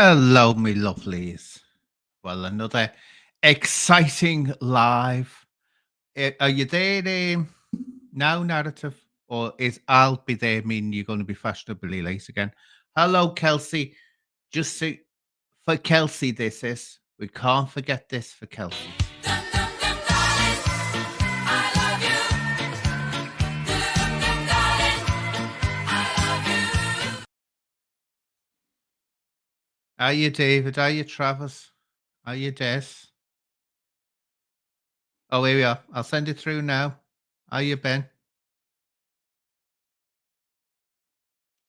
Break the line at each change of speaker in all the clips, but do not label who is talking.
Hello, me lovelies. Well, another exciting live. Are you there now, narrative? Or is I'll be there meaning you're going to be fashionably late again? Hello, Kelsey. Just so, for Kelsey, this is. We can't forget this for Kelsey.
Dum, dum, dum, darling, I love you. Dum, dum, darling, I love you.
Are you David? Are you Travis? Are you Des? Oh, here we are. I'll send it through now. Are you Ben?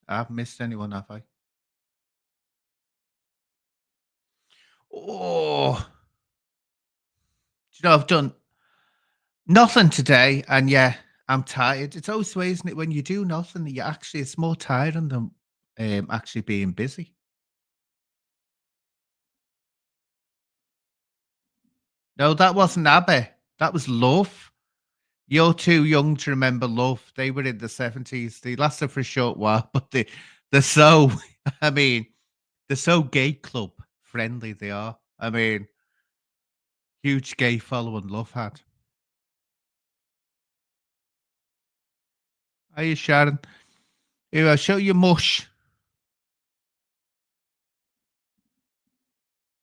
I haven't missed anyone, have I? Oh, do you know, I've done nothing today, and yeah, I'm tired. It's always the way, isn't it? When you do nothing, you actually it's more tiring than actually being busy. No, that wasn't ABBA. That was Love. You're too young to remember Love. They were in the 70s. They lasted for a short while, but they're so. I mean, they're so gay club friendly. They are. I mean, huge gay following Love had. Are you Sharon? Here, I'll show you mush.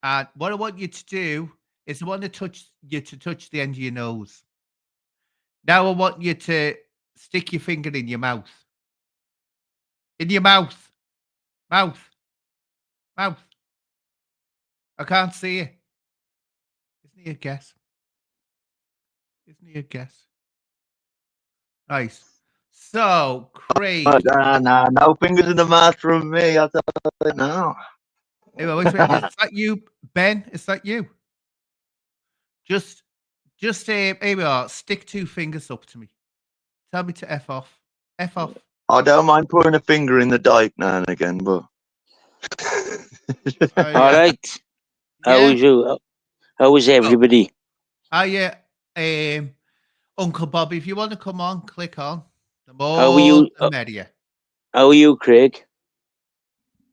And what I want you to do is I want to touch you to touch the end of your nose. Now I want you to stick your finger in your mouth. In your mouth. Mouth. Mouth. I can't see it. Isn't he a guess? Isn't he a guess? Nice. So, Craig.
No fingers in the mouth from me. I don't know.
Hey, wait, is that you, Ben? Is that you? Just here we are. Stick two fingers up to me. Tell me to F off. F off.
I don't mind putting a finger in the dike now and again, but.
Oh,
All
yeah.
right. How
Yeah.
is you? How is everybody?
Yeah, Uncle Bobby, if you want to come on, click on. The
How are
more
you?
the merrier.
How are you, Craig?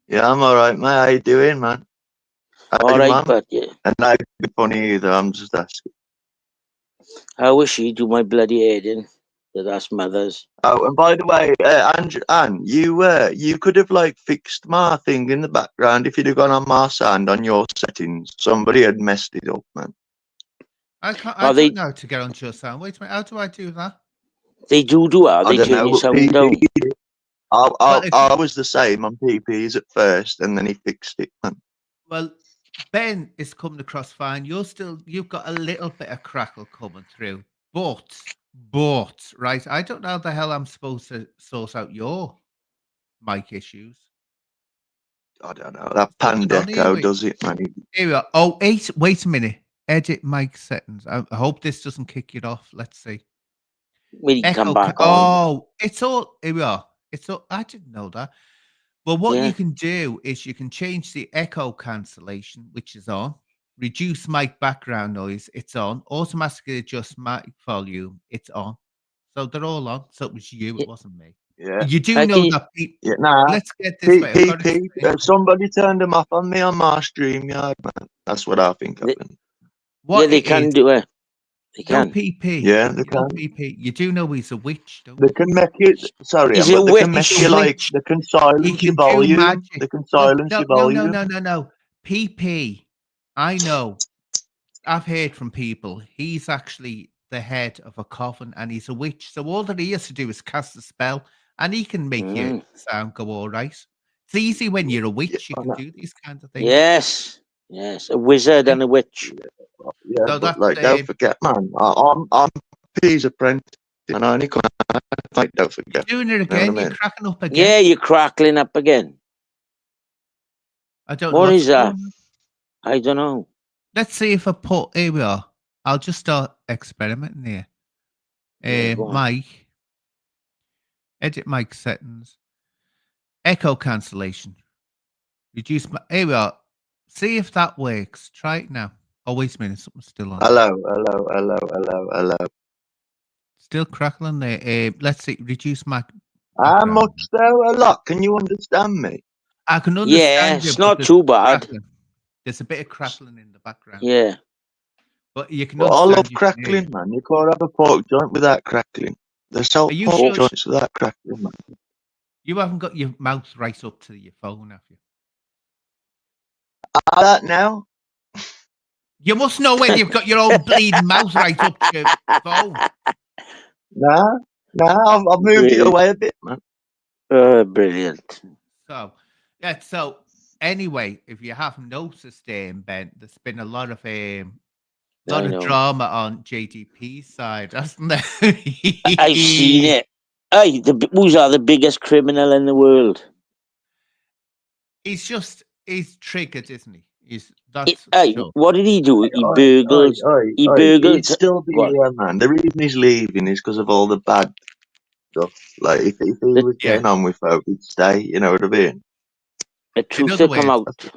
Yeah, I'm all right, mate. How you doing, man?
All right, but yeah.
And not be funny either. I'm just asking.
How was she? Do my bloody head in? That's mother's.
Oh, and by the way, Anne, you could have like fixed my thing in the background if you'd have gone on my sound on your settings. Somebody had messed it up, man.
I don't know how to get onto your sound. Wait a minute, how do I do that?
They do that. They
I don't
turn
know.
your sound down.
I was the same on PPs at first, and then he fixed it, man.
Well, Ben is coming across fine. You've got a little bit of crackle coming through, but right, I don't know how the hell I'm supposed to sort out your mic issues.
I don't know. That Pandeco does it, man.
Here we are. Oh, wait a minute. Edit mic settings. I hope this doesn't kick it off. Let's see.
We come back on.
Oh, it's all. Here we are. It's all. I didn't know that. Well, what
Yeah.
you can do is you can change the echo cancellation, which is on. Reduce mic background noise. It's on. Automatically adjust mic volume. It's on. So they're all on. So it was you. It wasn't me.
Yeah.
You do know that.
Yeah, nah.
Let's get this way.
Somebody turned them off on me on my StreamYard, man. That's what I think happened.
Yeah, they can do it. They can.
PP.
Yeah, they can.
PP. You do know he's a witch, don't
They can make it. Sorry,
He's
but
a
they can
witch.
make you like. They can silence your volume. They can silence your volume.
No. PP. I know. I've heard from people. He's actually the head of a coven, and he's a witch. So all that he has to do is cast a spell, and he can make your sound go all right. It's easy when you're a witch. You can do these kinds of things.
Yes, a wizard and a witch.
Yeah, so but like, don't forget, man. I'm P's apprentice, and I only can't. Like, don't forget.
You're doing it again. You're cracking up again.
Yeah, you're crackling up again.
I don't know.
What is that? I don't know.
Let's see if I put. Here we are. I'll just start experimenting here. Mic. Edit mic settings. Echo cancellation. Reduce my. Here we are. See if that works. Try it now. Oh, wait a minute. Something's still on.
Hello.
Still crackling there. Let's see. Reduce mic.
How much though? A lot. Can you understand me?
I can understand
Yeah,
you,
it's
but
not
there's
too bad.
crackling. There's a bit of crackling in the background.
Yeah.
But you can
Well, I love
understand you can hear
crackling,
you.
man. You can't have a pork joint without crackling. They sell
Are you
pork
sure
joints without crackling, man.
you haven't got your mouth right up to your phone, have you?
That now?
You must know when you've got your own bleeding mouth right up to your phone.
Nah, I've moved it
Brilliant.
away a bit, man.
Brilliant.
So, yeah. So, anyway, if you haven't noticed, Ben, there's been a lot of
I know.
drama on JDP's side, hasn't there?
I've seen it. Hey, who's the biggest criminal in the world?
He's triggered, isn't he? He's
It,
that's
hey,
sure.
what did he do? He
Oi,
burgled. He burgled.
He'd still be
What?
here, man. The reason he's leaving is because of all the bad stuff. Like, if he
The,
was
Yeah.
getting on with folk, he'd stay, you know what I mean?
the
In
truth
other
will come
words,
out.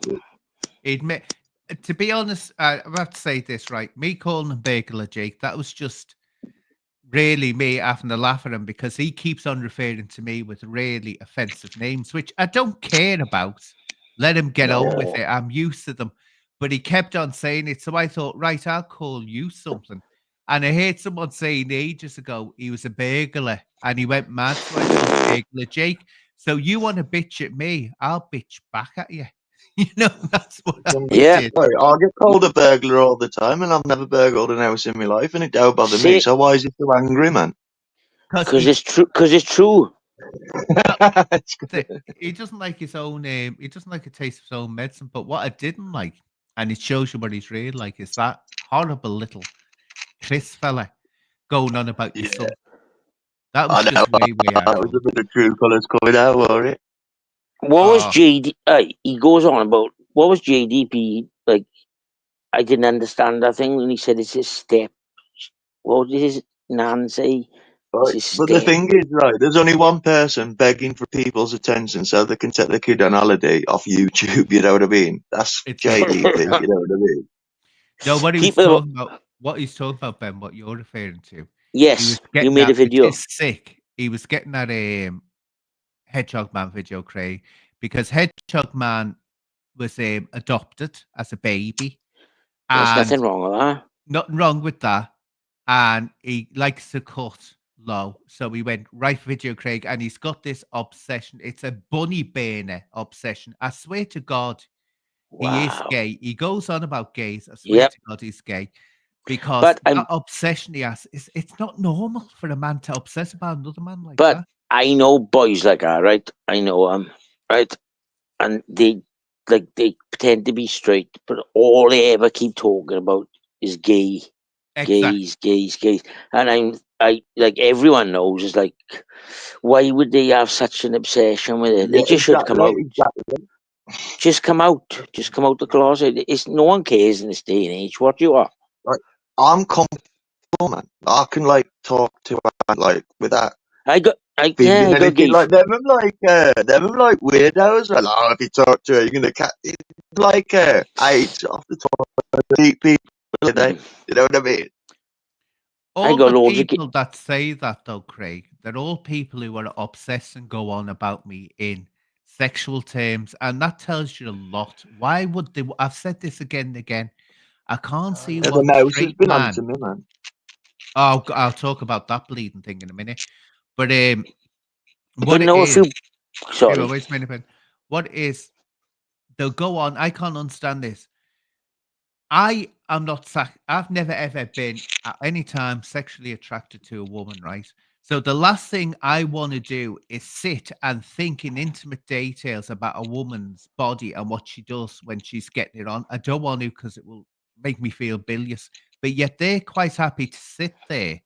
to be honest, I have to say this, right? Me calling him Burglar Jake, that was just really me having a laugh at him because he keeps on referring to me with really offensive names, which I don't care about. Let him get on with
No.
it. I'm used to them. But he kept on saying it. So I thought, right, I'll call you something. And I heard someone saying ages ago he was a burglar and he went mad. So I went Burglar Jake. So you want to bitch at me? I'll bitch back at you. You know, that's what I
Yeah.
did.
Oi, I get called a burglar all the time, and I've never burgled an house in my life, and it don't bother me.
See,
So why is he so angry, man?
because it's true. Because it's true.
He doesn't like his own he doesn't like a taste of his own medicine. But what I didn't like, and it shows you what he's really like, is that horrible little Chris fella going on about your
Yeah.
son. That
I
was
know.
just way out.
That was a bit of true colours coming out, wasn't it?
What was
Oh,
JD? He goes on about what was JDP like? I didn't understand that thing when he said it's his step. What did his nan say? It's
Right.
his
But the
step.
thing is, right, there's only one person begging for people's attention so they can take their kid on holiday off YouTube, you know what I mean? That's
it's
JDP,
yeah.
you know what I mean?
No, what he was
People.
talking about, what he's talking about, Ben, what you're referring to, he was
Yes, you
getting
made a
that, which
video.
is sick. He was getting that Hedgehog Man video, Craig, because Hedgehog Man was adopted as a baby,
There's
and
nothing wrong with that.
nothing wrong with that. And he likes to cut low, so we went right video, Craig, and he's got this obsession. It's a bunny burner obsession. I swear to God, he is
Wow.
gay. He goes on about gays. I swear
Yep.
to God, he's gay because
But
that obsession he has is it's not normal for a man to obsess about another man like
But
that.
I know boys like that, right? I know them, right? And they pretend to be straight, but all they ever keep talking about is gay,
Exactly.
gays. And I like everyone knows is like, why would they have such an obsession with it? They
Yeah,
just should come out.
exactly.
Just come out the closet. It's no one cares in this day and age what you are.
I'm comfortable, man. I can, like, talk to her, like, without
I got
feeling
I got
anything.
gay.
Like, them are like weirdos. Like, oh, if you talk to her, you're going to catch, like, AIDS off the top of the people, they, you know what I mean?
All
got
the
loads of
people that say that, though, Craig, they're all people who are obsessed and go on about me in sexual terms, and that tells you a lot. Why would they? I've said this again and again. I can't see
The
what
mouse has
straight
been on
man.
to me, man.
I'll talk about that bleeding thing in a minute. But what
But
it
no,
is,
if you sorry.
wait a minute, Ben. What is they'll go on? I can't understand this. I am not. I've never ever been at any time sexually attracted to a woman, right? So the last thing I want to do is sit and think in intimate details about a woman's body and what she does when she's getting it on. I don't want to because it will make me feel bilious. But yet they're quite happy to sit there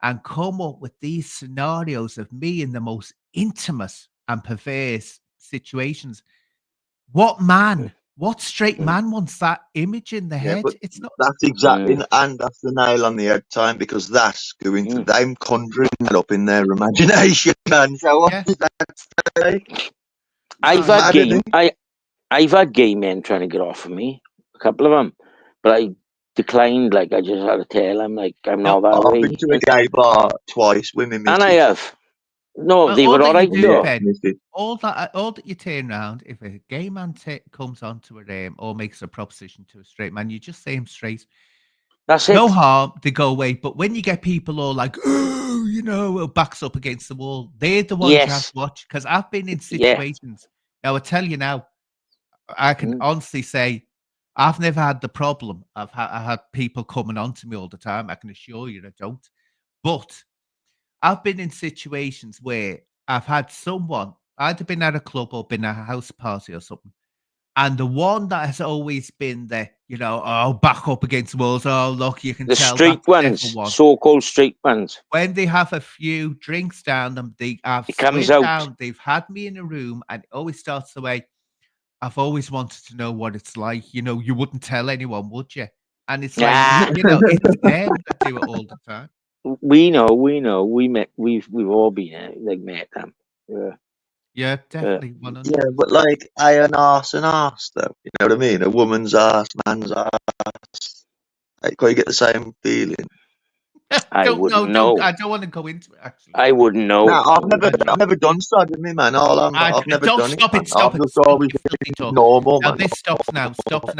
and come up with these scenarios of me in the most intimate and perverse situations. What man? What straight man wants that image in the
Yeah,
head?
but
It's not.
that's exactly, and that's the nail on the head time, because that's going to them conjuring that up in their imagination, man. So what
Yeah.
does that say?
I've
Mad,
had
isn't it?
I've had gay men trying to get off of me, a couple of them, but I declined. Like I just had to tell them, like I'm not that
I've
way.
been to a gay bar twice with my
And I
missus.
have. No,
Well,
they
all
were
that
all
you
right
do,
though.
Ben,
Missed it.
all that you turn around, if a gay man comes onto a or makes a proposition to a straight man, you just say him straight.
That's
No
it.
harm, they go away. But when you get people all like, oh, backs up against the wall, they're the ones you have
Yes.
to watch. Because I've been in
Yeah.
situations. Now I tell you now, I can
Mm.
honestly say, I've never had the problem. I had people coming on to me all the time. I can assure you, I don't. But I've been in situations where I've had someone either been at a club or been at a house party or something. And the one that has always been the, back up against the walls. Oh, look, you can
The
tell
street
that's never
ones,
one.
so-called street ones.
When they have a few drinks down them, I've
It comes
slid
out.
down. They've had me in a room, and it always starts the way. I've always wanted to know what it's like. You wouldn't tell anyone, would you? And it's like,
Nah,
it's them that do it all the time.
we know. We've all been met them. Yeah.
Yeah, definitely 100.
Yeah, but like an arse though. You know what I mean? A woman's arse, man's arse. Like, can you get the same feeling?
I wouldn't know.
I don't want to go into it. Actually,
I wouldn't know.
No, I've never done sodomy, man. I've never
don't
done
stop
it.
it. Stop
I've
it.
just
Stop
always
your filthy talk.
normal,
Now
man.
this stops now. Stop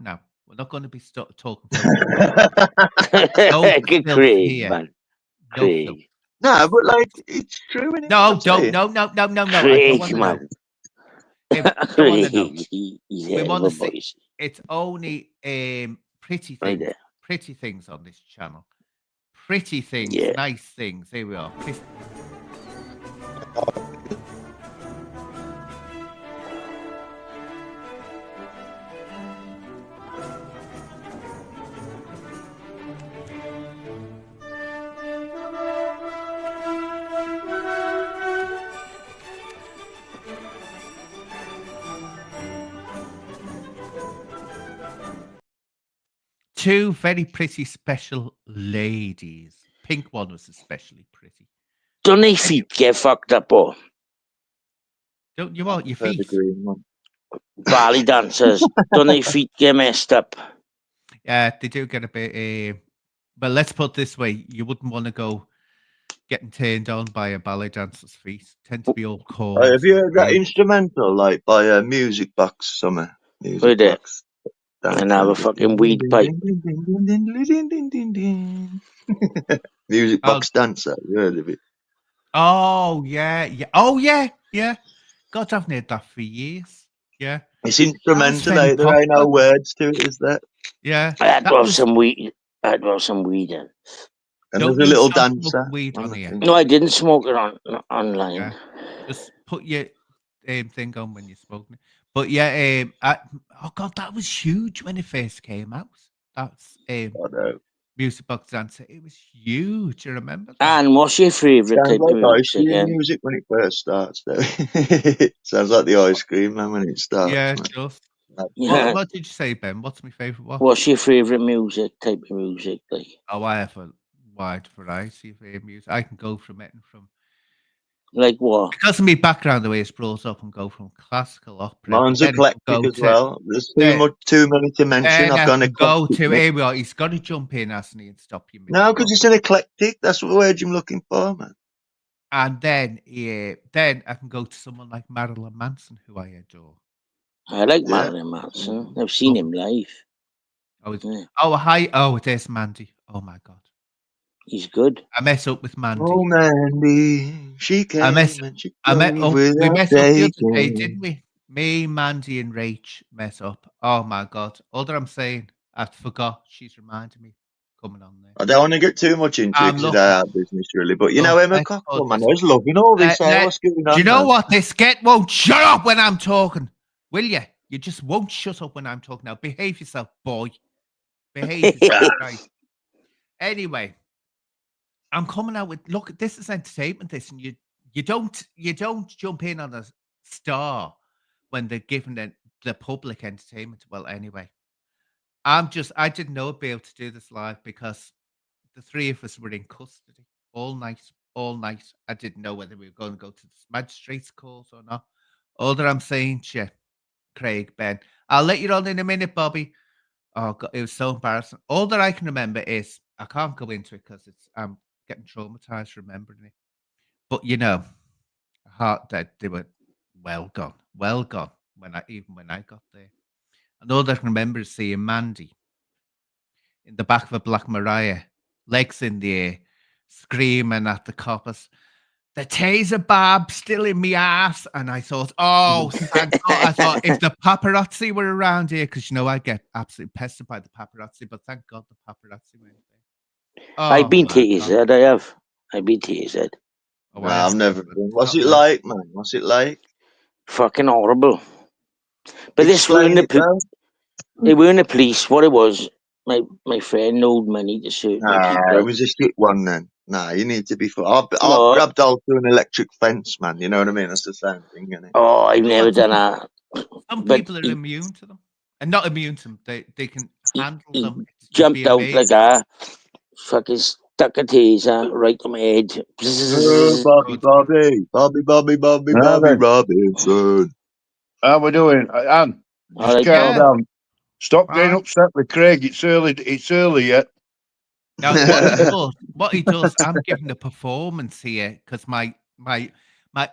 now. We're not going to be talking. No
Good
filth
Craig,
here.
man.
No filth.
Craig.
No, but like it's true. Innit?
No,
What I'm saying.
no. I don't
Craig,
want to know.
man.
Don't want to know.
Craig, he's
We
a
want
hell
to
of a
see.
voice.
It's only pretty
Right
things.
there.
Pretty things on this channel. Pretty things.
Yeah.
Nice things. Here we are. Two very pretty special ladies. Pink one was especially pretty.
Don't they feet get fucked up or
Don't you want your
Third
feet?
degree, man.
ballet dancers? Don't they feet get messed up?
Yeah, they do get a bit. But let's put it this way: you wouldn't want to go getting turned on by a ballet dancer's feet. Tend to be all cold.
Have you heard that
Yeah.
instrumental like by a Music Box Summer?
Right
Music
there.
Box.
And have a fucking weed pipe.
Music
Oh.
Box Dancer. You heard of it?
Oh yeah. Oh yeah. God, I've heard that for years. Yeah.
It's instrumental.
very
There ain't no
popular.
words to it, is there?
Yeah.
I had
That
to have
was-
some weed. I had to have some weed in.
And
Don't
there's a
you
little
stop smoking
dancer.
weed on
the
here.
thing.
No, I didn't smoke it online.
Yeah. Just put your thing on when you're smoking. But yeah, oh god, that was huge when it first came out. That's
I know.
Music Box Dancer. It was huge. I remember that.
And what's your favourite
Sounds
type
like
of
ice
music?
cream music when it first starts, though. Sounds like the ice cream man when it starts.
Yeah,
man.
just.
Yeah.
What did you say, Ben? What's my favourite one?
What's your favourite music type of music? Like
Oh, I have a wide variety of music. I can go from it and from
what?
because of my background, the way it's brought up, and go from classical opera.
Mine's
then it can
eclectic
go
as
to-
well. There's
Yeah.
too many to mention.
Then
I've
I
gone
can go
eclectic.
to here we are. He's got to jump in, hasn't he, and stop you.
No, because it's an eclectic. That's what word I'm looking for, man.
And then then I can go to someone like Marilyn Manson, who I adore.
I like
Yeah.
Marilyn Manson. I've seen him live. Yeah.
Hi. Oh, there's Mandy. Oh my god,
He's good.
I mess up with Mandy.
Oh, Mandy, she came
I mess-
and she
I met.
gave
Oh, we
without
messed up the other day,
taking.
didn't we? Me, Mandy, and Rach mess up. Oh my god. All that I'm saying, I forgot. She's reminded me coming on there.
I don't want to get too much into it
I'm
because
looking.
it's our business, really. But you
Oh,
know, Emma
let's
Cockle,
put
man,
this
I was loving all this. What's going on?
Do you know
man?
what? This get won't shut up when I'm talking. Will you? You just won't shut up when I'm talking. Now behave yourself, boy. Behave yourself, right? Anyway, I'm coming out with look. This is entertainment. This and you don't jump in on a star when they're giving the public entertainment. Well, anyway, I didn't know I'd be able to do this live because the three of us were in custody all night. I didn't know whether we were going to go to the magistrate's court or not. All that I'm saying to you, Craig, Ben, I'll let you on in a minute, Bobby. Oh God, it was so embarrassing. All that I can remember is I can't go into it because I'm getting traumatized remembering it. But you know, heart that they were well gone when I got there. And all I can remember is seeing Mandy in the back of a Black Mariah, legs in the air, screaming at the coppers. The taser barb still in me ass, and I thought, oh, thank God. I thought if the paparazzi were around here, because you know I get absolutely pestered by the paparazzi, but thank God the paparazzi weren't there.
I've
Oh
been
my God!
teased. I have. I've been teased.
Oh,
No,
I
I've
haven't
never
been,
been.
but
What's
not
it
well.
like, man? What's it like?
Fucking horrible. But this
Explain
weren't
it, bro.
they weren't the police. What it was, my friend owed money to certain
Nah, it
people.
was a shit one then. Nah, you need to be. I've
No,
grabbed hold to an electric fence, man. You know what I mean? That's the same thing, isn't it?
oh, I've
You know
never
what?
done that.
Some
But
people are immune to them, and not immune to them. They can handle
he
them. You'd
jumped
be
out
amazed.
like a fucking stuck a taser right on my head.
Bobby, Bobby, Bobby, Bobby, Bobby,
Now
Bobby
then,
Robinson.
how we doing? Anne,
All
just
right,
calm
Yeah,
down. Stop getting
fine.
upset with Craig. It's early. It's early yet.
Now, what he does, I'm giving a performance here because my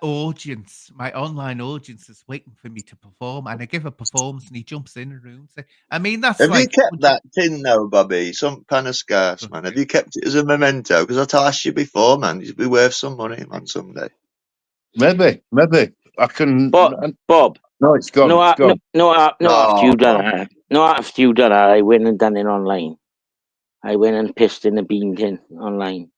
audience, my online audience, is waiting for me to perform, and I give a performance, and he jumps in the room. So, I mean, that's
Have you
like
kept that tin though, Bobby? Some kind of scarce, man. Have you kept it as a memento? Because I asked you before, man. It'd be worth some money, man, someday.
Maybe I can.
Bob.
No, it's gone. It's gone.
No. After you done
Oh,
that, no. After you done that, I went and done it online. I went and pissed in the bean tin online.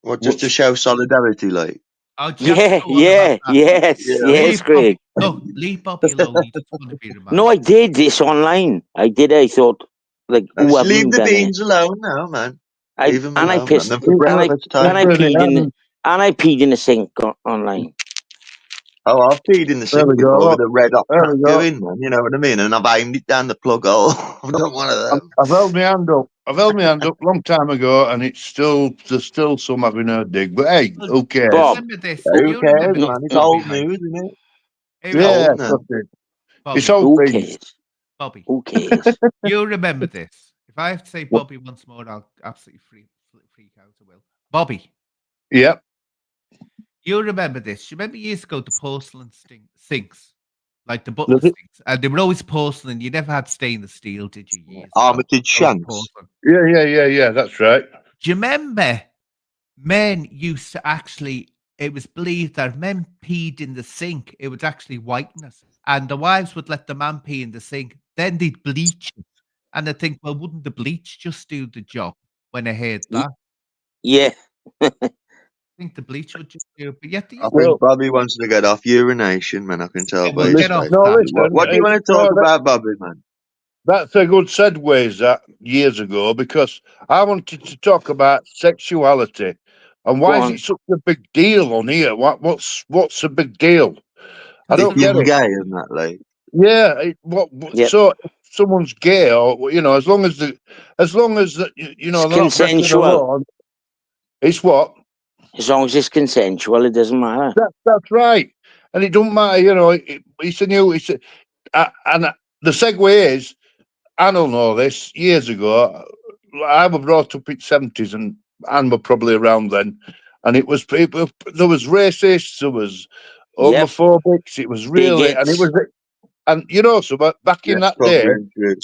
what? Just to show solidarity, like.
Oh, do you have to
Yeah,
go on about that?
yes,
Yeah.
yes,
Leave Bobby.
Craig.
No, leave Bobby alone. He doesn't want to be
No,
reminded.
I did this online. I did. I thought, like, who
Just leave
haven't
the
done it?
beans alone now, man.
I
Leave them
and I
alone, man.
pissed
Then for
and I
breakfast
and
time.
I
Really,
peed in the sink online.
Oh, I've peed in the
there
sink
we
before
go.
with a red hot
There we
cracker
go.
in, man. You know what I mean? And I've aimed it down the plug hole. I've done one of them.
I've held my hand up. I've held my hand up long time ago, and there's still some having a dig. But hey,
Well,
who cares?
Bob,
remember this.
Who
You
cares,
remember
no,
this,
man? It's
no,
Bobby?
old
Like,
news, isn't it?
here
It's
we go,
Yeah,
old now.
it's
Bobby.
old
who
things.
cares?
Bobby.
Who cares?
You remember this. If I have to say
What?
Bobby once more, I'll absolutely freak out. I will. Bobby.
Yeah,
You remember this? You remember years ago the porcelain sinks, like the butler
does it?
sinks, and they were always porcelain. You never had stainless steel, did you? Years ago,
Armitage
always
Shanks.
porcelain.
Yeah. That's right.
Do you remember men used to actually? It was believed that if men peed in the sink, it would actually whiten it, and the wives would let the man pee in the sink. Then they'd bleach it, and I think, well, wouldn't the bleach just do the job? When I heard
Y-
that,
Yeah,
I think the bleach would just do it. But yet,
I
Well,
think Bobby wants to get off urination, man. I can tell
yeah,
by
we'll
his
get
listen,
off
face.
no,
that.
listen.
What do you want to talk about, Bobby, man?
That's a good segue, that years ago, because I wanted to talk about sexuality and
go
why is
on.
it such a big deal on here? What's a big deal? I
Because
don't
they're
get
Being
it.
gay and that, like.
Yeah,
Yep,
so if someone's gay, or as long as
it's
they're not breaking the
consensual.
law, it's what
As long as it's consensual, it doesn't matter.
that's right, and it don't matter. It's a new. The segue is. I don't know this. Years ago, I was brought up in '70s, and Anne were probably around then. And it was people. There was racists. There was
Yep,
homophobics. It was really,
bigots.
so but back in
Yes,
that day,
probably true.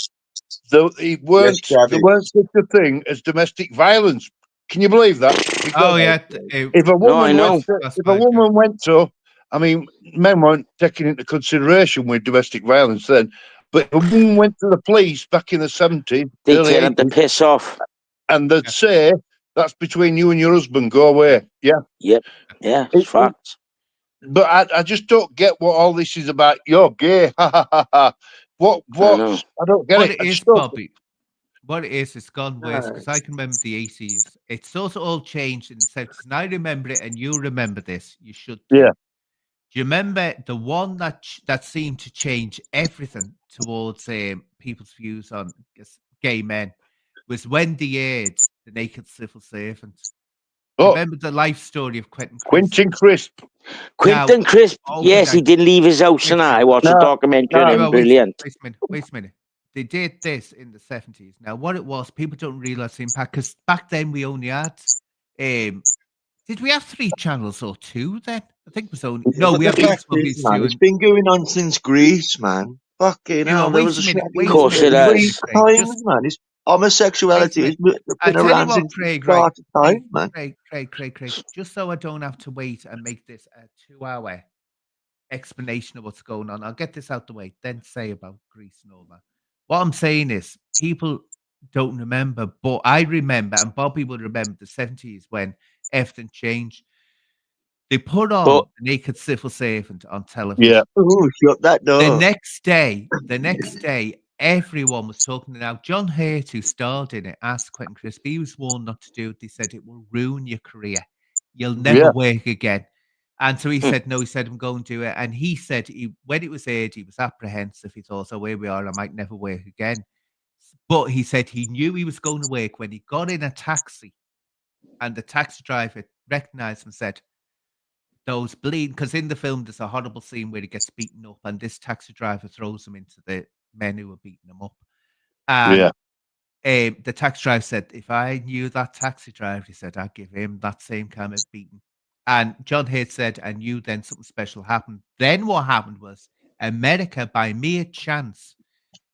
Yes,
there
Travis.
weren't such a thing as domestic violence. Can you believe that?
Oh
Because
yeah,
if a
No, I
woman
know.
that's
if a
my joke.
woman went to, I mean, men weren't taken into consideration with domestic violence then. But if a woman went to the police back in the '70s,
They
early
tell them to
'80s,
piss off.
and they'd
Yeah.
say that's between you and your husband. Go away. Yeah.
Yep, yeah, it's facts.
But I just don't get what all this is about. You're gay. Ha ha ha ha.
I know.
I don't get
What
it.
it
I
is,
just don't.
Bobby, what it is, it's gone worse because I can remember the 80s. It's sort of all changed in the 70s, and I remember it, and you remember this. You should too.
Yeah.
Do you remember the one that seemed to change everything towards people's views on gay men was when they aired The Naked Civil Servant. Do you
Oh,
remember the life story of Quentin Crisp?
Quentin Crisp.
Quentin Crisp.
over
Yes, he
that-
did leave his house,
wait
and
a
I
minute.
watched a
No,
documentary on
no.
him.
Wait a
Brilliant.
Wait a minute. They did this in the 70s. Now, what it was, people don't realize the impact because back then we only had Did we have 3 channels or 2 then? I think it was only no.
But
We
the
have Beats
fact
One,
is,
Beats
man,
2,
it's
and
been going on since Greece, man. Fucking
hang
hell,
on,
there
wait
was
a
a
minute,
shocking
wait a
Course
minute,
it
wait a
has.
minute,
Greek
Craig.
times,
Just
man. It's
wait a
homosexuality has
minute. I
been
tell you
around
what,
since the
Craig, right?
start of time,
Craig,
man.
Craig. Just so I don't have to wait and make this a 2-hour explanation of what's going on, I'll get this out the way, then say about Greece and all that. What I'm saying is, people don't remember, but I remember, and Bobby would remember the 70s when everything changed. They put on
But
The Naked Civil Servant on television.
Yeah.
Ooh, shut that
The
door.
next day, everyone was talking about John Hurt, who starred in it, asked Quentin Crisp. He was warned not to do it. They said it will ruin your career. You'll never
Yeah.
work again. And so he
Hmm.
said, no, he said, I'm going to do it. And he said, when it was aired, he was apprehensive. He thought, so here we are, I might never work again. But he said he knew he was going to work when he got in a taxi and the taxi driver recognized him and said, those bleeding, because in the film there's a horrible scene where he gets beaten up and this taxi driver throws him into the men who are beating him up. And
Yeah.
the taxi driver said, if I knew that taxi driver, he said, I'd give him that same kind of beating. And John Hurt said, I knew then something special happened. Then what happened was America, by mere chance,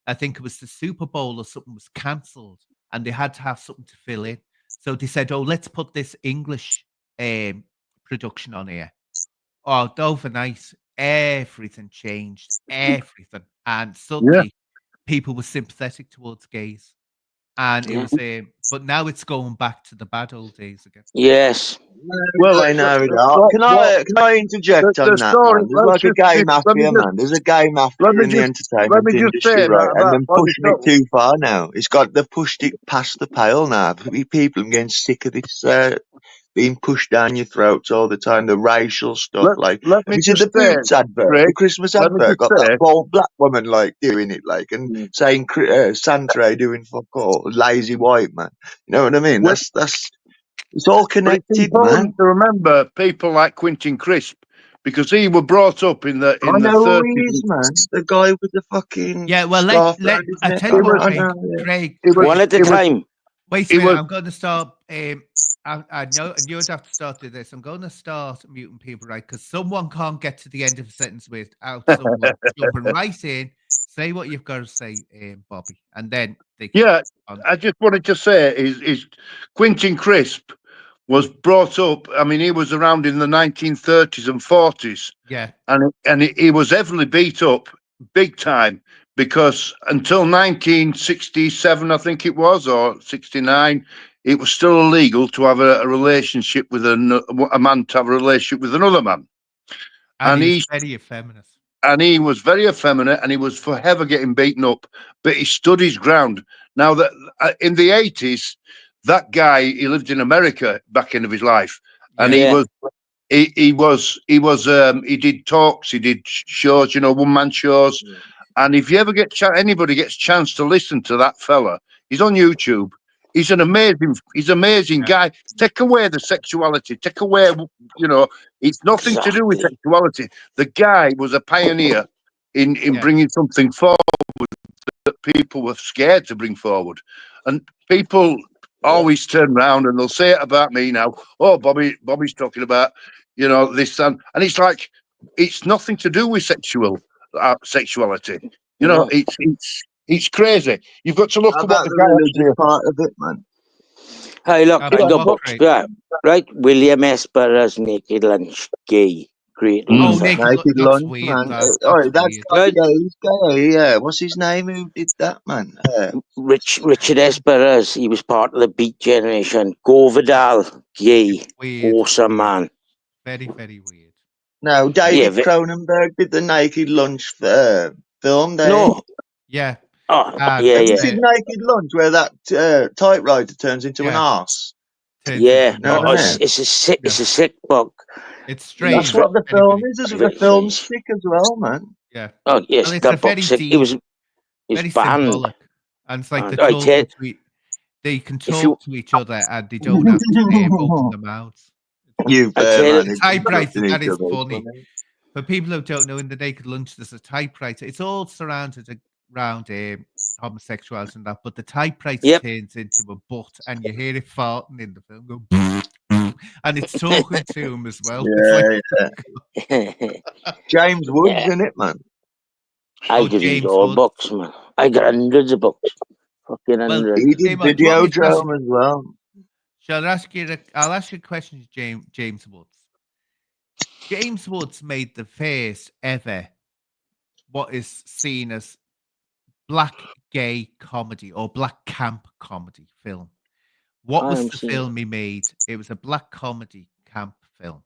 I think it was the Super Bowl or something, was cancelled and they had to have something to fill in. So they said, oh, let's put this English production on here. Oh, overnight, everything changed, everything. And suddenly people were sympathetic towards gays. And it
Yeah.
was, but now it's going back to the bad old days again.
yes,
Well,
I know it.
what-
Can I interject
the
on that,
story-
man? There's
let's
like a
just-
gay
let me
mafia,
just-
man. There's a gay mafia
let me
in the
just- let
entertainment
me just
industry,
say
right?
that
And
about
they're
Bobby
pushing it
Sutton.
too far now. They've pushed it past the pale now. People are getting sick of this being pushed down your throats all the time. The racial stuff, like,
Let
have
me
you seen the
just say,
Boots advert, the
Craig,
Christmas
let me
advert?
just
Got
say-
that bold black woman like doing it, like, and saying Santre doing fuck all, lazy white man. You know what I mean?
Well-
That's it's all
But it's
connected, man.
important to remember people like Quentin Crisp, because he was brought up in the
I know who
30s.
he is, man. The guy with the fucking
Yeah, well,
scarf
let
around his
I
neck.
tell you what,
I know, yeah.
Craig,
It was-
one at a
it was-
time.
wait a
it
minute,
was-
I'm going to start. I know you'd have to start doing this. I'm going to start muting people, right? Because someone can't get to the end of a sentence without someone jumping right in. Say what you've got to say, Bobby, and then they can
Yeah,
on.
I just wanted to say is Quentin Crisp was brought up. I mean, he was around in the 1930s and 40s,
Yeah,
and he was heavily beat up, big time, because until 1967, I think it was, or 69, it was still illegal to have a relationship with a man to have a relationship with another man,
and
and
he's very effeminate.
and he was very effeminate, and he was forever getting beaten up, but he stood his ground. Now that in the 80s, that guy, he lived in America back end of his life, and
Yeah.
he did talks, he did shows, one man shows. And if you ever get anybody gets chance to listen to that fella, he's on YouTube. He's amazing
Yeah.
guy. Take away the sexuality, take away, it's nothing to do with
Exactly.
sexuality. The guy was a pioneer in
Yeah.
bringing something forward that people were scared to bring forward. And people always turn around and they'll say it about me now. Oh, Bobby's talking about, this and it's like, it's nothing to do with sexuality.
No.
It's crazy. You've got to look
How
at what
about
the
the
guy
religious part of it, man?
Hey, look,
How
I
about
got
what,
books.
Craig?
Yeah, right. William S. Burroughs, Naked Lunch, gay, great.
Oh,
author.
Naked
that's
Lunch,
weird.
man.
That's
That's
weird.
Right.
yeah, he's gay. Yeah, what's his name? Who did that, man?
Richard S. Burroughs, he was part of the Beat Generation. Go Vidal, gay,
Weird.
awesome man.
Very, very weird.
No, David
Yeah,
Cronenberg did the Naked Lunch film. There.
No.
Yeah.
Oh,
Ah,
yeah,
Have you
yeah.
seen Naked Lunch, where that typewriter turns into an
Yeah.
arse?
Turns
Yeah,
into
No,
an
no,
arse.
no.
it's a sick,
Yeah.
it's a sick book.
It's strange.
That's what the
very,
film
very-
is. It's
very
the film's
strange.
sick as well, man.
Yeah.
Oh yes,
Well, it's
that
a very
book sick.
deep,
It was
very
banned.
symbolic. And it's like
And
they're
I
talking
tell-
to they can
If you-
talk to each other and they don't have to open their mouths.
You
I
bear,
tell
man.
you-
it's
Typewriter,
interrupting
that
each
is
other.
funny. For people who don't know, in the Naked Lunch, there's a typewriter. It's all surrounded around homosexuality and that, but the typewriter
Yep.
turns into a butt, and you hear it farting in the film. Go, and it's talking to him as well. It's like,
Yeah, James Woods,
Yeah.
in it, man.
I
Oh,
could read
James
all
Woods.
books, man. I got hundreds of books. Fucking
Well,
hundreds.
He did
Hey, man, do you want me to ask-
Videodrome as well.
Shall I ask you? I'll ask you a question, James Woods. James Woods made the first ever what is seen as black gay comedy or black camp comedy film. What was
I'm
the
seeing
film he made? It was a black comedy camp film.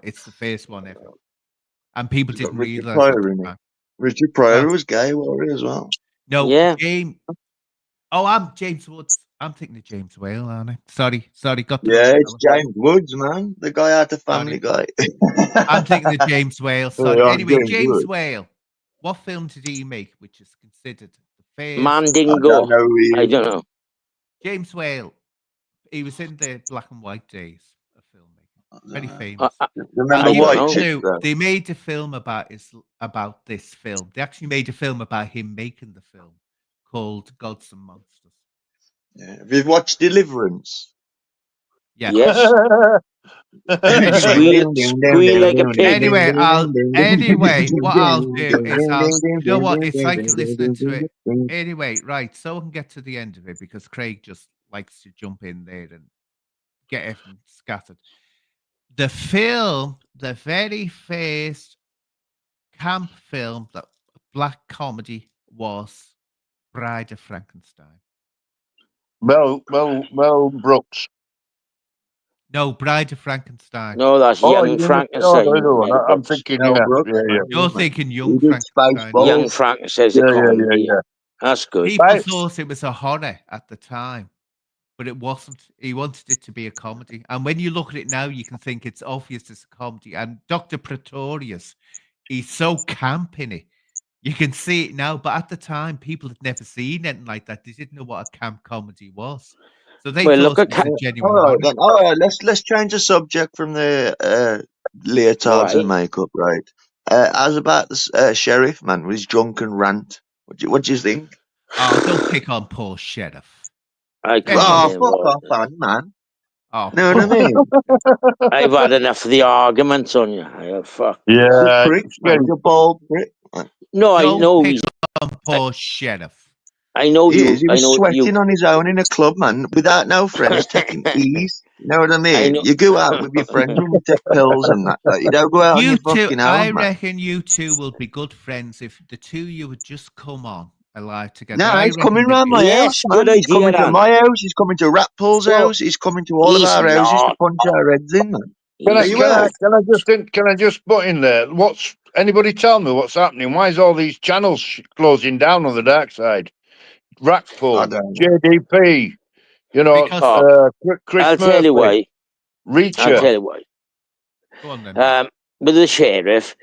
It's the first one ever, and people
It's got
didn't
Richard
realize at
Pryor
the
in it.
time.
Richard Pryor
Well,
was gay, wasn't he, as well?
no,
Yeah.
James. Oh, I'm James Woods. I'm thinking of James Whale, aren't I? Sorry, got the
Yeah,
wrong
it's
fella.
James Woods, man. The guy out of Family Guy.
I'm thinking of James Whale. Sorry.
Yeah, I'm
Anyway,
James
James
Woods.
Whale. What film did he make, which is considered the first?
I
Mandingo.
don't know who he
I
is.
don't know.
James Whale. He was in the black and white days of filmmaking. Very famous.
Remember
I'll give you
White
a
Chicks,
clue.
though?
They made a film about this film. They actually made a film about him making the film called Gods and Monsters.
Yeah. Have you watched Deliverance?
Yeah.
Yes.
Anyway,
Squeal like a pig.
Anyway, what I'll do is you know what? It's like listening to it. Anyway, right. So I can get to the end of it because Craig just likes to jump in there and get everything scattered. The film, the very first camp film, that black comedy was Bride of Frankenstein.
Mel Brooks.
No, Bride of Frankenstein.
No, that's
Oh,
Young
you mean-
Frankenstein.
the other one.
Mel
I'm
Brooks.
thinking,
Mel
yeah,
Brooks.
yeah.
You're thinking Young
He did
Frankenstein.
Spaceballs.
Young Frankenstein's a
Yeah,
comedy.
yeah.
That's good.
People
Right.
thought it was a horror at the time, but it wasn't. He wanted it to be a comedy. And when you look at it now, you can think it's obvious it's a comedy. And Dr. Pretorius, he's so camp in it. You can see it now, but at the time, people had never seen anything like that. They didn't know what a camp comedy was. So they
Well, look
thought
at
it was a genuine
All right,
horror.
then. All right, let's change the subject from the leotards and makeup, right? How's about the sheriff, man, with his drunken rant? What do you think?
Oh, don't pick on poor sheriff.
I couldn't
Oh,
care
fuck
what.
off, man.
Oh,
Know what I mean?
I've had enough of the arguments on you. Fuck.
Yeah.
Prick, man. He's a bald prick. Man.
No, I
don't
know
pick
he's.
on poor sheriff.
I know
He
you.
is. He
I
was
know
sweating
you.
on his own in a club, man, without no friends, taking ease. You know what I mean?
know.
You go out with your friends when you take pills and that. Like, you don't go out on
You
your
two,
fucking
I
own, man.
reckon you two will be good friends if the two of you would just come on alive together.
No,
I
he's
reckon
coming
they'd
round
be-
my
Yes,
house, man.
good
He's
idea,
coming to
Dan.
my house. He's coming to Rat Paul's
Well,
house. He's coming to all of
he's
our houses to
not.
punch our heads in, man.
Can I,
He's
you
can, I,
will.
can I just butt in there? What's anybody tell me what's happening? Why is all these channels closing down on the dark side?
I
Rackpool,
don't know.
JDP, you know,
Because-
Chris
I'll tell you
Murphy,
why. I'll tell
Reacher.
you why.
Go on then.
With the sheriff,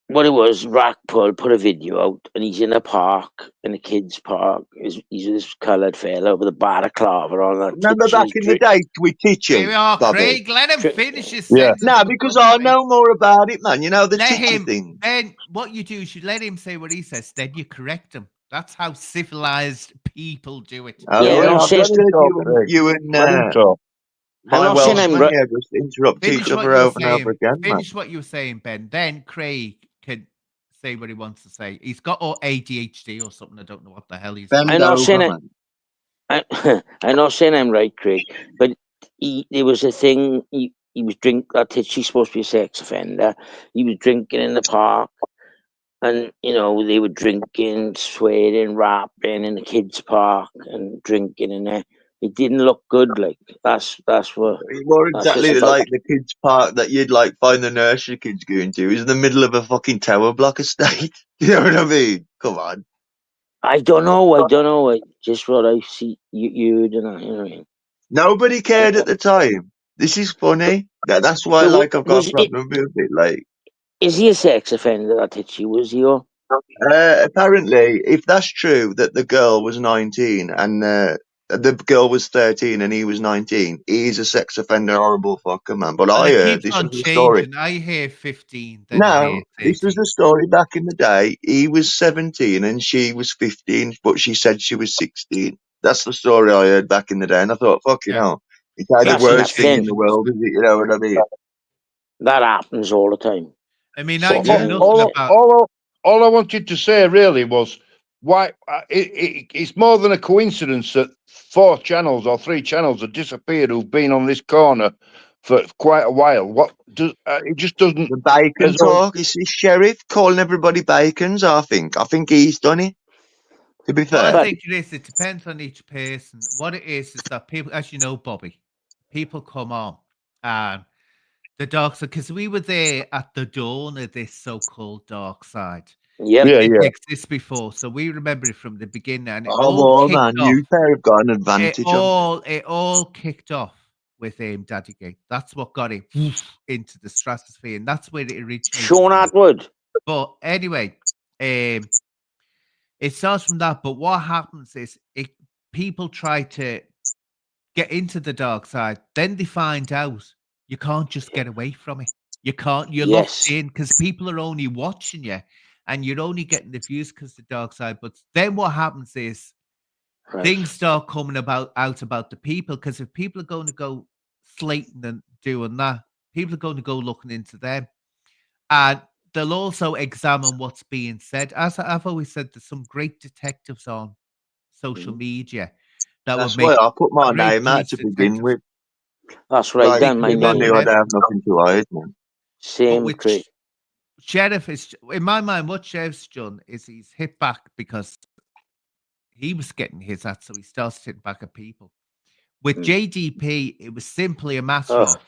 what it was, Rackpool put a video out, and he's in a park, in a kids' park. He's this coloured fella with a balaclava on. That
Remember back in the day with
Here we
teaching,
are,
Bobby?
Craig. Let him
Cra-
finish his
Yeah.
sentence.
No, because I know more about it, man. You know, the
Let
teacher
him.
thing.
Then what you do is you let him say what he says. Then you correct him. That's how civilized people do it.
Oh,
Yeah,
well,
no,
I've
say-
just heard you and
Let him talk.
I'm
my
not saying I'm
Welshman
right.
here just interrupt
Finish
each
what
other
you were
over and over
saying.
again, man.
Finish what you were saying, Ben. Then Craig can say what he wants to say. He's got ADHD or something. I don't know what the hell he's.
Bend
I'm not
over,
saying it.
man.
I'm not saying I'm right, Craig, but there was a thing. He was she's supposed to be a sex offender. He was drinking in the park, and they were drinking, swearing, rapping in the kids' park, and drinking in there. It didn't look good. Like that's what.
More
That's
exactly
just about-
like the kids' park that you'd like find the nursery kids going to. Is in the middle of a fucking tower block estate. You know what I mean? Come on.
I don't know. Just what I see. You don't know. You know what I mean?
Nobody cared at the time. This is funny. That's why,
But
like, I've got
was
a
it-
problem with it. Like,
Is he a sex offender? That Hitchy was he? Or?
apparently, if that's true that the girl was 19 and the girl was 13 and he was 19, he's a sex offender, horrible fucker, man. But
And
I
it
heard
keeps
this
on
was the story.
changing. I hear 15. Then I
No,
hear
this was
13.
the story back in the day. He was 17 and she was 15, but she said she was 16. That's the story I heard back in the day. And I thought, fucking
Yeah.
hell, It's like the
That's
worst thing in
nothing.
the world, is it? You know what I mean?
That happens all the time.
I mean,
So-
I knew
Yeah.
nothing about.
All I wanted to say really was why it's more than a coincidence that 4 channels or 3 channels have disappeared who've been on this corner for quite a while. What does it just doesn't?
The bacon
As though-
talk. Is this sheriff calling everybody bacons? I think he's done it. To be
Well, I
fair,
think it is. It depends on each person. What it is that people, as you know, Bobby, people come on and the dark side, because we were there at the dawn of this so-called dark side.
Yep.
Yeah,
It didn't
yeah.
exist before, so we remember it from the beginning. And it
oh
all
well,
kicked
man,
off.
you pair have got an
It
advantage on.
all kicked off with Daddy Gate. That's what got it into the stratosphere, and that's where it originated.
Sean
from.
Atwood.
But anyway, it starts from that. But what happens is people try to get into the dark side, then they find out you can't just get away from it. You can't. You're locked
Yes.
in because people are only watching you, and you're only getting the views because the dark side. But then what happens is
Right.
things start coming out about the people, because if people are going to go slating and doing that, people are going to go looking into them, and they'll also examine what's being said. As I've always said, there's some great detectives on social media that
That's
would make
why I put my
great
name out
police
to begin
detectives.
with.
That's right.
Like,
Then my
because I
name.
knew I'd have nothing to hide, man.
Same,
But
Craig.
Sheriff is, in my mind, what Sheriff's done is he's hit back because he was getting his at, so he starts hitting back at people. With
Mm.
JDP, it was simply a matter
Ugh.
of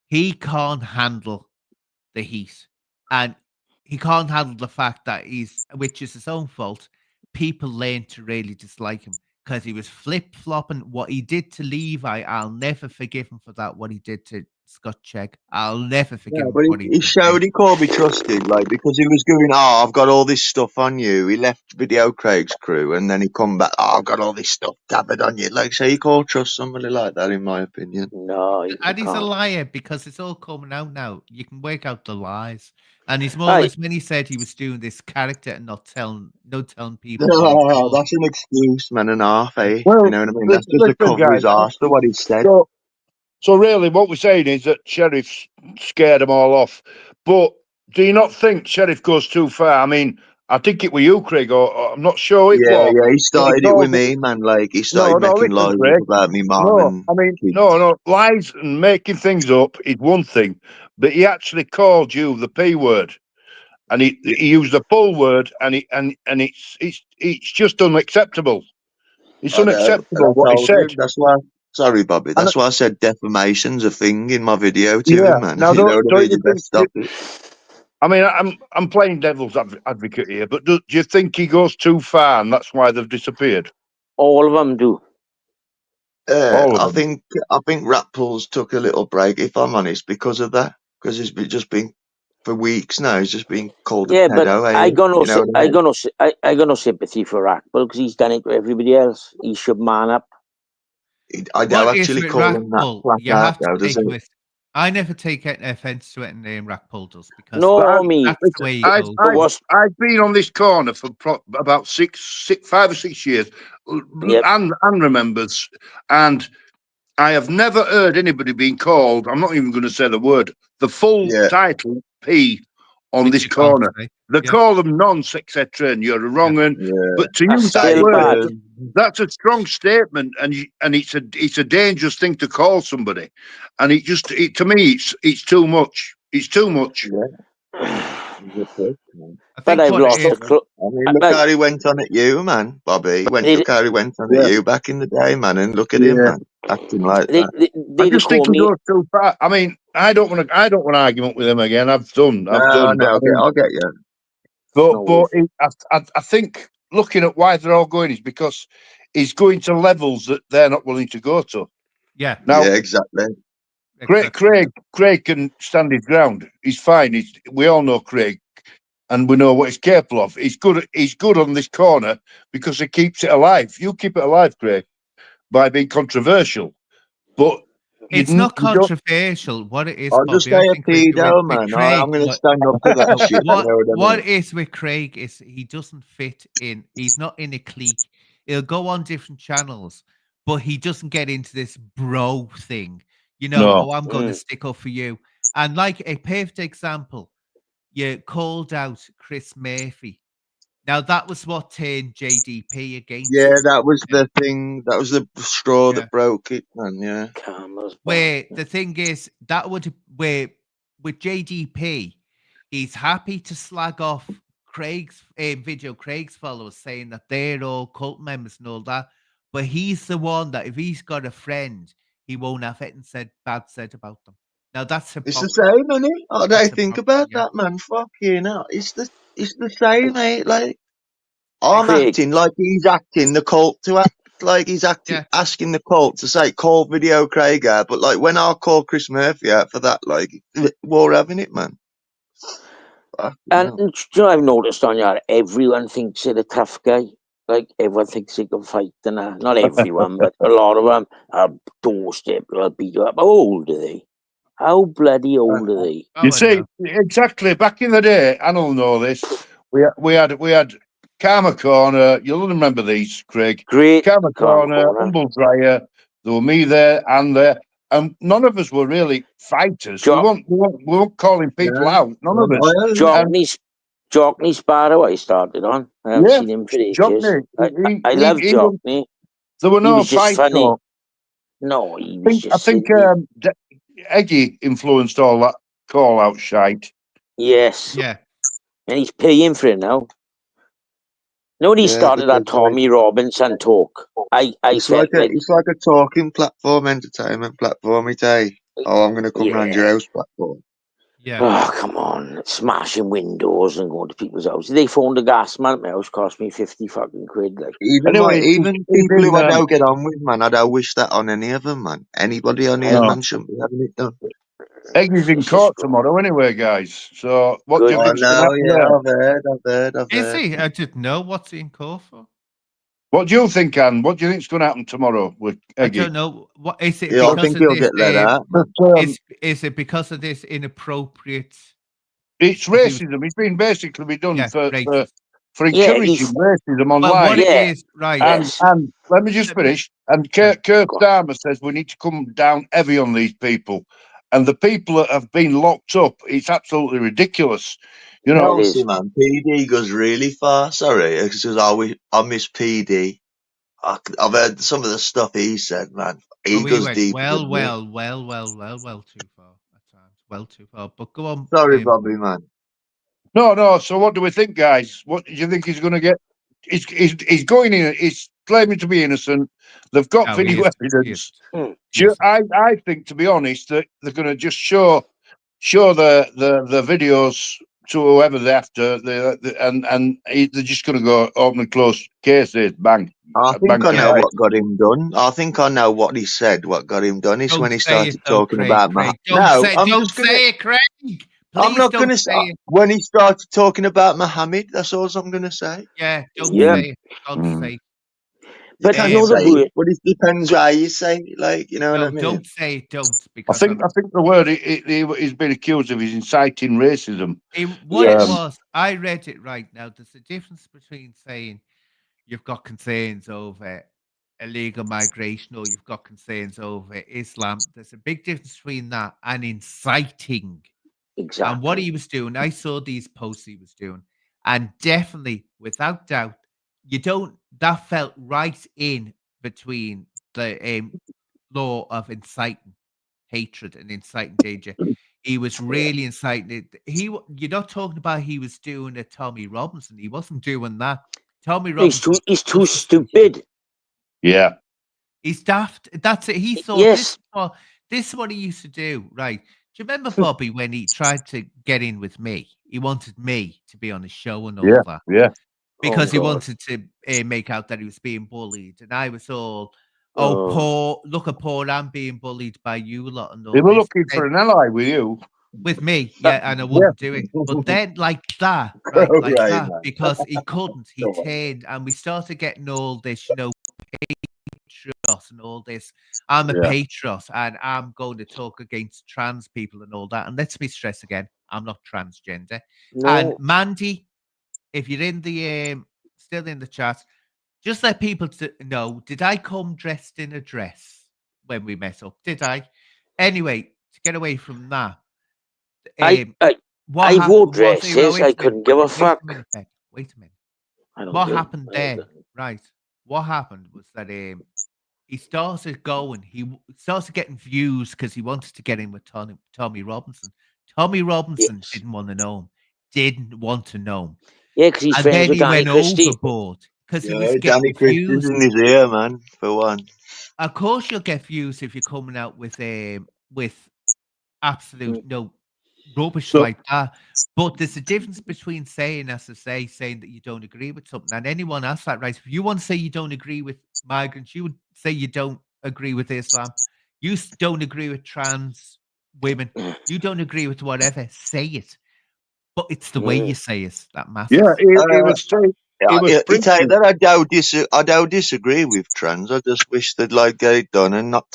he can't handle the heat, and he can't handle the fact that which is his own fault, people learn to really dislike him because he was flip-flopping. What he did to Levi, I'll never forgive him for that. What he did to Scott Chegg, I'll never forgive
Yeah,
him
but
for what
he
did to
showed
him.
he can't be trusted, like, because he was going, oh, I've got all this stuff on you. He left Video Craig's crew, and then he come back, oh, I've got all this stuff gathered on you. Like, so you can't trust somebody like that, in my opinion.
No, you
And he's a
can't.
liar because it's all coming out now. You can work out the lies. And he's more or
Aye.
less, when he said he was doing this character and not telling people. what he's
Oh,
doing.
that's an excuse, man, and a half, eh?
Well,
You know what I mean? That's just to
listen,
cover his
guys.
arse for what he said.
So really, what we're saying is that Sheriff scared them all off. But do you not think Sheriff goes too far? I mean, I think it was you, Craig, or I'm not sure it
Yeah,
was.
yeah, he started it with
told
me, man. Like, he started
No,
making
listen,
lies
Craig.
up about me mum
No,
and
I mean,
kids.
no, lies and making things up is one thing, but he actually called you the P word, and he used the full word, and it's just unacceptable. It's
I know, and
unacceptable
I
what he
told
said.
him. That's why. Sorry, Bobby.
And-
That's why I said defamation's a thing in my video to
Yeah.
him, man.
Now,
You know
don't
what I mean?
you
You best
think?
stop it.
I mean, I'm playing devil's advocate here, but do you think he goes too far, and that's why they've disappeared?
All of them do.
All of
I
them.
think Ratpools took a little break, if I'm honest, because of that. Because just been for weeks now. He's just been called a
Yeah, but
pedo.
I got no,
You know what I
I
mean?
got no, I got no sympathy for Rackbull because he's done it to everybody else. He should man up.
I don't
What is
actually
with
call him that
Rackbull?
flat
You
out,
have to
though, does
take
he?
it with. I never take any offense to it, and Rackbull does, because
No, me.
that's the way he
I've,
goes.
But what's
I've been on this corner for about 5 or 6 years,
Yep.
and remembers, and I have never heard anybody being called. I'm not even going to say the word, the full
Yeah.
title P on
which
this
you can't
corner.
say.
They
Yeah.
call them nonce, etc., and you're a wrong un.
Yeah.
But to
That's
use that
still
word,
bad.
that's a strong statement, and it's a dangerous thing to call somebody, and to me it's too much. It's too much.
He's a prick, man.
I
But
think
I've
what it
lost
is,
the
I mean, look how he went on at you, man, Bobby.
They-
Look how he went on
Yeah.
at you back in the day, man. And look at him,
Yeah.
man, acting like
they,
that.
they,
I
they
just
call
think he
me.
goes too far. I mean, I don't want an argument with him again. I've done.
No,
But I mean,
I'll get you.
No worries.
I think looking at why they're all going is because he's going to levels that they're not willing to go to.
yeah,
Now,
Yeah, exactly.
exactly.
Craig can stand his ground. He's fine. We all know Craig, and we know what he's capable of. He's good on this corner because he keeps it alive. You keep it alive, Craig, by being controversial. But
It's not controversial. What it is,
I'll just
Bobby,
say
I
a
think with
pedo, man.
Craig,
I'm going to stand up to that shit. You know what I
what
mean?
is with Craig is he doesn't fit in. He's not in a clique. He'll go on different channels, but he doesn't get into this bro thing.
No.
Oh, I'm going to
Mm.
stick up for you. And like a perfect example, you called out Chris Murphy. Now that was what turned JDP against
Yeah,
him.
that was the thing. That was the straw
Yeah.
that broke it, man. Yeah.
Karma's
Where
back.
the thing is, that would where with JDP, he's happy to slag off Craig's video, Craig's followers saying that they're all cult members and all that. But he's the one that if he's got a friend, he won't have it and bad said about them. Now that's
It's the
hypocrisy.
same, isn't it? I
That's
don't think
hypocrisy,
about
yeah.
that, man. Fuck you, know. It's the same, mate. Like I'm
Craig.
acting like he's acting the cult to act like he's acting
Yeah.
asking the cult to say call Video Craig out, but like when I call Chris Murphy out for that, like we're having it, man. Fucking
And
hell.
do you know, I've noticed on here, everyone thinks they're a tough guy. Like, everyone thinks they can fight and that. Not everyone, but a lot of them are doorstep, will beat you up. How old are they? How bloody old are they?
Oh,
You
I
see,
know.
exactly. Back in the day, I don't know this. We had Karma Corner. You'll remember these, Craig.
Great
Karma Corner,
Corner.
Humble Dryer. There were me there and there, and none of us were really fighters.
Jo-
We weren't calling people
Yeah.
out. None of us.
Well,
Jockney Sparrow I started on. I haven't
Yeah,
seen him for ages.
Jockney,
I love
he
Jockney.
there were
He
no
was just
fight
funny.
talk.
No, he was
I
just
think
silly.
Eggy influenced all that call out shite.
Yes.
Yeah.
And he's paying for it now. Nobody
yeah,
started that
because like,
Tommy Robinson talk. I
it's
felt like
it's like a talking platform, entertainment platform. It's I'm gonna come round your
yeah.
house platform.
Yeah.
Oh, come on. Smashing windows and going to people's houses. They phoned the gas man at my house, cost me 50 fucking quid. Like,
Anyway,
Even
he's
people
been,
who I don't get on with, man, I don't wish that on any of them, man. Anybody on here,
No.
man, shouldn't be having it done.
Eggy's in
it's
court
just
tomorrow anyway, guys. So what do you
good.
I
think's going to
know,
happen
yeah,
there?
I've
Is
heard.
he? I didn't know. What's he in court for?
What do you think, Anne? What do you think's going to happen tomorrow with
I
Eggy?
don't know. What is it?
Yeah, I
Because
think
of
he'll
this?
get let out.
But,
Is it because of this inappropriate?
it's
'cause he was-
racism. He's been basically done
Yeah,
for
racist.
Yeah,
encouraging racism
Well,
online.
what it
Yeah.
is, right?
Yes.
And let me just
Let me-
finish. And
Yeah.
Kirk
Go on.
Starmer says we need to come down heavy on these people. And the people that have been locked up, it's absolutely ridiculous. You know,
It is.
Chelsea, man, PD goes really far. Sorry, because I miss PD. I've heard some of the stuff he said, man. He
Oh, we
goes
went
deeper
well
than me.
too far at times. Well too far. But go on.
Sorry, Bobby, man.
no. So what do we think, guys? What do you think he's going to get? He's going in. He's claiming to be innocent. They've got
No, he
video
isn't. He
evidence.
isn't. He isn't.
I think, to be honest, that they're going to just show the videos to whoever they're after, they're just going to go open and close cases, bang.
I
bang
think I know
tonight.
what got him done. I think I know what he said. What got him done is
Don't
when he
say
started
it, though,
talking
Craig,
about
Craig.
No, I'm
Don't
just gonna.
say it, Craig.
I'm
Please
not
don't
gonna
say
say
it.
when he started talking about Muhammad. That's all I'm gonna say.
Yeah, don't
Yeah.
say it. Don't
Mm.
say it.
But
You
I
can
know the
say it,
word.
but it depends how you say it. Like, you know what
No,
I mean?
don't say it. Don't.
I
Because
think the word he's been accused of is inciting racism.
what it
Yes.
was, I read it right now. There's a difference between saying you've got concerns over illegal migration or you've got concerns over Islam. There's a big difference between that and inciting.
Exactly.
And what he was doing, I saw these posts he was doing, and definitely, without doubt, that felt right in between the law of inciting hatred and inciting danger. He was really inciting it. You're not talking about he was doing a Tommy Robinson. He wasn't doing that. Tommy Robinson.
He's too stupid.
Yeah.
He's daft. That's it. He thought
Yes.
this is what he used to do, right? Do you remember Bobby when he tried to get in with me? He wanted me to be on his show and all that
Yeah.
because he
God.
wanted to make out that he was being bullied, and I was all, "Oh, look at poor I'm being bullied by you lot and all
They were
this."
looking for an ally with you.
With me, yeah, and I wouldn't do it. But then, like that, right, like
Right,
that,
man.
because he couldn't, he
Come on.
turned, and we started getting all this, patriot and all this. I'm a
Yeah.
patriot, and I'm going to talk against trans people and all that. And let's me stress again, I'm not transgender. And
No.
Mandy, if you're in the still in the chat, Just let people know, did I come dressed in a dress when we met up? Did I? Anyway, to get away from that,
I
what
I wore
happened was, hey,
dresses.
wait
I
a minute,
couldn't give a
wait
fuck.
a minute, Ben, wait a minute.
I don't
What
care.
happened then, right? What happened was that he started going. Started getting views because he wanted to get in with Tommy Robinson. Tommy Robinson
Yes.
didn't want to know him. Didn't want to know him.
Yeah, because he's
And
friends
then
with
he
Danny
went
Christie.
overboard because he
Yeah,
was
Danny
getting
Christie's
views.
in his ear, man. For one.
Of course, you'll get views if you're coming out with absolute no rubbish
So-
like that. But there's a difference between saying, as I say, saying that you don't agree with something, and anyone else that right. If you want to say you don't agree with migrants, you would say you don't agree with Islam. You don't agree with trans women. You don't agree with whatever. Say it, but it's the way you say it that matters.
Yeah, he was saying. He was
I take
preaching.
that I don't disagree with trans. I just wish they'd like get it done and not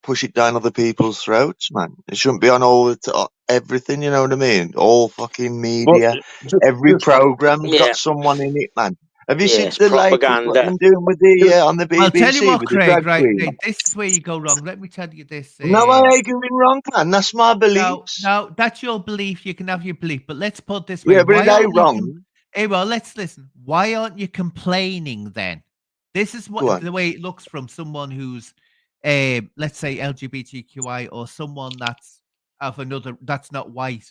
push it down other people's throats, man. It shouldn't be on all the everything. You know what I mean? All fucking media, every program's
Yeah.
got someone in it, man. Have you seen
Yes,
the latest
propaganda.
what they're doing with the on the BBC
I'll tell you what,
with the
Craig.
drag
Right,
queen?
right, this is where you go wrong. Let me tell you this.
No, I ain't going wrong, man. That's my
No,
beliefs.
no, that's your belief. You can have your belief, but let's put it this way.
Yeah, but it
Why
ain't
aren't you
wrong.
Hey, well, let's listen. Why aren't you complaining then? This is
Go on.
what the way it looks from someone who's, let's say LGBTQI or someone that's that's not white.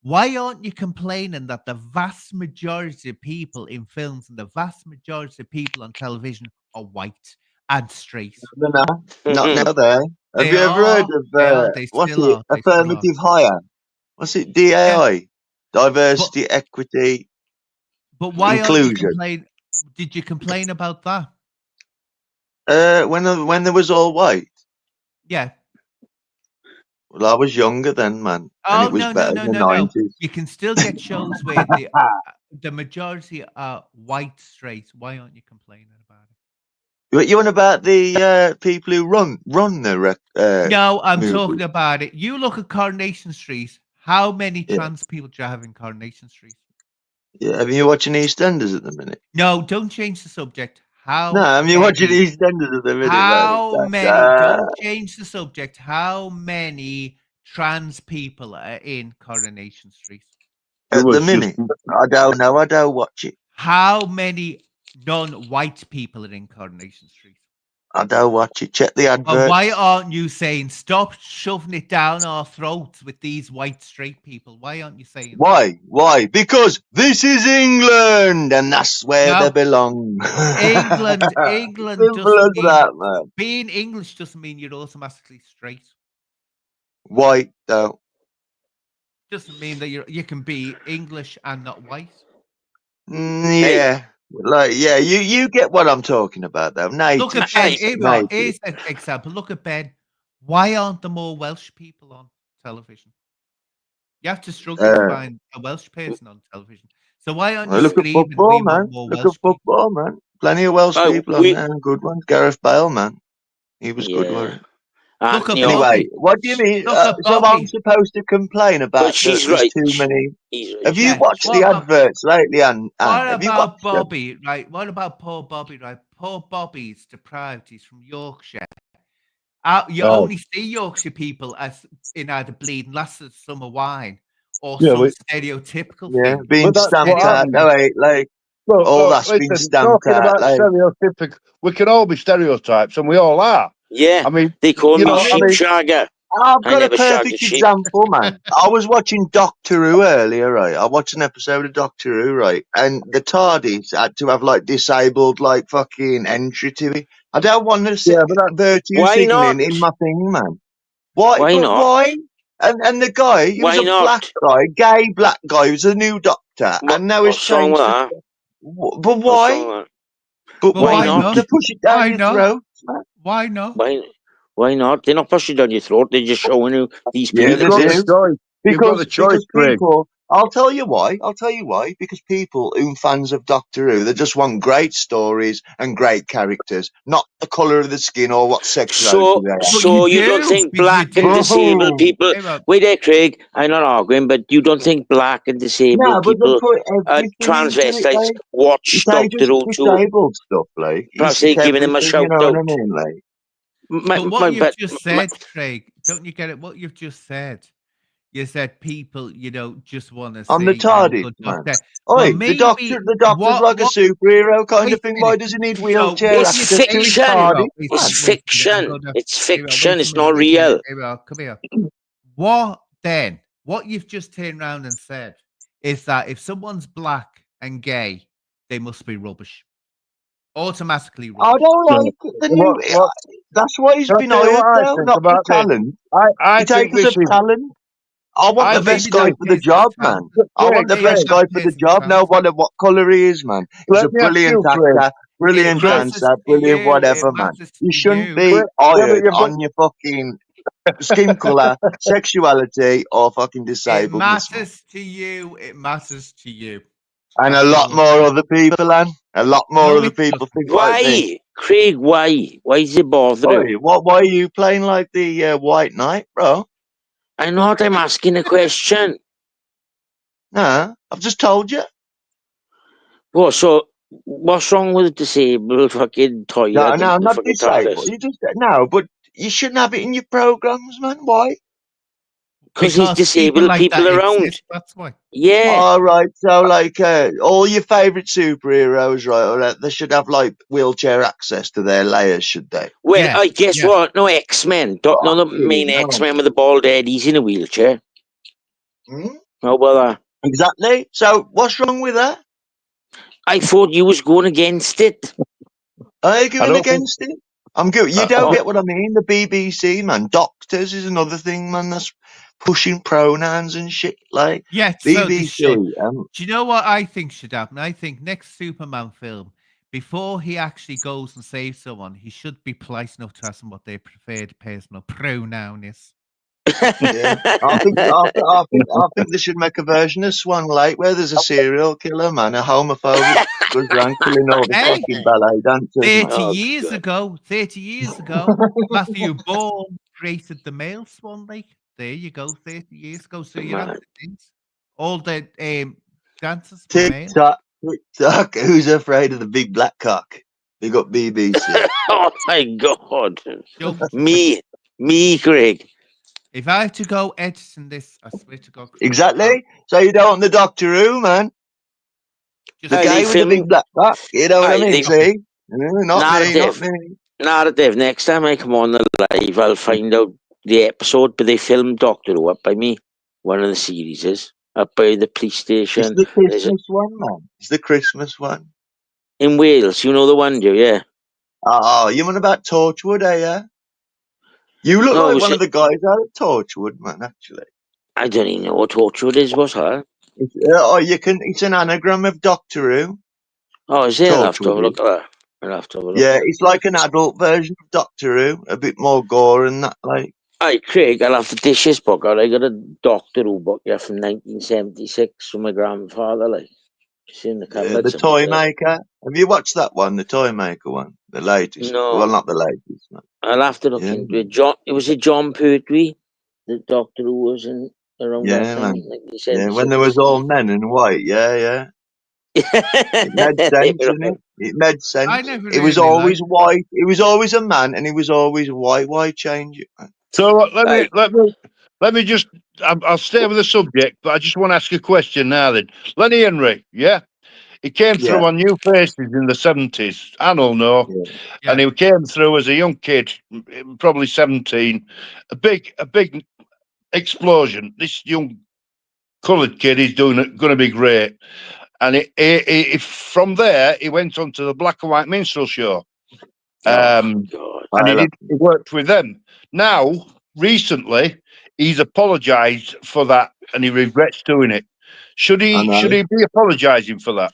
Why aren't you complaining that the vast majority of people in films and the vast majority of people on television are white and straight?
No, not now there. Have
They
you ever heard
are,
of
they are, they
what's
still
it?
are, they still are.
Affirmative hire. What's it? DAI. Diversity, equity,
But why aren't you
inclusion.
complain? Did you complain about that?
When there was all white.
Yeah.
Well, I was younger then, man, and
Oh
it was
no, no,
better
no,
in the
no, no.
90s.
You can still get shows where the majority are white straight. Why aren't you complaining about it?
But you on about the people who run the
No, I'm
movie.
talking about it. You look at Coronation Street. How many
Yeah.
trans people do you have in Coronation Street?
Yeah, have you watching EastEnders at the minute?
No, don't change the subject. How
No, have you watching
many?
EastEnders at the minute?
How
man?
many? Don't change the subject. How many trans people are in Coronation Street?
At the
was just-
minute, I don't know. I don't watch it.
How many non-white people are in Coronation Street?
I don't watch it. Check the
Well,
adverts.
why aren't you saying stop shoving it down our throats with these white straight people? Why aren't you saying that?
Why? Why? Because this is England, and that's where
No.
they belong.
England
Simple
doesn't
as
mean
that, man.
being English doesn't mean you're automatically straight.
White though.
Doesn't mean that you can be English and not white.
Yeah. Like, yeah, you get what I'm talking about, though. Native.
Look at Ben.
native.
Here's an example. Look at Ben. Why aren't there more Welsh people on television? You have to struggle to find a Welsh person on television. So why aren't
Well,
you
look at
screaming
football,
we
man.
want more
Look
Welsh
at football, man. Plenty of Welsh
Oh,
people on there, and good ones. Gareth Bale, man. He was good, wasn't he?
Look at
Anyway,
Bobby.
what do you mean?
Look at
So I'm
Bobby.
supposed to complain about
But she's
there's
right.
too many.
He's right.
Have you
Yeah.
watched
What
the
about-
adverts lately, Anne?
What
Have you
about
watched them?
Bobby, right? What about poor Bobby, right? Poor Bobby's deprived. He's from Yorkshire. You
Oh.
only see Yorkshire people as in either bleeding lasses summer wine or
Yeah,
some
but-
stereotypical
Yeah,
thing.
being
But that's
stamped
what
out.
happens.
No, like all that's been stamped
talking
out.
about
Like,
stereotypical. We can all be stereotypes, and we all are.
Yeah,
I mean,
they call
you
me
know, I
sheep
mean-
shagger.
I've
I
got a
never shagged a
perfect
sheep.
example, man. I was watching Doctor Who earlier, right? I watched an episode of Doctor Who, right? And the TARDIS had to have like disabled like fucking entry to it. I don't want to set
Yeah, but that-
virtue
Why
signaling
not?
in my thing, man. Why?
Why
but
not?
why? And the guy, he was
Why
a
not?
black guy, gay black guy, he was a new doctor,
What-
and now he's
what's wrong
changed.
with
the-
that?
But
What's
why?
wrong with that?
But
Well,
why
why
not?
not?
To push it down
Why
your
not?
throat, man.
Why not?
Why not? They're not pushing down your throat. They're just showing you these
Yeah,
people
they
You've got
do.
the
exist.
choice. You've got the choice, Craig.
people I'll tell you why. I'll tell you why. Because people who fans of Doctor Who, they just want great stories and great characters, not the colour of the skin or what sexuality
So,
they have.
But
so you don't
do.
think
You
black and
do.
disabled
Oh,
people?
Hey, Rob,
Wait there, Craig. I'm not arguing, but you don't think black and disabled
no, but they
people,
put everything into it,
transvestites,
like.
watch
It ain't
Doctor
just
Who too?
disabled stuff, like.
Perhaps
It's
they're giving him a
everything, you
shout
know what I
out.
mean, like.
But what you've
But
just said, Craig, don't you get it? What you've just said, you said people, just want to
I'm the
see
TARDIS,
good
man.
doctor.
Oi,
Well,
the doctor's like a
what?
superhero kind
Wait
of
a
thing. Why
minute.
does he need
So
wheelchair
what
it's
you're
access to his
saying, hey,
fiction.
TARDIS,
Rob, wait,
man?
It's
wait a minute. I'm
fiction.
gonna,
It's
hey, Rob,
fiction.
wait a
It's
minute.
not
Wait a minute.
real.
Hey, Rob, come here. What then? What you've just turned around and said is that if someone's black and gay, they must be rubbish. Automatically
I
rubbish.
don't
Yeah.
like the new.
What?
That's why he's
Can I
been
tell you what
hired
I
now,
think
not for
about this?
talent.
I
You
think
take us
this
of
is.
talent. I want
I
the
Well,
think
best
maybe
guy
that
for the
person's
job, man.
talented.
I want the
Craig,
Maybe
best
Craig.
guy
that
for the
person's
job. No
talented.
matter what colour he is, man. He's a
Let me ask
brilliant
you, Craig.
actor,
It
brilliant
Craig,
matters
dancer,
to
brilliant
you. It
whatever, man.
matters
You
to
shouldn't
you.
be
Craig, yeah, but
hired
you're
on your fucking skin colour, sexuality, or fucking
It
disabledness, man.
matters to you. It matters to you.
And a
That's
lot
all I'm
more
saying.
other people, and a lot more
No,
other
it
people
doesn't.
think like me.
Why, Craig? Why? Why is it bother you?
Oi, why are you playing like the White Knight, bro?
I'm not. I'm asking a question.
Nah, I've just told you.
What? So, what's wrong with the disabled fucking
No,
toilet
no,
and
I'm
the
not
fucking
disabled.
TARDIS?
You just no, but you shouldn't have it in your programs, man. Why?
Because he's
Because people
disabled
like
people
that
around.
exist. That's why.
Yeah.
All right, so like all your favorite superheroes, right? All right, they should have like wheelchair access to their layers, should they?
Well,
Yeah.
I guess
Yeah.
what? No X-Men. No, the main
No.
X-Men with the bald head. He's in a wheelchair.
Hmm?
Oh well.
Exactly. So what's wrong with that?
I thought you was going against it.
Are you
I
going
don't think.
against it? I'm good. You
I
don't
Oh,
get what I mean. The BBC, man. Doctors is another thing, man. That's pushing pronouns and shit. Like
Yeah. So they
BBC.
should. Do you know what I think should happen? I think next Superman film, before he actually goes and saves someone, he should be polite enough to ask them what their preferred personal pronoun is.
Yeah, I think they should make a version of Swan Lake where there's a serial killer, man, a homophobic goes around killing all the
Hey,
fucking ballet dancers, man.
30
oh
years
God.
ago, 30 years ago, Matthew Bourne created the male Swan Lake. There you go, 30 years ago. So your
Man.
answer is all the dancers were
Tick
male.
tock, tick tock. Who's afraid of the big black cock? You got BBC.
Oh my God.
Joke.
Me, Craig.
If I had to go editing this, I swear to God, Craig,
Exactly. So you don't want the Doctor Who, man.
just
The
Aye,
say,
guy
they
with the big
film.
black cock. You know what I
Aye,
mean?
they
See? Not me, not
narrative.
me.
Narrative. Next time I come on the live, I'll find out the episode. But they filmed Doctor Who up by me. One of the series is up by the police
It's
station.
the
There's a,
Christmas one, man. It's the Christmas one.
in Wales. You know the one, do you? Yeah.
Oh, you want about Torchwood, eh? Yeah? You look
No,
like
was
one
it?
of the guys out of Torchwood, man, actually.
I don't even know what Torchwood is. What's that?
It's an anagram of Doctor Who.
Oh, is it? I'll have to have a
Torchwood is.
look at that. I'll have to have a look
Yeah,
at that.
it's like an adult version of Doctor Who, a bit more gore and that, like.
Aye, Craig, I'll have to dish this book out. I got a Doctor Who book here from 1976 from my grandfather. Like, it's in the
Yeah,
cupboard
the Toy
somewhere.
Maker. Have you watched that one, the Toy Maker one? The latest. Well,
No,
not the latest, man.
I'll have to look
Yeah,
into it. It was a John Pertwee. The Doctor Who was in around that
yeah,
time,
man. Yeah, when there
1976.
was all men in white. Yeah, yeah. It made sense, didn't it? It made
I
sense.
never
It was
really
always
liked.
white. It was always a man, and he was always white. Why change it, man?
So
Aye,
let me just. I'll stay with the subject, but I just want to ask a question now. Then, Lenny Henry, yeah, he came
Yeah,
through on New Faces in the 70s. I don't know,
yeah.
and
Yeah.
he came through as a young kid, probably 17. A big explosion. This young coloured kid is going to be great. And from there, he went on to the Black and White Minstrel Show.
oh,
Um,
God.
and
I,
he worked with them. Now, recently, he's apologised for that, and he regrets doing it. Should
I
he
know.
be apologising for that?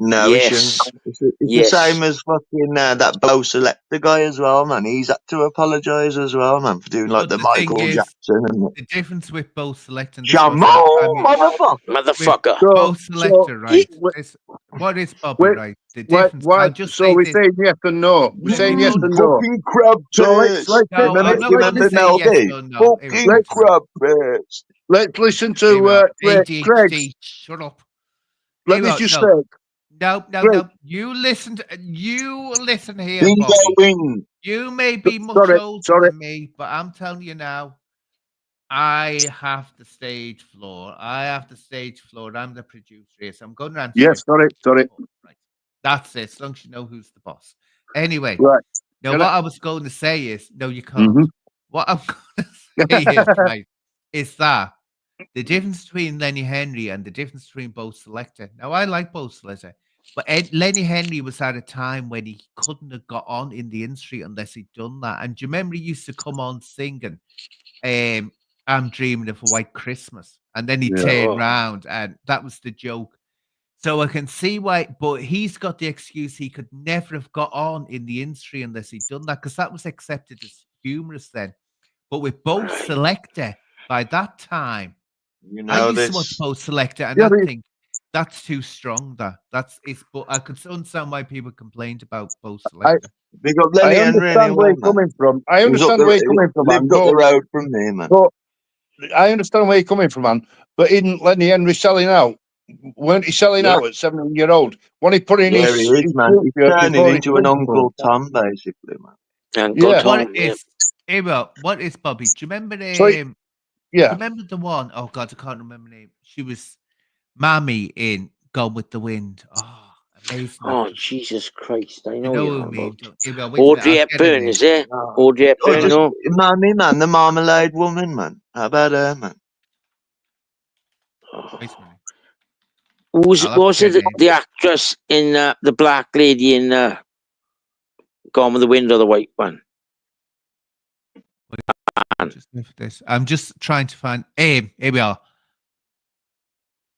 No, he shouldn't.
Yes.
It's the
Yes.
same as fucking that Bo Selector guy as well, man. He's had to apologise as well, man, for doing like
But
the
the thing
Michael
is,
Jackson and
the difference with Bo Select and this was at the
Jamal,
time
motherfucker.
Motherfucker.
Bo Selector, right?
wait,
What is Bobby,
wait,
right? The difference.
why?
I'll just
So
say
we're
this.
saying yes and no. We're saying yes and no.
Fucking crab
So let's
face.
let's
No,
Remember,
I'm not going to
remember
say
Mel
yes
B?
or no. Here we
Fucking
go.
let's
crab face.
let's listen
Here we
to
are.
Craig.
ADHD. Shut up.
Let
Here
me
we are.
just
No,
say,
no,
Craig.
You listen. You listen here,
Bingo
Bobby.
win.
You may be much
Sorry,
older
sorry.
than me, but I'm telling you now, I have the stage floor. I have the stage floor. I'm the producer here, so I'm going to answer.
Yes, sorry.
Right. That's it. As long as you know who's the boss. Anyway,
Right.
now
Can
what I was going to say is, no, you can't.
Mhm.
What I'm going to say is, right, is that the difference between Lenny Henry and the difference between Bo Selector. Now, I like Bo Selector, but Lenny Henry was at a time when he couldn't have got on in the industry unless he'd done that. And do you remember he used to come on singing, I'm Dreaming of a White Christmas? And then he
Yeah.
turned
Oh.
round, and that was the joke. So I can see why, but he's got the excuse he could never have got on in the industry unless he'd done that, because that was accepted as humorous then. But with Bo
Right.
Selector, by that time,
You
I
know
used to watch
this.
Bo Selector, and
Yeah,
I
but-
think that's too strong. That's it's. But I could understand why people complained about Bo Selector.
Big up
I
Lenny Henry
understand where
anyway,
you're
man.
coming from. I
He was up
understand where you're coming
the,
from, man.
lived up the road from me, man.
But I understand where you're coming from, man. But isn't Lenny Henry selling out? Weren't he selling
Yeah.
out at 7-year-old? When he put in
Yeah,
his,
he is,
his
man. He's
future
turning
before he
into an
principal.
Uncle Tom, basically, man.
Uncle
Yeah.
Tom.
What is? Hey, well, what is Bobby? Do you remember the?
So,
Do you
Yeah.
remember the one? Oh God, I can't remember the name. She was Mammy in Gone with the Wind. Oh, amazing!
Oh,
actress.
Jesus Christ. I
You
know
know
you're
who I
on
mean?
about.
Don't- hey, well, wait a minute,
Audrey
I'll get her
Hepburn,
name.
is there?
Oh,
Audrey
oh,
Hepburn,
just
no?
Mammy, man, the marmalade woman, man. How about her, man?
Wait a minute.
Who's
I'll have
was
to
it
get her name.
the actress in the black lady in Gone with the Wind or the white one?
Just wait for this. I'm just trying to find. Here we are.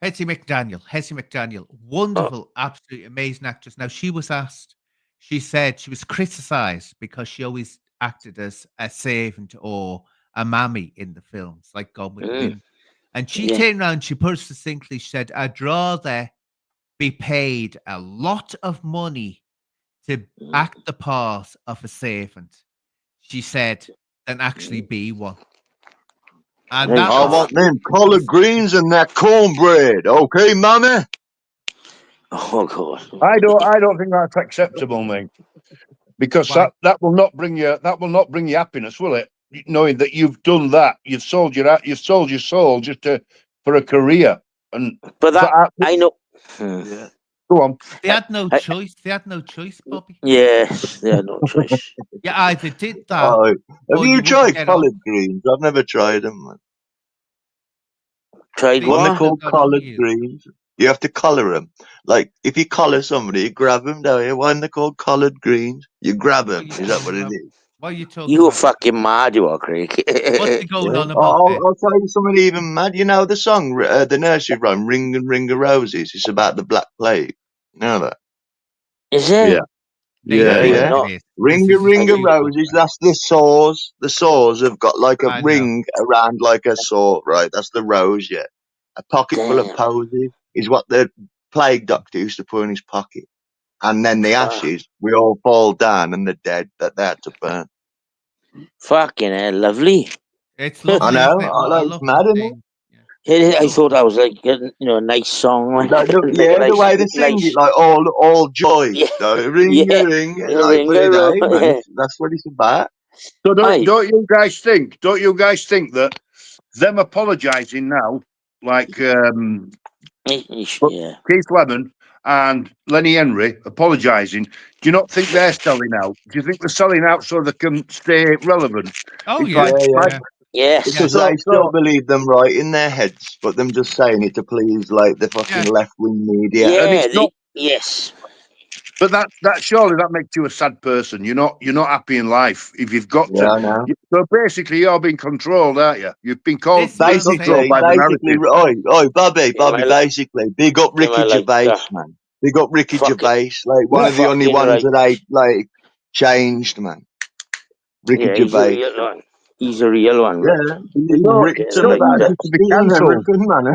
Hetty McDaniel, wonderful, absolutely amazing actress. Now she was asked. She said she was criticised because she always acted as a servant or a mammy in the films, like Gone with the Wind. And she
Yeah.
turned around, she put it succinctly, she said, I'd rather be paid a lot of money to act the part of a servant, she said, than actually be one. And
Right.
that
I
was,
want them collard greens and that cornbread, okay, Mammy?
Oh God.
I don't think that's acceptable, mate. Because
Why?
that will not bring you happiness, will it? Knowing that you've done that, you've sold your soul just for a career. And
But that I know.
Yeah.
go on.
they had no
I-
choice. They had no choice, Bobby.
Yes, they had no choice.
You either did that.
Oh, have
Well, you
you
wouldn't
tried
get on.
collard greens? I've never tried them, man.
Tried
See,
When they're
what?
called
I've got on
collard
you.
greens, you have to collar them. Like, if you collar somebody, you grab them, don't you? Why are they called collard greens? You grab
What
them.
are you
Is that what
talking
it
about?
is?
What are you talking
You were
about?
fucking mad, you are, Craig.
What's going
Yeah.
on about
I'll,
there?
I'll tell you something even mad. You know the song, the nursery rhyme, Ring and Ring of Roses? It's about the Black Plague. You know that?
Is it?
Yeah.
They
Yeah,
think
yeah.
it is. This is
Ring of
stupid,
Roses,
man.
that's the sores. The sores have got like a
I know.
ring around like a sore, right? That's the rose, yeah. A pocket full of
Damn.
posies is what the plague doctor used to put in his pocket. And then the
Fuck.
ashes, we all fall down and the dead that they had to burn.
Fucking hell, lovely.
It's
I
lovely,
know,
isn't it?
I
What a
like it's
lovely
mad, isn't it?
thing. Yeah.
I thought that was like a nice song, like,
Like,
like
yeah,
a
the
nice,
way they sing
nice.
it, like all joy.
Yeah,
Like, ring
yeah.
a ring,
Yeah,
like
ring
for
a
the
roll,
day, man.
yeah.
That's what it's about.
So
Aye.
don't you guys think that them apologising now, like
Yeah.
Keith Lemon and Lenny Henry apologising, do you not think they're selling out? Do you think they're selling out so they can stay relevant?
Oh,
It's
yeah.
Yeah, yeah.
Yeah.
Yes.
Because
So-
they still
so-
believe them right in their heads, but them just saying it to please like the fucking
Yeah.
left wing media.
Yeah.
And it's not-
Yes.
But that surely that makes you a sad person. You're not happy in life if you've got
Yeah,
to.
I know.
So basically, you're being controlled, aren't you? You've been called
This is what I'm
Basically,
saying.
by the narrative.
oi, Bobby,
my li-
basically, big up
Am I
Ricky
like
Gervais,
that?
man. They got Ricky
Fuck it.
Gervais, like one of the only
Fucking
ones that I
right.
like changed, man. Ricky
Yeah, he's a
Gervais.
real one. He's a real one.
Yeah,
Like.
he's
No,
written
Yeah,
some
so
like
about
easy
that.
to be
Epstein and
cancelled.
everything, man.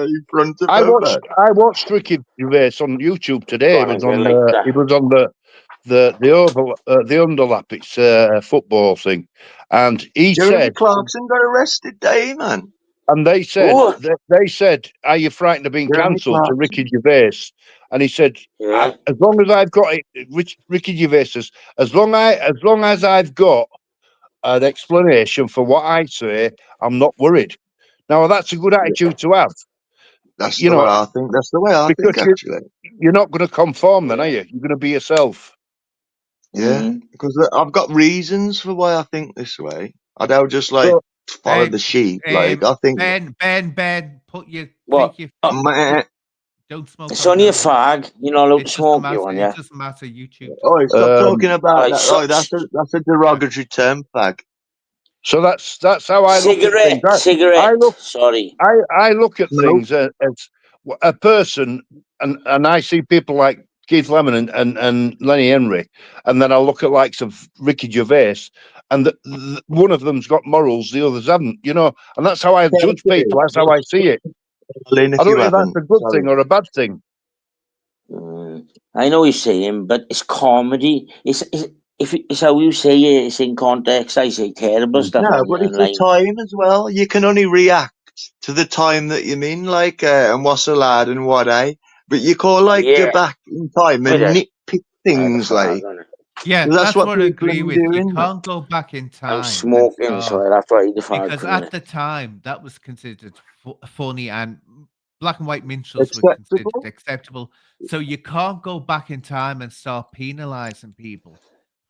In front of him, man.
I watched Ricky Gervais on YouTube today.
Go
It
on,
was
I
on
like that.
it was on the underlap. It's a football thing, and he
Jeremy
said,
Clarkson got arrested, day, man.
and they said,
Oh,
they said, "Are you frightened of being
Jeremy
cancelled?" To
Clarkson.
Ricky Gervais, and he said,
yeah.
"As long as I've got it," Ricky Gervais says, as long as I've got an explanation for what I say, I'm not worried. Now that's a good attitude to have,
That's
you
the way
know,
I think. That's the way I
because
think, actually.
you're not going to conform, then,
Yeah.
are you? You're going to be yourself.
Yeah,
Mm.
because I've got reasons for why I think this way. I don't just like
So
follow
Ben,
the sheep. Like I think,
Ben, put your
What?
take your
Oh,
meh,
don't smoke
it's
on
only a
camera.
fag. You're not allowed
It
to
doesn't
smoke, you
matter.
one,
It
yeah?
doesn't matter. YouTube
oh,
doesn't.
stop talking about
Right,
that. Oh, that's a derogatory term, fag.
so that's how I look at things. I
cigarette.
look
Sorry.
I look at
Smoke.
things as a person, and I see people like Keith Lemon and Lenny Henry, and then I look at likes of Ricky Gervais, and one of them's got morals, the others haven't, you know, and that's how I judge people. That's how I see it.
Lynn,
I
if
don't
you
know if that's
haven't,
a good
sorry.
thing or a bad thing.
I know what you're saying, but it's comedy. It's how you say it. It's in context. I say terrible stuff
No, but it's the
online.
time as well. You can only react to the time that you're in, like, and what's allowed and what, eh? But you can't, like, go
Yeah.
back in time and
Wait a
nitpick things, like,
fag on it.
Yeah,
'cause that's
that's
what
what I
people are
agree with. You
doing, man.
can't go back in
I'm
time and
smoking, so
start
I'll have to eat the fag
because
for a
at
minute.
the time that was considered funny and black and white minstrels were considered
Acceptable.
acceptable. So you can't go back in time and start penalizing people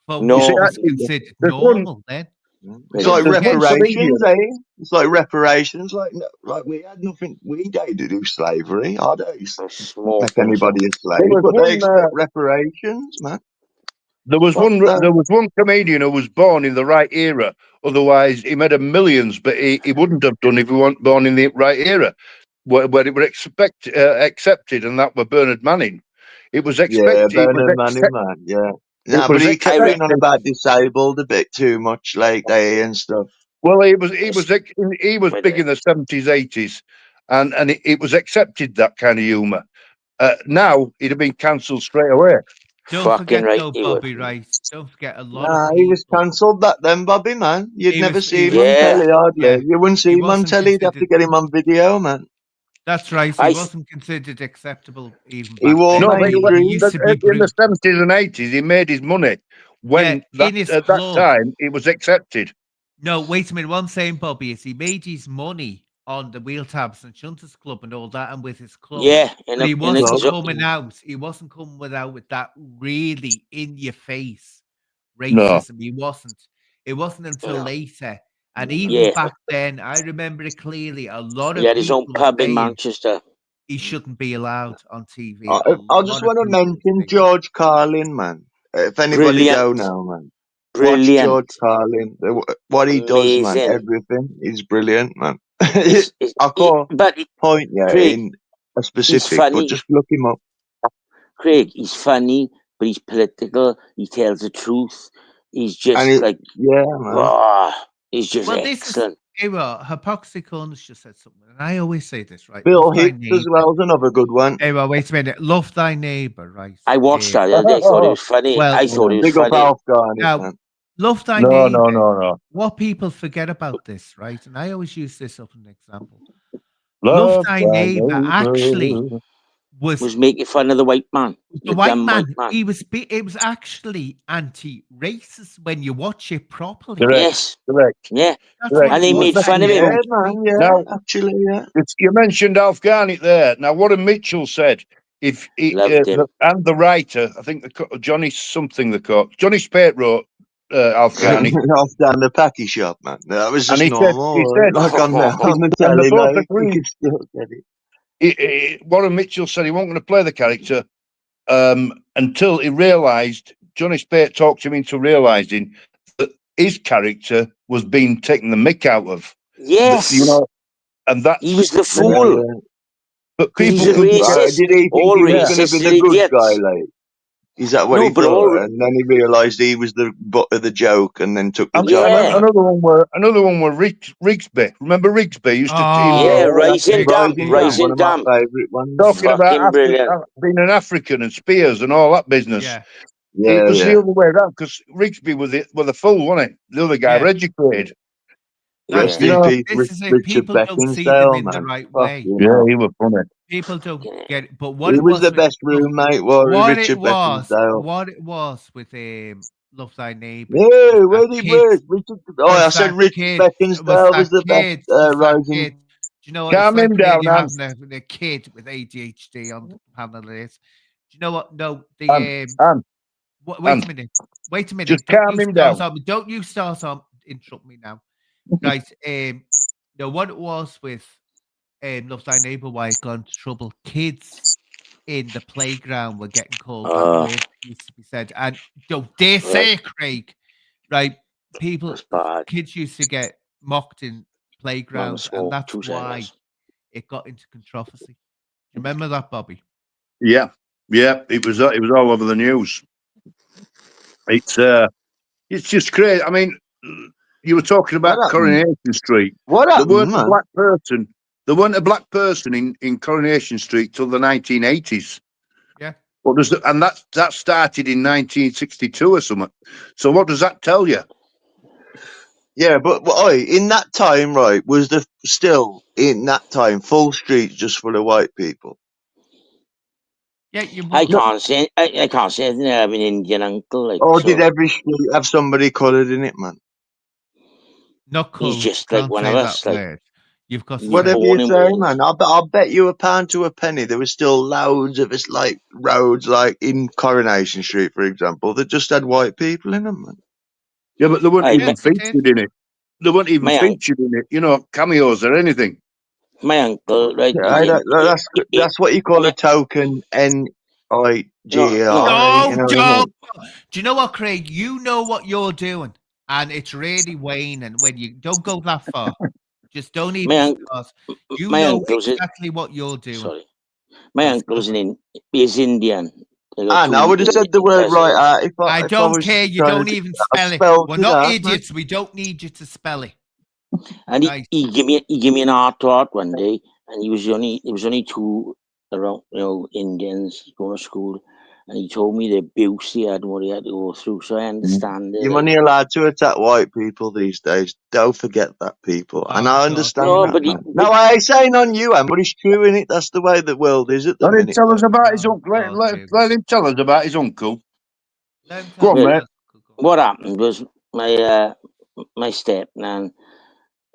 for
You see,
what
No.
was
actually,
considered
there's one
normal then.
It's
Wait
like
a
there's one
reparations,
comedian.
eh? It's like reparations. Like, like we had nothing. We didn't do slavery. I don't
I'm
make
smoking, so.
anybody a
There
slave,
was
but they
one.
expect reparations, man. What the?
There was one comedian who was born in the right era. Otherwise, he made a millions, but he wouldn't have done if he weren't born in the right era, where it were accepted, and that were Bernard Manning. It was
Yeah,
expected.
Bernard Manning, man. Yeah.
It
Nah, but
was
he kept going on
expected.
about disabled a bit too much, like they and stuff.
Well, he
It's,
was
wait
big
a
in the 70s, 80s, and it was accepted, that kind of humour. Now he'd have been cancelled straight away.
Don't
fucking
forget
right
though,
you would.
Bobby Rice. Don't forget a lot of
Nah, he was
people.
cancelled back then, Bobby, man. You'd
He
never
was
see
he
him
was
on
Yeah.
telly, hardly.
yeah.
You wouldn't see
He
him on
wasn't
telly. You'd have to
considered
get him on video, man.
that's right. He
I th-
wasn't considered acceptable even
He
back
wore
then.
No, but
He
mainstream.
used to be
in the
brute.
70s and 80s, he made his money.
Yeah,
When that
in his
at that
club.
time, it was accepted.
No, wait a minute. What I'm saying, Bobby, is he made his money on the wheel tabs and Shunters Club and all that, and with his club.
yeah,
But he
in a
wasn't
Club.
coming out. He wasn't coming without with that really in your face
No.
racism. He wasn't. It wasn't until
No.
later. And even
Yeah.
back then, I remember it clearly. A lot
He
of
had his
people
own
were
pub in
saying
Manchester.
he shouldn't be allowed on TV.
I,
A
I just
lot of
want to
people were
mention
saying
George Carlin, man. If anybody don't
Brilliant.
know, man, watch
Brilliant.
George Carlin. What he does, man,
Amazing.
everything is brilliant, man.
It's,
I can't
but
point you
Craig,
in a
he's
specific, but
funny.
just look him up.
Craig, he's funny, but he's political. He tells the truth. He's
And
just
it,
like,
yeah, man.
oh, he's just
Well, this is
excellent.
Hypocrisy Corners just said something, and I always say this, right?
Bill
Love thy
Hicks as
neighbor.
well is another good one.
Wait a minute. Love thy neighbor, right?
I watched that the other day. I thought it was funny.
Well,
I thought it was
Big up
funny.
Alf Garnett,
now,
man.
love thy
No,
neighbor.
no.
What people forget about this, right? And I always use this as an example. Love thy neighbor actually
Was making fun of the white man.
the white
dumb
man.
white man.
It was actually anti-racist when you watch it properly.
Correct.
Yes.
Correct.
Yeah.
That's
Correct.
what
And they
it was.
made fun of him.
Yeah, man, yeah,
Now,
actually, yeah.
you mentioned Alf Garnett there. Now, Warren Mitchell said, if he,
Loved him.
and the writer, I think Johnny something the court, Johnny Spate wrote Alf Garnett.
Off down the packy shop, man. That was
And
just
he said,
normal. Like on the
and
telly,
they both
mate. You
agreed.
could still get it.
Warren Mitchell said he wasn't going to play the character until he realised, Johnny Spate talked him into realising that his character was being taken the mick out of.
Yes.
You know, and that's
He was the fool.
But
He's
people
a
couldn't
racist.
get.
Did he think
All
he was going to
racists
be
are
the good
idiots.
guy, like? Is that what
No,
he
but
thought?
all
And then he realised he was the butt of the joke, and then took the
And
job.
Yeah.
another one were Rigsby. Remember Rigsby used to
Yeah,
Oh,
Rising Dam,
Rising Dam,
Rising
one of my
Dam.
favourite ones.
talking about
Fucking brilliant.
being an African and spears and all that business.
yeah,
It was the
Yeah.
other way around because Rigsby was the fool, wasn't it? The other guy
Yeah.
were educated.
Rest
You
in
know,
peace,
this is it.
Richard
People don't see them
Beckinsale,
in the
man.
right
Fuck
way.
you
yeah,
know.
he was funny.
People don't
Yeah.
get it. But what
He
it
was
was
the
with
best
Love,
roommate, was
what
Richard
it was,
Beckinsale.
what it was with Love Thy Neighbor.
Yeah,
was
where
that
did
kids,
where's Richard? Oh, I
was
said
that
Richard
kids, was
Beckinsale was
that
the best
kids, was that
rising.
kids. Do you know what it's
Calm
like
him
when
down,
you're
Ant.
having a kid with ADHD on the panel of this? Do you know what? No,
Ant,
wait
Ant.
a minute. Wait a minute.
Just
Don't
calm
you
him
start
down.
on me. Don't you start on interrupt me now. Right. No, what it was with Love Thy Neighbor, why it got into trouble. Kids in the playground were getting called that word that used to be said. And don't dare say it, Craig. Right. People
That's bad.
kids used to get mocked in
Man,
playgrounds, and
smoke
that's
2
why
seconds.
it got into controversy. Do you remember that, Bobby?
Yeah, it was all over the news. It's just crazy. I mean, you were talking about
What happened?
Coronation Street.
What
There
happened,
weren't a
man?
black person. There weren't a black person in Coronation Street till the 1980s.
Yeah.
And that started in 1962 or something. So what does that tell you?
Yeah, but in that time, right, was there still in that time full streets just full of white people?
Yeah, you
I
would
can't say I can't say anything. I have an Indian uncle, like
Or did
so.
every street have somebody coloured in it, man?
not
He's
cold.
just
You
like
can't
one
say
of
that
us. Like
word. You've got to
he was
say
Whatever you
born in
say,
Wales.
man. I'll bet you a pound to a penny. There was still loads of us, like roads, like in Coronation Street, for example, that just had white people in them, man.
Yeah, but they weren't
I
even
they did.
featured in it. They weren't even
my un-
featured in it. You know, cameos or anything.
my uncle, right?
Yeah, that's what you call a token NIGER.
no,
You
no,
No,
know what I
Joe.
mean?
Do you know what, Craig? You know what you're doing, and it's really waning when you don't go that far. Just don't
my
even
un-
start. You
my
know
uncle's
exactly what you're doing.
sorry. My
Just go
uncle's
for it.
is Indian. I got
And I would have said the word right out if
I
I
don't
was
care. You
trying
don't
to.
even
I
spell it.
spelled
We're
it
not
out, man.
idiots. We don't need you to spell it.
And
Right.
he gave me an art taught one day, and there was only 2 around, Indians going to school, and he told me the abuse he had and what he had to go through. So I understand it.
You're
Like,
only allowed to attack white people these days. Don't forget that, people. And
Oh,
I
God,
understand
no,
that,
but
man. No, I ain't saying on you, man, but it's true, innit? That's the way the world is at the
Let him
minute.
tell us
Like.
about his
Oh,
uncle.
God, David.
Let him tell us about his uncle.
Let him
Go
tell
on,
us
mate.
about-
what happened was my stepnan,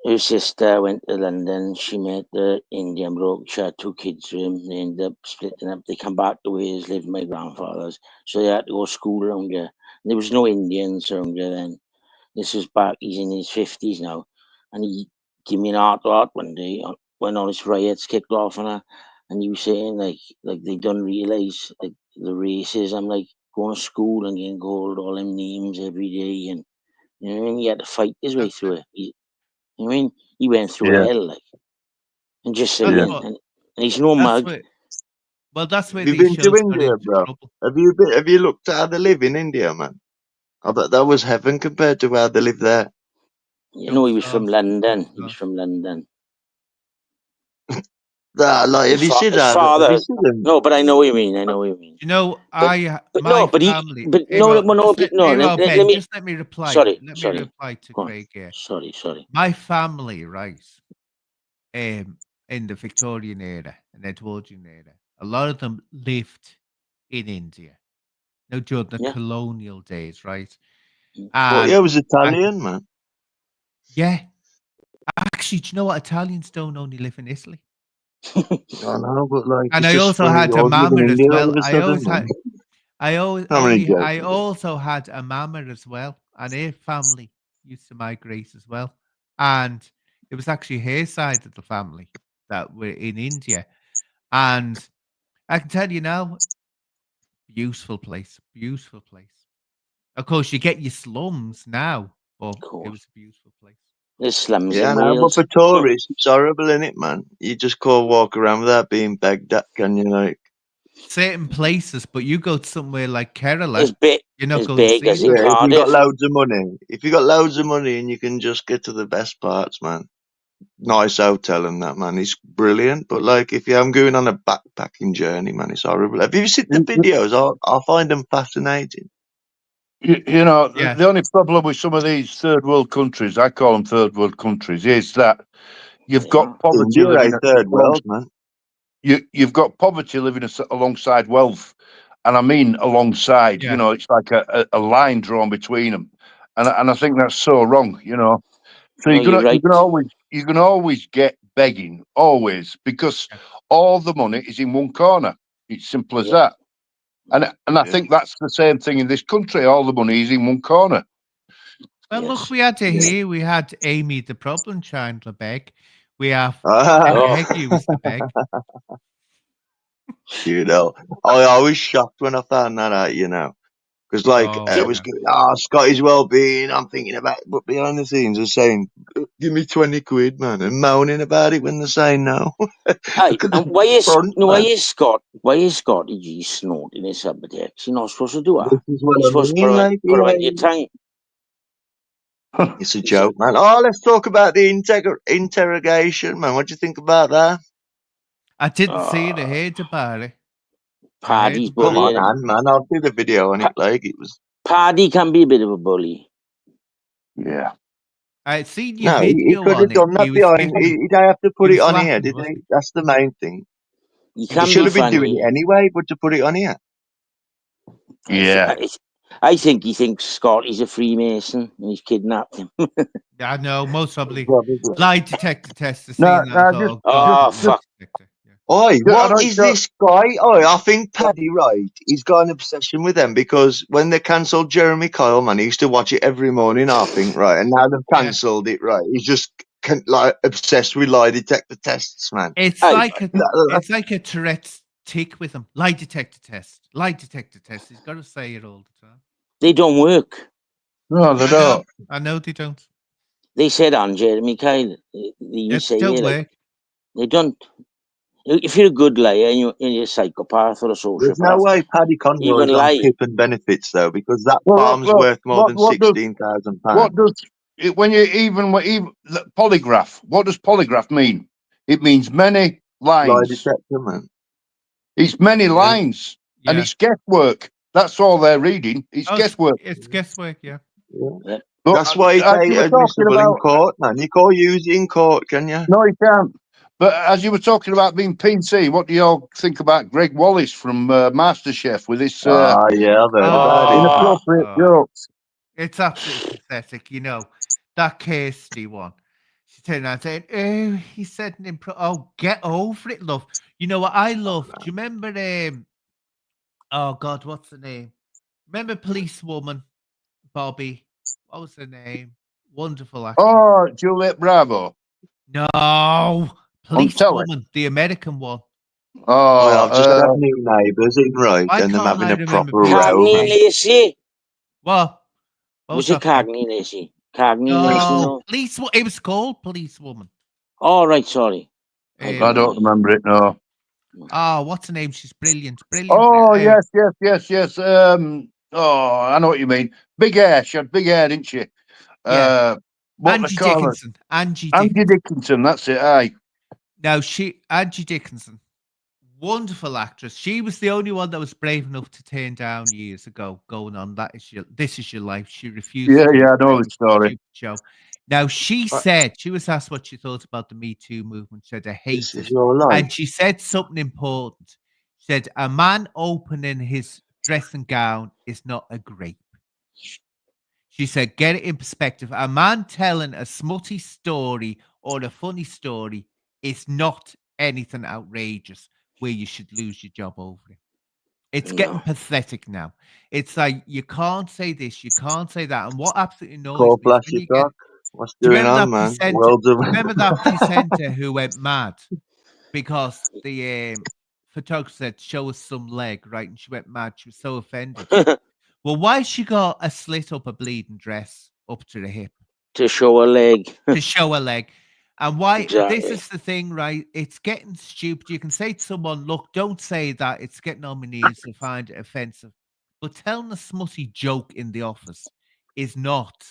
her sister went to London. She met the Indian bloke. She had 2 kids with him. They ended up splitting up. They come back to Wales, lived with my grandfather's. So they had to go to school around here. There was no Indians around here then. This was back, he's in his 50s now. And he gave me an art one day when all this riots kicked off and he was saying like they don't realise like the racism, like going to school and getting called all them names every day, and you know what I mean, he had to fight his way
That's
through
it.
it. You know what I mean? He went through
Yeah.
hell, like, and just
That's
saying,
what.
and he's no
That's
mug.
what. Well, that's where
Have you
these
been to
shows got
India,
into
bro?
trouble.
Have you looked at how they live in India, man? I bet that was heaven compared to how they live there.
You know, he was from
Don't
London.
start.
He was from London.
Like, have
His,
you
fa-
seen
his
that? Have
father.
you seen them?
No, but I know what you mean. I know what you mean.
You know,
But
my
no, but
family.
but
Hey,
no,
Rob,
no,
just
but no.
hey,
Let,
Rob,
let,
Ben,
let me.
just let me reply.
Sorry,
Let me
sorry.
reply to
Go on.
Craig here.
Sorry.
My family, right, in the Victorian era and Edwardian era, a lot of them lived in India. No, during the
Yeah.
colonial days, right?
Mm.
Well,
And
yeah, it was Italian, man.
yeah, actually, do you know what? Italians don't only live in Italy.
I know, but like,
And
it's
I
just
also
funny.
had a
You're living
mama
in
as
India all
well.
of a sudden, man.
I
How many
also had a mama as well, and her family used to migrate as well. And it was actually her side of the family that were in India. And I can tell you now, beautiful place, beautiful place. Of course, you get your slums now, but
Of
it
course.
was a beautiful place.
There's slums
Yeah,
in
no, but
Wales.
for tourists, it's horrible, isn't it, man? You just can't walk around without being begged at, can you? Like,
Certain places, but you go to somewhere like Kerala,
As big,
you're not
as
going to
big
see
as
them.
in
yeah, if you got
Cardiff.
loads of money, if you got loads of money and you can just get to the best parts, man. Nice hotel and that, man, it's brilliant. But like, if I'm going on a backpacking journey, man, it's horrible. Have you seen the videos? I find them fascinating.
You know,
Yeah.
the only problem with some of these third world countries, I call them third world countries, is that you've
They
got
are.
poverty
India,
living
third world, man.
you've got poverty living alongside wealth, and I mean alongside.
Yeah.
You know, it's like a line drawn between them, and I think that's so wrong. You know, so
No, you're right.
you can always get begging, always, because
Yeah.
all the money is in one corner. It's simple as
Yeah.
that. And I
Yeah.
think that's the same thing in this country. All the money is in one corner.
Well,
Yes.
look, we had it
Yeah.
here. We had Amy the problem Chandler beg. We have
Ah,
Oh.
Peggy was the beg.
you know, I was shocked when I found that out. You know, because like
Oh,
it was
yeah.
Scotty's well-being. I'm thinking about, but behind the scenes, they're saying, "Give me 20 quid, man," and moaning about it when they're saying no.
Aye,
Look at the
and why is
front,
no,
man.
why is Scotty G snorting his subatex? You're not supposed to do that.
This is what
You're
I
supposed to
mean, like,
put him
yeah,
into your tongue.
it's a joke, man. Oh, let's talk about the interrogation, man. What do you think about that?
I didn't see it. I heard about it.
Paddy's
Come on,
bullying him.
man. I'll see the video on it. Like it was.
Paddy can be a bit of a bully.
Yeah.
I seen your
No, he
video
could
on
have
it.
done
He
that
was
behind.
giving,
He don't have to put
he
it
was
on here,
laughing,
did
wasn't
he? That's the main thing.
He
He
can
should
be
have been doing
funny.
it anyway, but to put it on here.
Yeah.
I think he thinks Scotty's a Freemason and he's kidnapped him.
I know, most probably.
Probably.
Lie detector test to
No,
see
no,
that.
just-
Oh,
just-
fuck.
Detector. Yeah.
Oi,
Yeah, I
what
don't
is
know.
this guy? Oi, I think Paddy Wright, he's got an obsession with them because when they cancelled Jeremy Kyle, man, he used to watch it every morning, I think, right? And now they've
Yeah.
cancelled it, right? He's just like obsessed with lie detector tests, man.
It's
Aye.
like a Tourette's tick with him. Lie detector test. Lie detector test. He's got to say it all the time.
They don't work.
No, they don't.
I know they don't.
They said on Jeremy Kyle. They even
It
say
don't
it, like,
work.
they don't. If you're a good liar and you're a psychopath or a
There's no
sociopath,
way Paddy
you
Conroy's
can
on
lie.
PIP and benefits, though, because that
Well,
farm's
look,
worth more than
what does-
£16,000.
What does it, when you even the polygraph? What does polygraph mean? It means many
Lie
lines.
detector, man.
It's many lines, and
Yeah.
it's guesswork. That's all they're reading. It's
Oh,
guesswork.
It's guesswork, yeah.
Yeah.
But
That's why it's
as you were talking
admissible in
about,
court, man. You can't use it in court, can you?
no, you can't. But as you were talking about being PC, what do you all think about Greg Wallace from MasterChef with his
Ah, yeah, I've heard about it.
inappropriate
Oh.
jokes?
It's absolutely pathetic, you know. That Kirsty one. She turned around saying, "Oh, he said an oh, get over it, love." You know what I love? Do you remember oh God, what's the name? Remember policewoman Bobby? What was her name? Wonderful actress.
Oh, Juliet Bravo.
No,
telly.
policewoman, the American one.
Oh, I've just
Oh,
got new neighbours in, right?
Why
And them
can't
having
I
a
remember
proper
people's
row,
Cagney
man.
and Lacey.
What?
Was
What's
it
that?
Cagney and Lacey? Cagney and Lacey,
No,
no?
police. It was called policewoman.
Oh, right, sorry.
I don't remember it. No.
What's her name? She's brilliant. Brilliant.
Oh, yes. Oh, I know what you mean. Big hair. She had big hair, didn't she?
Yeah.
What
Angie
they call her?
Dickinson. Angie
Angie Dickinson. That's it. Aye.
Now Angie Dickinson, wonderful actress. She was the only one that was brave enough to turn down years ago, going on This Is Your Life. She refused.
Yeah,
to do
I know
the
the story.
stupid show. Now she was asked what she thought about the Me Too movement. She said, "I hate
This
it,"
is your life.
and she said something important. She said, "A man opening his dressing gown is not a grape." She said, "Get it in perspective. A man telling a smutty story or a funny story is not anything outrageous where you should lose your job over it. It's getting
No.
pathetic now. It's like you can't say this, you can't say that. And what absolutely annoys
Call
me is when
Plastic
you get,
Rock. What's
do you
going
remember
on,
that
man?
presenter?
World's of
Remember that presenter who went mad because the photographer said, "Show us some leg," right? And she went mad. She was so offended. Well, why she got a slit up a bleeding dress up to the hip?
to show a leg.
to show a leg. And why this
Exactly.
is the thing, right? It's getting stupid. You can say to someone, look, don't say that. It's getting on my knees to find it offensive. But telling a smutty joke in the office is not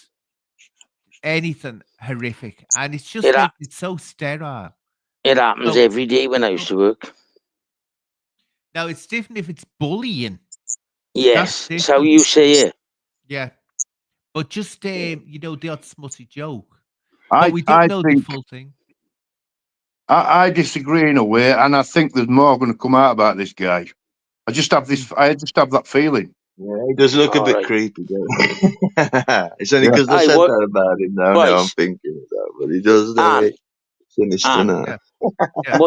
anything horrific. And it's just
It
like
ha-
it's so sterile.
It happens
So
every day when I used to work.
now it's different if it's bullying.
Yes,
That's
so
different.
you say it.
Yeah. But just the odd smutty joke. But
I
we don't know the
think
full thing.
I disagree in a way, and I think there's more going to come out about this guy. I just have that feeling.
Yeah, he does look a
All
bit
right.
creepy, doesn't he? It's only
Yeah.
because I
Aye,
said
what?
that about him now.
Right.
Now I'm thinking of that, but he does look
Anne,
sinister
Anne,
now.
Yeah. Yeah.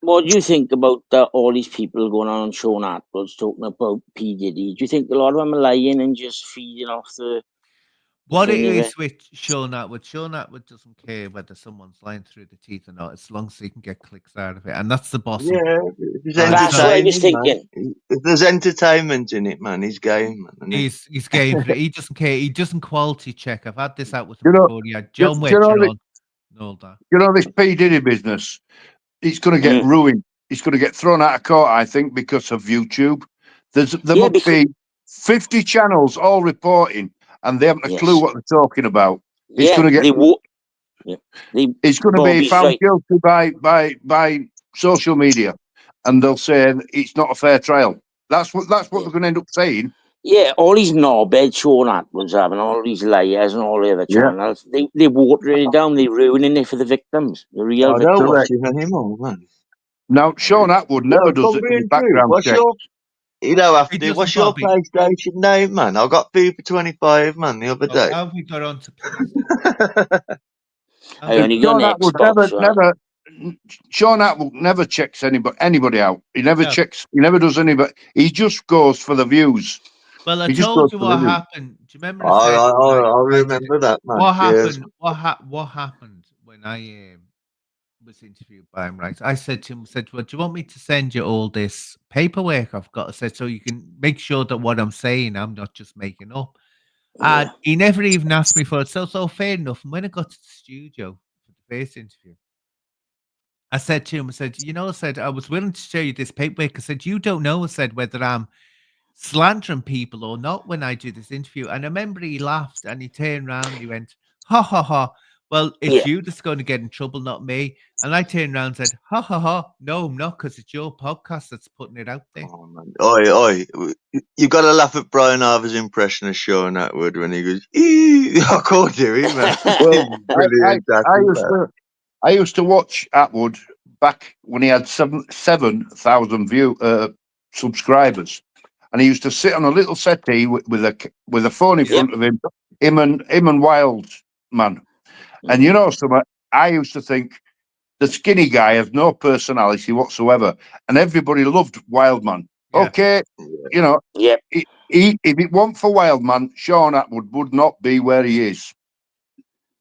what do you think about all these people going on Sean Atwood's talking about P Diddy? Do you think a lot of them are lying and just feeding off the
What it
thing of
is
it?
with Sean Atwood doesn't care whether someone's lying through the teeth or not, as long as he can get clicks out of it. And that's the boss.
Yeah, if he's
Right,
That's what I was
entertaining, man.
thinking.
If there's entertainment in it, man, he's game, man. Isn't he?
He's game for it. He doesn't care. He doesn't quality check. I've had this out with
You
him
know,
before. He had
you
John
know,
Wedger
the-
on and all that.
you know this P Diddy business. It's going to get ruined. It's going to get thrown out of court, I think, because of YouTube. There
Yeah,
must be 50 channels all reporting, and they haven't a
Yes.
clue what they're talking about. It's
Yeah,
going to get.
they wo- yeah, they
It's going to be
Bobby's
found
right.
guilty by social media, and they'll say it's not a fair trial. That's what they're going to end up saying.
Yeah, all these knobhead Sean Atwood's having, all these liars and all the other
Yeah.
channels, they water it down, they're ruining it for the victims, the real
I
victims.
don't watch
Correct.
him anymore, man.
Now, Sean Atwood never
Yo,
does
Bobby
any
and Drew,
background
what's
check.
your, you don't have
He
to,
doesn't,
what's your
Bobby.
PlayStation name, man? I got FIFA 25, man, the other
Oh,
day.
how have we got on to police?
I only got
Sean
an
Atwood
Xbox.
Sean Atwood never checks anybody out. He never
No.
checks. He never does anybody. He just goes for the views.
Well, I
He just
told
goes
you
for
what
the views.
happened. Do you remember I said,
I
right,
remember that, man.
what
Cheers.
happened? What happened when I was interviewed by him? Right, I said to him, "Well, do you want me to send you all this paperwork I've got?" I said, "So you can make sure that what I'm saying, I'm not just making up." And he never even asked me for it. So fair enough. And when I got to the studio for the first interview, I said to him, I said, I said, I was willing to show you this paperwork. I said, you don't know, I said, whether I'm slandering people or not when I do this interview. And I remember he laughed and he turned around and he went, ha, ha, ha. Well, it's
Yeah.
you that's going to get in trouble, not me. And I turned around and said, ha, ha, ha. No, I'm not, because it's your podcast that's putting it out there.
Oh, man. Oi. You got to laugh at Brian Harvey's impression of Sean Atwood when he goes, "Ee!" I can't do it, man.
Well,
Brilliant.
I used to watch Atwood back when he had 7,000 subscribers, and he used to sit on a little settee with a phone in front of him. Him and Wildman, and you know something. I used to think the skinny guy has no personality whatsoever, and everybody loved Wildman.
Yeah.
Okay, you know,
Yep.
if it weren't for Wildman, Sean Atwood would not be where he is.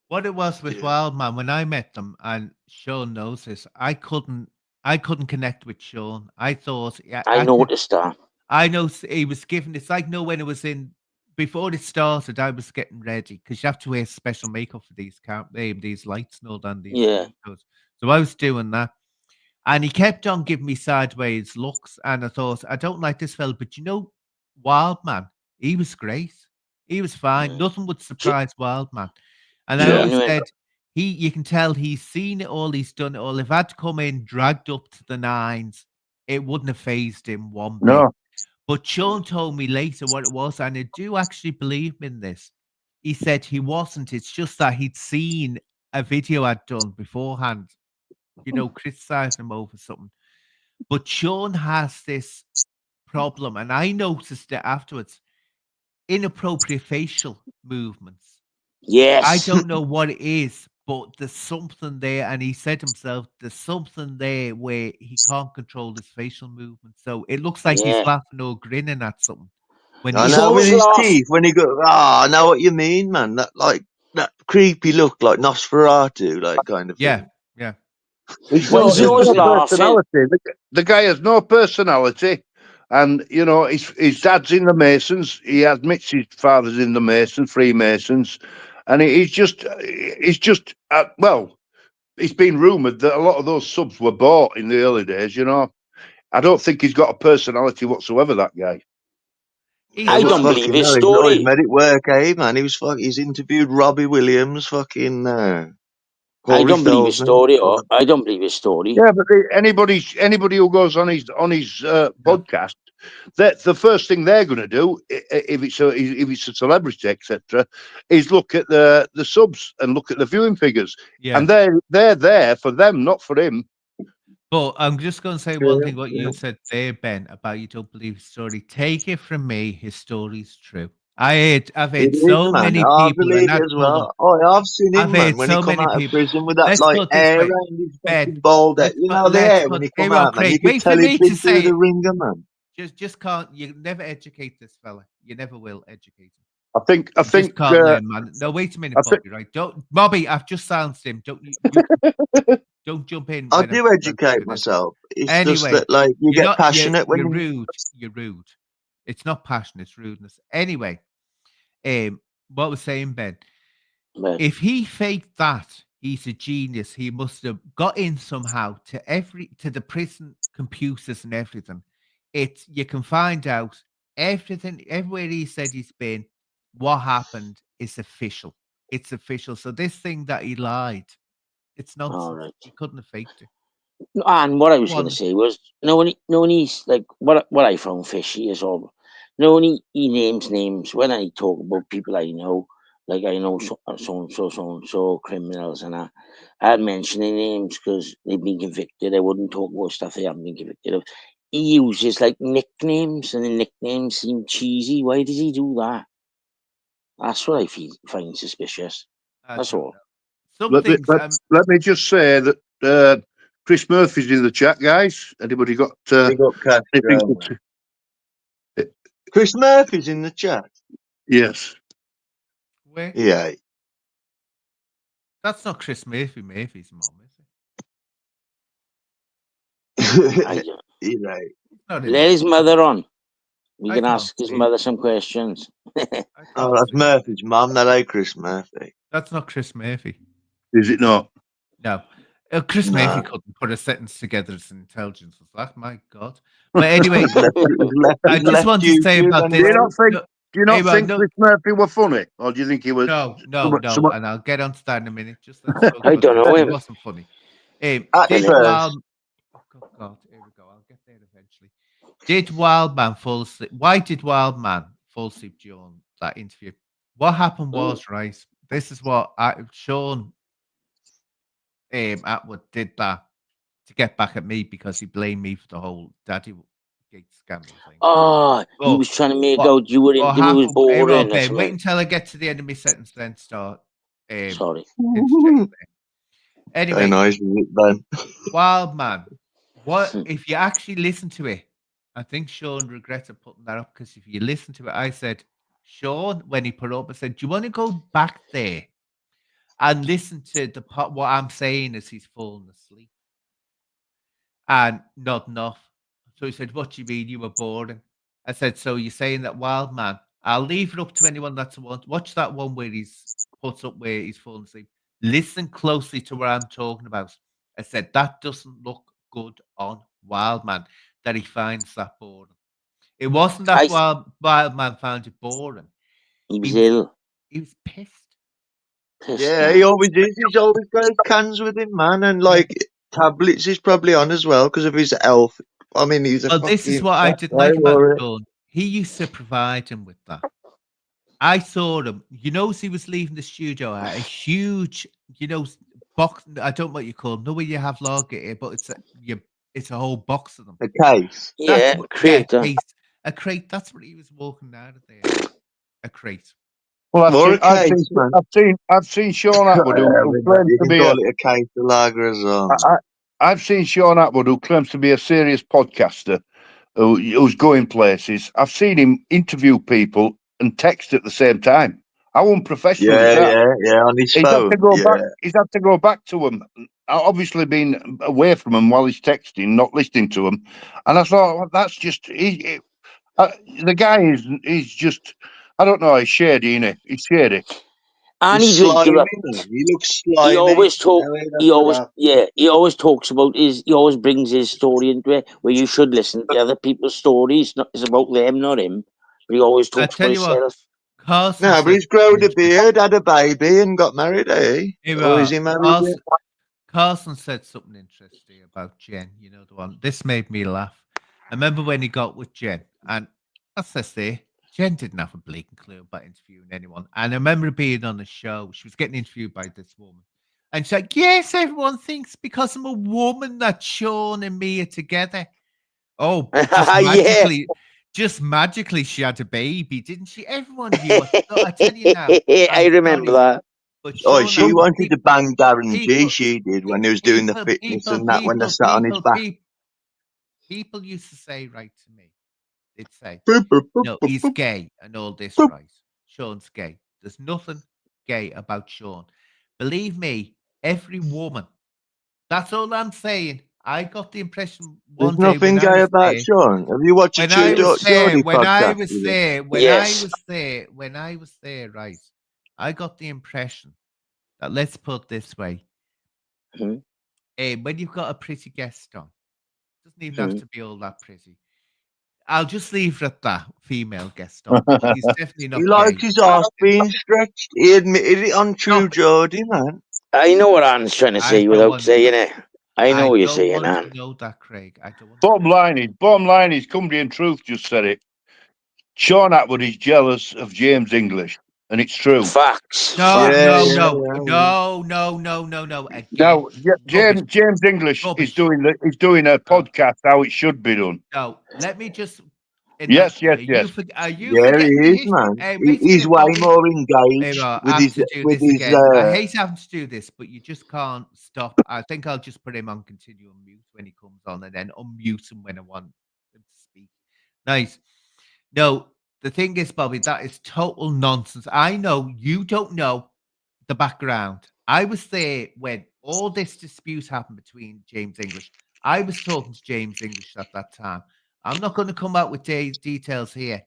What it was with Wildman, when I met them, and Sean knows this, I couldn't connect with Sean. I thought
I noticed that.
I know he was given. It's like when it was in before it started. I was getting ready because you have to wear special makeup for these these lights and all that. These photos. So I was doing that, and he kept on giving me sideways looks, and I thought I don't like this fella. But Wildman, he was great. He was fine. Nothing would surprise Wildman. And I always said you can tell he's seen it all. He's done it all. If I'd come in dragged up to the nines, it wouldn't have phased him one bit.
No.
But Sean told me later what it was, and I do actually believe him in this. He said he wasn't. It's just that he'd seen a video I'd done beforehand, criticizing him over something. But Sean has this problem, and I noticed it afterwards. Inappropriate facial movements.
Yes.
I don't know what it is, but there's something there. And he said himself, there's something there where he can't control his facial movement. So it looks like he's laughing or grinning at something.
I know with his teeth when he goes, I know what you mean, man. That creepy look, like Nosferatu, like kind of thing.
Yeah.
He's
Well, he's always
no
laughing.
personality. The guy has no personality, and his dad's in the Masons. He admits his father's in the Masons, Freemasons, and he's just well, it's been rumoured that a lot of those subs were bought in the early days. You know, I don't think he's got a personality whatsoever. That guy.
He's
I
Well,
don't
got-
believe
fucking
his
hell,
story.
he's made it work, eh, man? He's interviewed Robbie Williams, fucking
I
Corey
don't believe his
Feldman.
story, or I don't believe his story.
Yeah, but anybody who goes on his podcast, that the first thing they're going to do, if it's a celebrity, etc., is look at the subs and look at the viewing figures,
yeah.
and they're there for them, not for him.
But I'm just going to say one
Yeah,
thing. What you said there, Ben, about you don't believe his story. Take it from me, his story's true. I've
It
heard
is,
so
man.
many
I
people,
believe
and
it
that
as
told them.
well. Oh, I've seen
I've
him, man,
heard
when
so
he come
many
out of
people.
prison with that
Let's
like
put it this
hair
way,
around his
Ben.
fucking bald head.
Let's
You
put,
know the
let's
hair
put.
when he
Here
come
we are,
out, man. You
Craig.
could
Wait
tell
for
he'd
me
been
to
through
say
the
it.
ringer, man.
Just can't. You never educate this fella. You never will educate him.
I think
You just can't learn, man. No, wait a minute,
I think-
Bobby. Right? Don't, Bobby. I've just silenced him. Don't you don't jump in.
I
when I'm
do
trying to
educate
do this.
myself. It's just
Anyway,
that, like, you
you're
get
not.
passionate when
You're
you.
rude. You're rude. It's not passion. It's rudeness. Anyway, what I was saying, Ben.
But
If he faked that, he's a genius. He must have got in somehow to the prison computers and everything. You can find out everything, everywhere he said he's been, what happened is official. It's official. So this thing that he lied, it's nonsense.
all right.
He couldn't have faked it.
And what I was going
One.
to say was, when he's like, what I found fishy is all, when he names names, when I talk about people I know, like I know so and so criminals, and I'd mention their names because they've been convicted. I wouldn't talk about stuff they haven't been convicted of. He uses like nicknames, and the nicknames seem cheesy. Why does he do that? That's what I find suspicious.
I
That's
don't
all.
know. Some
let me,
things.
let me just say that Chris Murphy's in the chat, guys. Anybody got
Big up
anything
Castro,
to-
man. Chris Murphy's in the chat.
Yes.
Where?
Yeah.
That's not Chris Murphy. Murphy's mom, is it?
I,
You know.
It's not in
let
there.
his mother on. We
I
can
can't
ask his
see it.
mother some questions.
I
Oh,
can't
that's
see it.
Murphy's mum. That ain't Chris Murphy.
That's not Chris Murphy.
Is it not?
No. Chris
No.
Murphy couldn't put a sentence together as intelligence as that. My God. But anyway,
He's left,
I just want to say
YouTube
about
and
this.
Do you not think?
No,
Do you not
Hey, well,
think
no-
Chris Murphy were funny, or do you think he was?
no,
Someone-
and I'll get onto that in a minute. Just let's talk
I
about
don't
this.
know
It
him.
wasn't funny.
At
Did
first.
Wild? Oh God, here we go. I'll get there eventually. Did Wildman fall asleep? Why did Wildman fall asleep during that interview? What happened was, right, this is what Sean Atwood did that to get back at me because he blamed me for the whole Daddy Gate scandal thing.
Oh, he
Oh,
was trying to make
what-
out you were
What
in, it was
happened? Hey,
boring.
Rob,
or
Ben, wait
something.
until I get to the end of my sentence, then start.
Sorry.
Interject there. Anyway,
Very nice, is it, Ben?
Wild Man. What
Hmm.
if you actually listen to it? I think Sean regretted putting that up because if you listen to it, I said, Sean, when he put it up, I said, do you want to go back there and listen to the part what I'm saying as he's falling asleep? And nodding off. So he said, what do you mean you were boring? I said, so you're saying that Wild Man? I'll leave it up to anyone that's want. Watch that one where he's puts up where he's falling asleep. Listen closely to what I'm talking about. I said, that doesn't look good on Wild Man, that he finds that boring. It wasn't that Wild Man found it boring.
He was
He was-
ill.
He was pissed.
Pissed
Yeah,
off.
he always is. He's always got his cans with him, man. And, like, tablets is probably on as well because of his health. I mean, he's a
Well, this is
fucking
what I
fat
didn't
guy,
like about
Rory.
Sean. He used to provide him with that. I saw him. You know, as he was leaving the studio, a huge, box. I don't know what you call them. No way you have lager here, but it's a whole box of them.
A case.
Yeah,
That's what-
creator.
a crate. That's what he was walking out of there. A crate.
Well,
More a case, man.
I've seen Sean Atwood who claims
You
to
can
be
call it a case of lager as well.
I've seen Sean Atwood who claims to be a serious podcaster who's going places. I've seen him interview people and text at the same time. How unprofessional is that?
Yeah, on his
He's
phone.
had to go
yeah.
back. He's had to go back to them. Obviously, been away from them while he's texting, not listening to them. And I thought, well, that's just the guy is just. I don't know. He's shady, isn't he? He's shady.
And
He's
he drinking
slimy,
up.
man. He looks slimy.
He always talk.
You know, that's
He
what
always,
happens.
yeah. He always talks about his. He always brings his story into it, where you should listen to other people's stories. Not it's about them, not him. But he always
I
talks about
tell you what,
himself.
Carson
No, but
said
he's grown a
something
beard, had a baby, and got married, eh?
interesting.
Or is he married yet?
Carson said something interesting about Jen. You know the one. This made me laugh. I remember when he got with Jen, and as I say, Jen didn't have a bleaking clue about interviewing anyone. And I remember being on the show. She was getting interviewed by this woman, and she's like, "Yes, everyone thinks because I'm a woman that Sean and me are together." Oh,
Yeah.
just magically, she had a baby, didn't she? Everyone knew. I tell you now,
I
I'm
remember
sorry,
that.
but
Oh,
Sean
she
Atwood,
wanted to bang Darren G.
people,
She did when he
pe-
was doing the
people,
fitness
people,
and that when they
people,
sat on his
people,
back.
people, people used to say right to me, they'd say,
Boop, boop, boop,
no,
boop,
he's
boop,
gay and all this,
boop.
right? Sean's gay. There's nothing gay about Sean. Believe me, every woman. That's all I'm saying. I got the impression
There's
one day
nothing
when I
gay
was
about
there,
Sean. Have you watched a
when I was there,
Geordie
when I
podcast
was
with him?
there, when
Yes.
I was there, when I was there, right? I got the impression that let's put it this way.
Mhm.
When you've got a pretty guest on, doesn't even have
Mhm.
to be all that pretty. I'll just leave it at that. Female guest on. But he's definitely not
He
gay.
likes his arse being stretched. He admitted it on True
No.
Geordie, man.
I know what Anne's trying to
I
say
don't
without
want-
saying it. I know what you're
don't
saying,
want
Anne.
to know that, Craig. I don't want
Bottom line is, Cumbrian Truth just said it. Sean Atwood is jealous of James English, and it's true.
Facts.
No,
Facts.
no,
Yeah,
no,
yeah,
no, no, no, no, no. Again,
Now,
rubbish.
James English
Rubbish.
is doing a podcast how it should be done.
No, let me just.
Yes, yes, yes.
Are you
Yeah,
forgetting
he
the
is,
history?
man.
Wait a
He's
minute,
way
Bobby.
more
There
engaged
are,
with
I have
his
to do
with
this
his.
again. I hate having to do this, but you just can't stop. I think I'll just put him on continue on mute when he comes on, and then unmute him when I want him to speak. Nice. No, the thing is, Bobby, that is total nonsense. I know you don't know the background. I was there when all this dispute happened between James English. I was talking to James English at that time. I'm not going to come out with details here,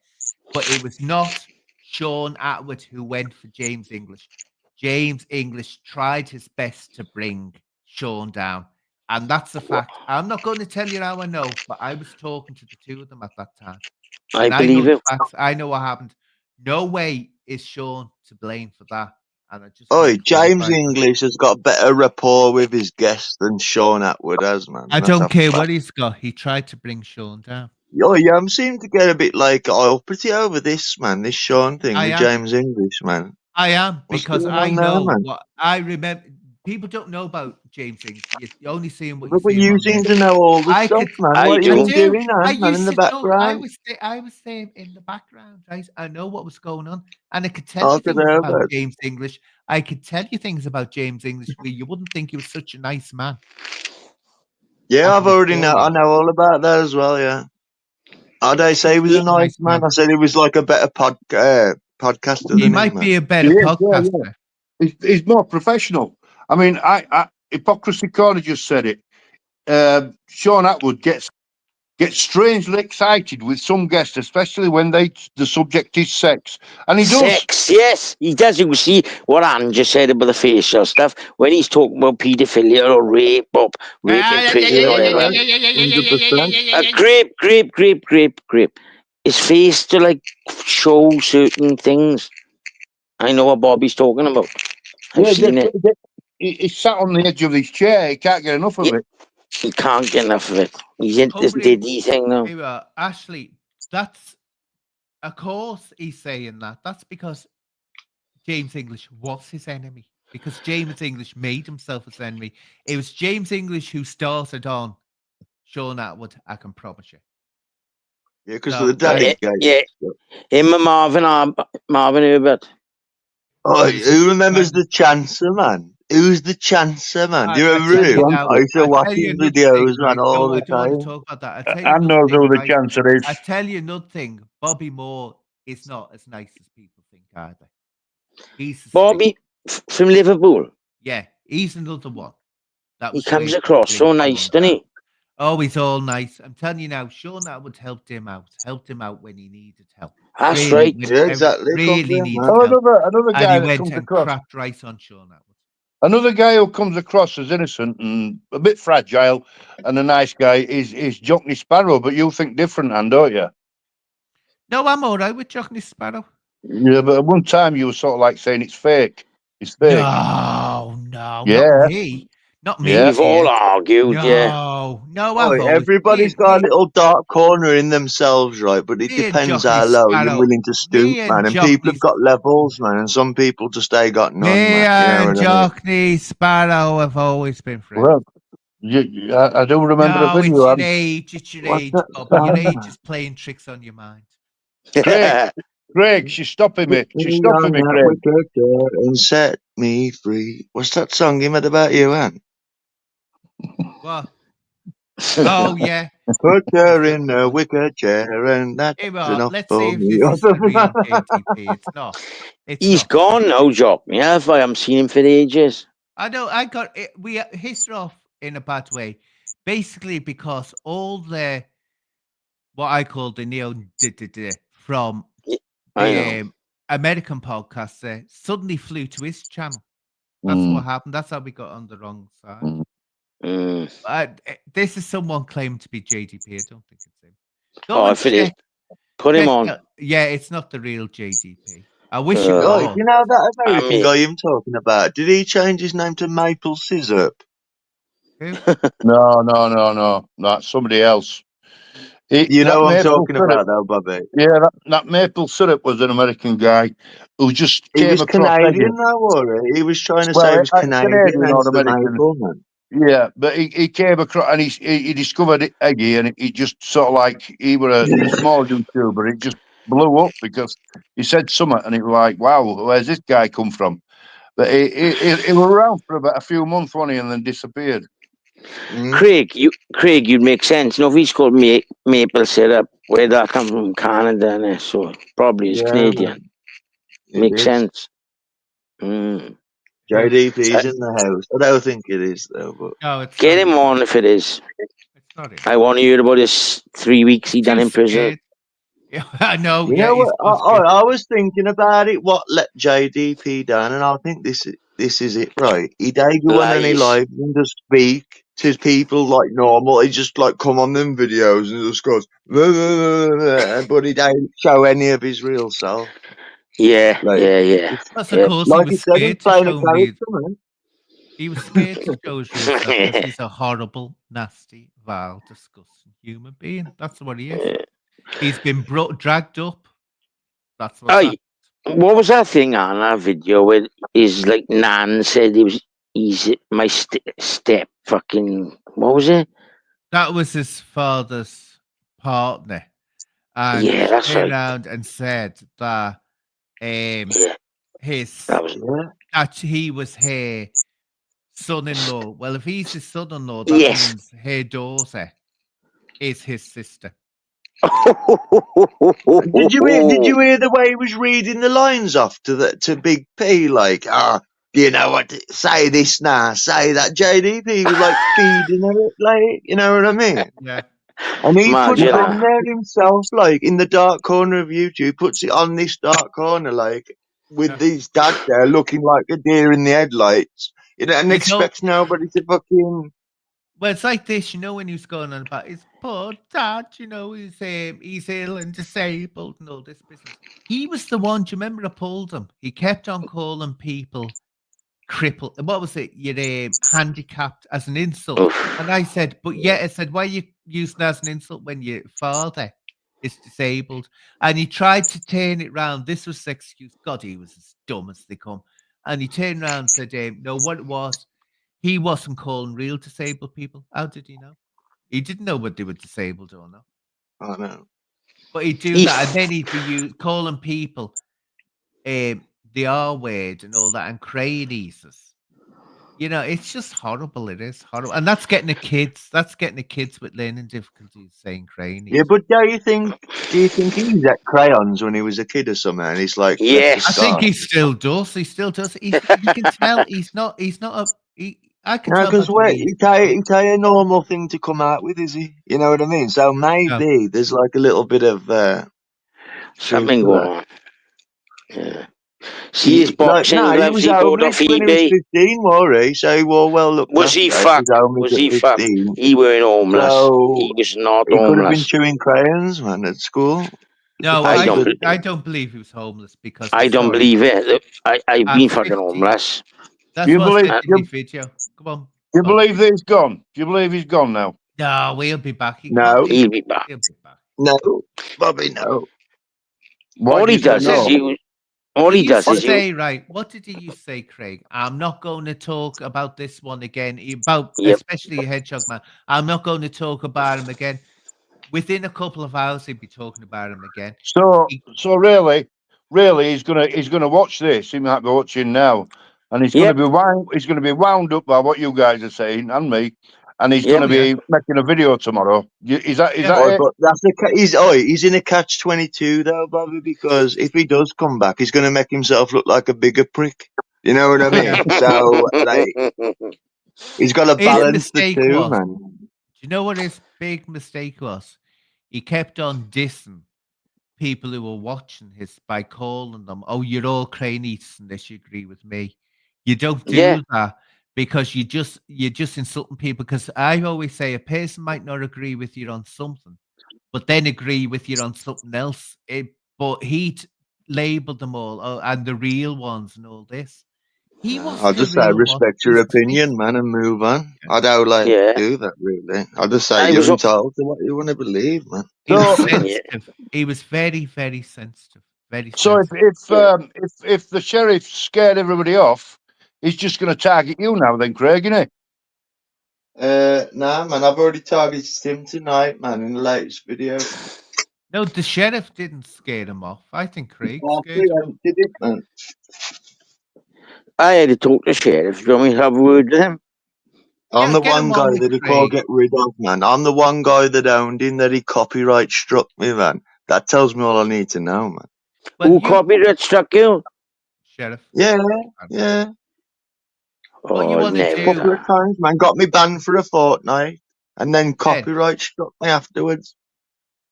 but it was not Sean Atwood who went for James English. James English tried his best to bring Sean down. And that's a fact. I'm not going to tell you how I know, but I was talking to the two of them at that time.
I
And
believe
know
it.
the facts. I know what happened. No way is Sean to blame for that. And I just
Oh,
want to
James
clarify that.
English has got better rapport with his guests than Sean Atwood has, man.
I
That's
don't
a
care
fact.
what he's got. He tried to bring Sean down.
Oh, yeah, I'm seeming to get a bit like uppity over this, man. This Sean thing
I
with
am.
James English, man.
I am
What's
because
going
I
on there,
know
man?
what I remember. People don't know about James English. You only see him what you
But
see him
you
on
seem
there.
to know all the
I
stuff,
could-
man.
I
What have you
do.
been doing,
I
man, in
used
the
to know.
background?
I was there in the background, right? I know what was going on, and I could tell you
Talk it
things
over.
about James English. I could tell you things about James English where you wouldn't think he was such a nice man.
Yeah,
I
I've
can
already
assure
know.
you.
I know all about that as well. Yeah. I don't say he was a
He's a
nice man. I said he was like a better podcaster
He
than
might
him, man.
be a better
He is, yeah,
podcaster.
He's more professional. I mean, Hypocrisy Corner just said it. Sean Atwood gets strangely excited with some guests, especially when the subject is sex, and he does.
Sex, yes, he does. You can see what Anne just said about the facial stuff when he's talking about paedophilia or rape or rape in prison or whatever.
100%.
Grape. His face to like show certain things. I know what Bobby's talking about. I've seen it.
He's sat on the edge of his chair. He can't get enough of
Yeah.
it.
He can't get enough of it. He's into this
Hungry.
Diddy thing now.
Here we are. Ashley, that's of course he's saying that. That's because James English was his enemy. Because James English made himself his enemy. It was James English who started on Sean Atwood, I can promise you.
Yeah, because
No,
of the daddy
Yeah,
gay.
him and Marvin Herbert.
Oh,
Nice.
who remembers
Nice.
the Chancer, man? Who's the Chancer, man? Do you
I
remember
tell you
him?
now,
I used to
I
watch
tell you
his
another
videos,
thing,
man,
right?
all
No,
the
I don't want
time.
to talk about that. I tell you
And
another
knows who
thing,
the
right?
cancer is.
I tell you another thing. Bobby Moore is not as nice as people think either. He's a
Bobby from Liverpool.
Yeah, he's another one. That
He
was
comes
waiting to
across
bring
so
Sean
nice, doesn't
down.
he?
Oh, he's all nice. I'm telling you now, Sean Atwood helped him out when he needed help.
That's
Really,
right.
when
Yeah,
he
exactly.
really
Confirm
needed
that.
Well,
help.
another
And
guy
he
that
went
comes
and
across,
crapped right on Sean Atwood.
another guy who comes across as innocent and a bit fragile and a nice guy is Jockney Sparrow. But you think different, Anne, don't you?
No, I'm all right with Jockney Sparrow.
Yeah, but at one time you were sort of like saying it's fake. It's fake.
No,
Yeah.
not me. Not me.
Yeah.
We've all
Ian.
argued, yeah.
No,
Oh,
I've always
everybody's got a little dark corner in themselves, right? But it
me and
depends
Jockney
how low you're
Sparrow.
willing to stoop,
Me and
man. And people
Jockney
have got levels, man. And some people just ain't got none,
Me
man. You know
and
what I mean?
Jockney Sparrow have always been friends.
Well, I do remember a
No, it's
video.
your
Anne.
age. It's your
What's
age,
that
Bobby. Your
song,
age
man?
is playing tricks on your mind.
Craig, she's stopping me.
Put
She's
me
stopping
on
me,
that
Craig.
wicker chair and set me free. What's that song he made about you, Anne?
What? Oh, yeah.
Put her in a wicker chair and that's
Hey, Rob,
enough
let's
for
see if
me.
this is the real JDP. It's not. It's
He's
not.
gone now, Jock. Yeah, I haven't seen him for ages.
I know. I got it. We hissed her off in a bad way, basically because all the what I call the neo from
I know.
the American podcaster suddenly flew to his channel. That's what happened. That's how we got on the wrong side.
Mm.
Mm.
This is someone claimed to be JDP. I don't think it's him. Go
Oh,
and
if it is,
check-
put him
check
on.
out- Yeah, it's not the real JDP. I wish it
Uh,
Oh,
was.
you know that American
mean-
guy I'm talking about? Did he change his name to Maple Scissor?
Who?
No. That's somebody else.
You
That
know what I'm
maple
talking
syrup-
about, though, Bobby.
Yeah, that maple syrup was an American guy who just
He
came
was
across
Canadian,
Eddie.
though, or he was trying to
Well,
say he was Canadian,
Canadian or
hence the
American.
maple, man.
Yeah, but he came across and he discovered Eggy, and he just sort of like he was a small YouTuber. It just blew up because he said something, and it was like, wow, where's this guy come from? But he was around for about a few months, wasn't he, and then disappeared.
Mm.
Craig, you'd make sense. You know, if he's called maple syrup, where that come from? Canada, and so probably is
Yeah,
Canadian.
man. It
Makes
is.
sense. Mm.
JDP's in the house. I don't think it is, though, but
No, it's
Get
not
him on if it is.
It's not him.
I want to hear about his 3 weeks he done
Too
in prison.
scared. Yeah, I know.
you
Yeah,
know
he's
what?
too scared.
I was thinking about it. What let JDP down, and I think this is it, right? He don't go on any
Lies.
lives and just speak to people like normal. He just like come on them videos and just goes, "Blah, blah, blah, blah," but he don't show any of his real self.
Yeah.
Like,
Plus,
Yeah.
of course,
like
he
he
was
said, he's
scared to
playing a
show me.
character, man.
He was scared to show his real self because he's a horrible, nasty, vile, disgusting human being. That's what he is. He's been dragged up. That's what.
Aye. What was that thing on that video where his like nan said he's my step fucking what was it?
That was his father's partner, and
Yeah, that's
she turned
right.
around and said that
Yeah,
his
that was
Yeah.
that he was her son-in-law. Well, if he's his son-in-law, that
Yes.
means her daughter is his sister.
Did you hear the way he was reading the lines off to Big P? Like, you know what? Say this now, say that. JDP was like feeding her, like, you know what I mean?
Yeah.
And he put it
Imagine
on
that.
there himself, like in the dark corner of YouTube. Puts it on this dark corner, like with
Yeah.
these dad there looking like a deer in the headlights. You know, and
It's all-
expects nobody to fucking.
Well, it's like this, you know, when he was going on about his poor dad, you know, he's ill and disabled and all this business. He was the one, do you remember I pulled him? He kept on calling people crippled. What was it? You're handicapped as an insult.
Oof.
And I said, but yeah, I said, why are you using that as an insult when your father is disabled? And he tried to turn it round. This was the excuse. God, he was as dumb as they come. And he turned around and said, no, what it was, he wasn't calling real disabled people. How did he know? He didn't know whether they were disabled or not.
I know.
But he'd do
He-
that, and then he'd be calling people the R word and all that, and cranies. You know, it's just horrible. It is horrible, and that's getting the kids. That's getting the kids with learning difficulties saying cranies.
Yeah, but do you think he was at crayons when he was a kid or something? And he's like,
Yes.
I think he still does. He still does. You can tell he's not. He's not a. I can
No,
tell by
because
the way
it's a normal thing to come out with, is he? You know what I mean? So maybe there's like a little bit of truth
Something
to
going
that.
on. Yeah. See his
Like,
boxing
no, he
gloves
was
he bought
homeless
off
when he was
eBay.
15, was he? So he was well looked
Was he
after if
fucked?
he's homeless
Was he
at
fucked?
15.
He weren't homeless.
So
He was not
he could have been
homeless.
chewing crayons, man, at school.
no,
I don't
Bastard.
I don't believe he was homeless because
I don't
sorry,
believe it. Look, I've
at
been fucking
15,
homeless.
that's
You
what I
believe
said in the video. Come on.
you
Bobby.
believe that he's gone? Do you believe he's gone now?
No, we'll be back. He
No.
can't leave.
He'll be back.
He'll be back.
No, Bobby, no.
Why
All
do
he
you say
does is
no?
He used to
you.
say, right, what did he used to say, Craig? I'm not going to talk about this one again, about
Yep.
especially Hedgehog Man. I'm not going to talk about him again. Within a couple of hours, he'd be talking about him again.
So
He-
really, he's gonna watch this. He might be watching now, and he's
Yep.
gonna be wound up by what you guys are saying and me, and he's
Yep.
gonna be making a video tomorrow. Is that
Yeah.
it?
But that's he's in a catch-22 though, Bobby, because if he does come back, he's going to make himself look like a bigger prick. You know what I mean?
Yeah.
So like, he's got to
His
balance the
mistake
two,
was,
man.
do you know what his big mistake was? He kept on dissing people who were watching his by calling them, "Oh, you're all cranies unless you agree with me." You don't do
Yeah.
that because you're just insulting people. Because I always say a person might not agree with you on something, but then agree with you on something else. But he labeled them all, oh, and the real ones and all this. He
I'll
wasn't the
just say
real one.
respect your
He's tweet-
opinion, man, and move on. I don't
Yeah.
do that really. I'll just say
I
you're
was-
entitled to what you want to believe, man.
He was
So-
sensitive. He was very, very sensitive. Very
So
sensitive.
if the sheriff scared everybody off, he's just gonna target you now, then, Craig, isn't he?
Nah, man, I've already targeted him tonight, man, in the latest video.
No, the sheriff didn't scare him off. I think Craig
Oh,
scared him off.
did it, man?
I had to talk to the sheriff. Do you want me to have a word with him?
I'm
Yeah,
the
get
one
him
guy
on with
that he
Craig.
can't get rid of, man. I'm the one guy that owned him that he copyright struck me, man. That tells me all I need to know, man.
Well,
Who
you,
copyright struck you?
sheriff?
Yeah, yeah.
What you
Oh,
wanna
A
do-
couple of
never.
times, man. Got me banned for a fortnight, and then copyright struck me afterwards.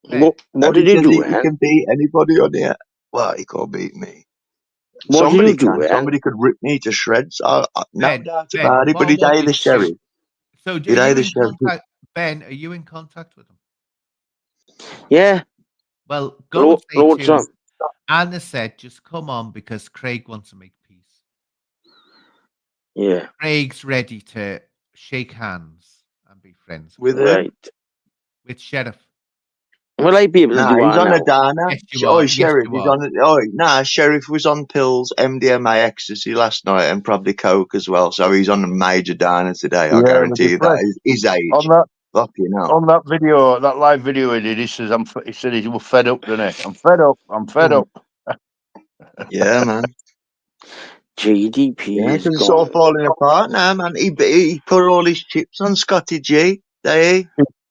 Ben,
What
And
did
he
you
says
do,
he
man?
can beat anybody on here. Well, he can't beat me.
What did
Somebody
you do,
can.
man?
Somebody could rip me to shreds. No
Ben,
doubt
Ben,
about it. But
what
he'd
I want
a
you
the
to do-
sheriff.
So, are
He'd
you
the
in
sheriff.
contact? Ben, are you in contact with him?
Yeah.
Well, go and say
Lord
to him.
son.
Anna said, just come on because Craig wants to make peace.
Yeah.
Craig's ready to shake hands and be friends
With him.
Right.
with sheriff.
Will I be able to
Nah,
do
he's
that
on
now?
a dana.
Yes, you are. Yes,
Sheriff,
you
he's
are.
on Sheriff was on pills, MDMA, ecstasy last night, and probably coke as well. So he's on a major dana today. I
Yeah,
guarantee you that.
depressed.
His age.
On that
Fucking hell.
on that video, that live video he did, he says he said he was fed up, didn't he? I'm fed up. I'm fed up.
Yeah, man.
GDP
Yeah,
is
because it's all
gone.
falling apart now, man. He put all his chips on Scotty G, day,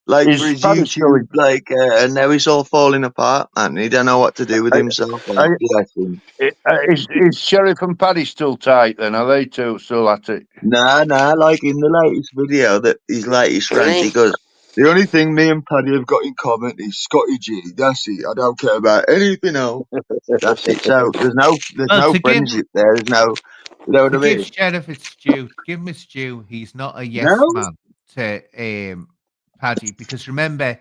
like
His
for his
fan is
YouTube, and now it's all falling apart, man. He don't know what to do with himself.
I-
Bless him.
Is Sheriff and Paddy still tight then? Are they two still at it?
Nah, like in the latest video, that his latest rant, he goes, the only thing me and Paddy have got in common is Scotty G. That's it. I don't care about anything else. That's it. So there's no
Well, to give-
friendship there. There's no, you know what I
To give
mean?
sheriff its due, give him his due. He's not a yes
No.
man to Paddy because remember,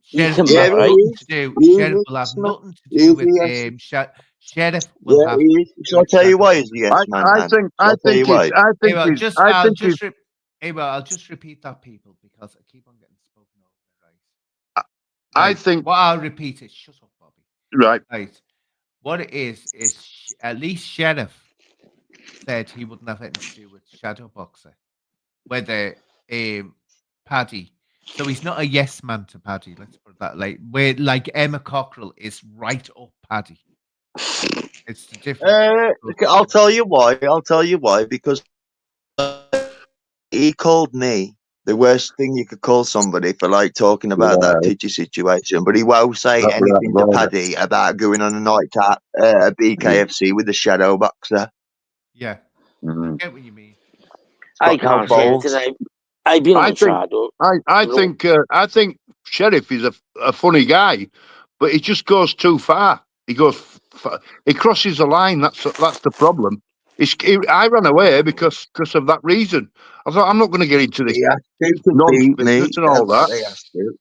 He
sheriff
can
will
be
have
right.
nothing to do.
He
Sheriff
is
will have
not-
nothing to
he
do
is
with
yes.
sheriff will
Yeah,
have.
he is. Shall I tell you why he's a yes man?
I
man?
think
Shall
I
tell you
think
why?
he's I think
Anyway,
he's I think he's
I'll just repeat that, people, because I keep on getting spoken over. Right.
I
Right,
think
what I'll repeat is shut up, Bobby.
right.
Right. What it is at least sheriff said he wouldn't have anything to do with shadow boxer, whether Paddy. So he's not a yes man to Paddy. Let's put it that way. Where like Emma Cockrell is right up Paddy. It's the difference.
I'll tell you why. Because he called me the worst thing you could call somebody for like talking about that titty situation, but he won't say
Right,
anything to
right.
Paddy about going on a night at BKFC with the shadow boxer.
Yeah,
Mm.
I get what you mean.
I
got no
can't say
balls.
anything. I've been
I
on
think-
Shadow.
I think Sheriff is a funny guy, but he just goes too far. He goes, he crosses the line. That's the problem. I ran away because of that reason. I thought I'm not going to get into this
He has to
nonsense
beat me.
business and all
That's
that.
what he has to.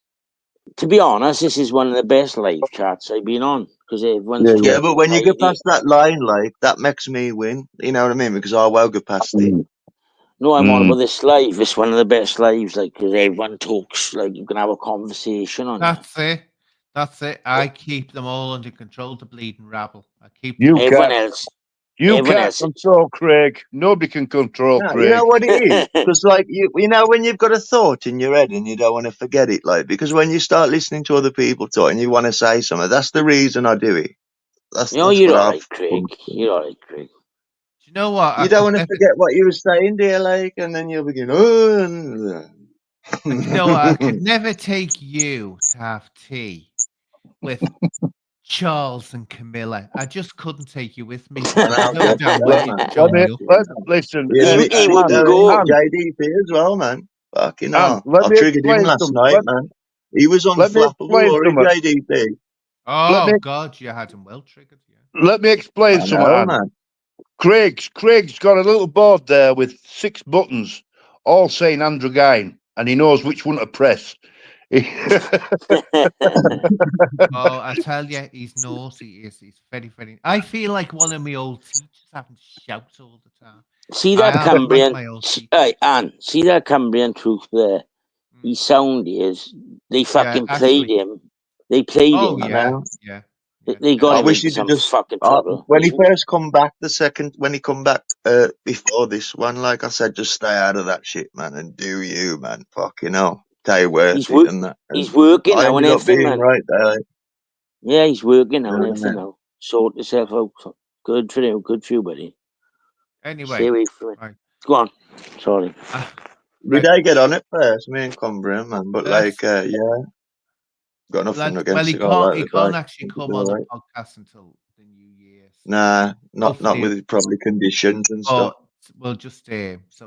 To be honest, this is one of the best live chats I've been on because everyone's
Yeah,
talking
Yeah, but when you get
tidy.
past that line, like that makes me win. You know what I mean? Because I will get past it.
No, I'm on
Mm.
about this live. It's one of the best lives, like, because everyone talks, like, you can have a conversation on it.
That's it. That's it. I keep them all under control, the bleeding rabble. I keep
You
them.
Everyone
can't.
else,
You
everyone
can't
else-
control Craig. Nobody can control
No,
Craig.
you know what it is? Because like you know when you've got a thought in your head and you don't want to forget it, like because when you start listening to other people talk and you want to say something, that's the reason I do it. That's
you're
what
all
I've
right, Craig. You're all right, Craig.
Do you know what?
You don't want to forget what you were saying, dear, like, and then you'll begin. Oh,
And you know what? I could never take you to have tea with Charles and Camilla. I just couldn't take you with me.
I know,
No
yeah,
damn
yeah,
well
man.
you'd join me up.
Listen.
Yeah,
He
shit
wouldn't
there,
go.
JDP as well, man. Fucking hell.
Let
I
me
triggered him
explain
last
some-
night, man. He was
let me
unflappable,
explain
or
something.
JDP.
Oh
me-
God, you had him well triggered. Yeah.
Let me explain
I
something.
know,
Ann.
man.
Craig's got a little board there with 6 buttons, all saying Andrew Gine, and he knows which one to press.
Oh, I tell you, he's naughty. He's very, very. I feel like one of my old teachers having to shout all the time.
See
I
that
am like
Cumbrian,
my old teacher.
hey, Anne, see that Cumbrian truth there?
Mm.
His sound is, they fucking played
actually.
him. They played
Oh
him.
yeah,
know.
yeah.
They got
I
him
wish
into
he'd
some
just
fucking trouble.
when he first come back when he come back before this one, like I said, just stay out of that shit, man, and do you, man. Fucking hell. Tell you worth
He's
it
wo-
and that.
he's
And
working
I
now and
ended up
everything,
being
man.
right there.
Yeah, he's working now and
Yeah,
everything
man.
now. Sort yourself out. Good for him. Good for you, buddy.
Anyway,
Stay away from it.
right.
Go on. Sorry.
We
Right.
did get on it first, me and Cumbrian, man. But
That's-
like yeah. Got nothing
Well,
against
he
the guy
can't.
like
He
the
can't
guy.
actually
He's
come
all
on the
right.
podcast until the New Year. So
Nah, not
hopefully-
with probably conditions and stuff.
But we'll just so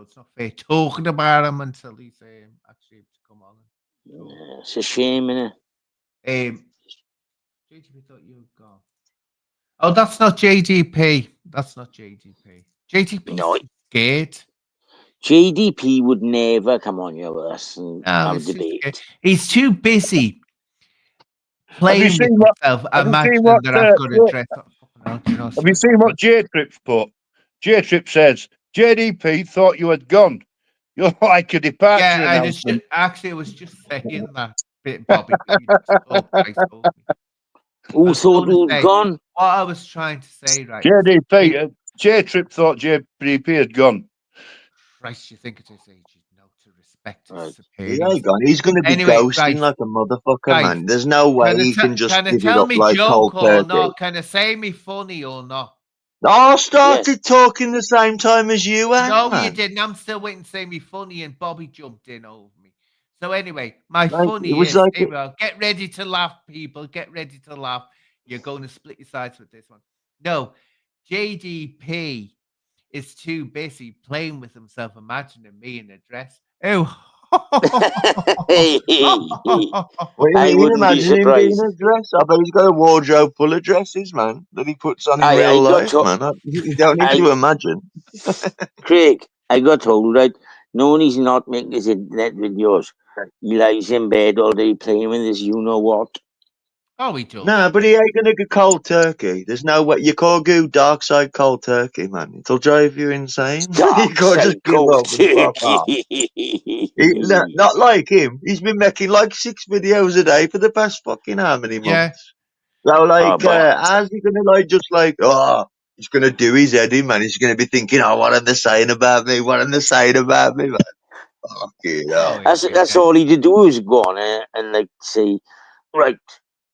it's not fair talking about him until he's actually able to come on.
Yeah, it's a shame, innit?
JDP thought you were gone. Oh, that's not JDP. That's not JDP. JDP
No.
scared.
JDP would never come on here with us and
No,
have a
he's too
debate.
scared. He's too busy playing with
seen what-
himself,
have you seen
imagining
what,
that I've got a
what-
dress up. Fucking hell,
Have you seen what J-Trip's put? J-Trip says, JDP thought you had gone. You're like a departure
Yeah, I
announcement.
actually was just saying that bit, Bobby. But you just talked right over me.
Who
was
thought
gonna
who'd
say-
gone?
What I was trying to say, right?
JDP, J-Trip thought JDP had gone.
Christ, you think at his age you'd know to respect his
Right.
He
superiors.
ain't gone. He's going to be
Anyway,
ghosting
right.
like a motherfucker,
Right.
man. There's no way he can just
can I
give it
tell
up
me
like cold
joke or
turkey.
not? Can I say me funny or not?
I started talking the same time as you,
No,
man.
you didn't. I'm still waiting to say me funny, and Bobby jumped in over me. So anyway, my
Like,
funny
it was
is,
like
here we go. Get ready to laugh, people. Get ready to laugh. You're going to split your sides with this one. No, JDP is too busy playing with himself, imagining me in a dress. Oh.
What do
I
you mean?
wouldn't be
Imagine him being
surprised.
a dress. I bet he's got a wardrobe full of dresses, man, that he puts on in
I
real
got
life,
to-
man. You don't need
I-
to imagine.
Craig, I got told, right? No one he's not making his internet videos. He lies in bed all day playing with his you know what.
Oh, he does.
No, but he ain't gonna go cold turkey. There's no way. You can't go dark side cold turkey, man. It'll drive you insane. You
Dark
can't just
side
give
cold
up and fuck off. Not like him. He's been making like 6 videos a day for the past fucking how many months?
Yeah.
So like,
but-
how's he gonna like just like he's gonna do his head in, man. He's gonna be thinking, oh, what are they saying about me? What are they saying about me, man? Fucking hell.
That's all he to do is go on and like say, right.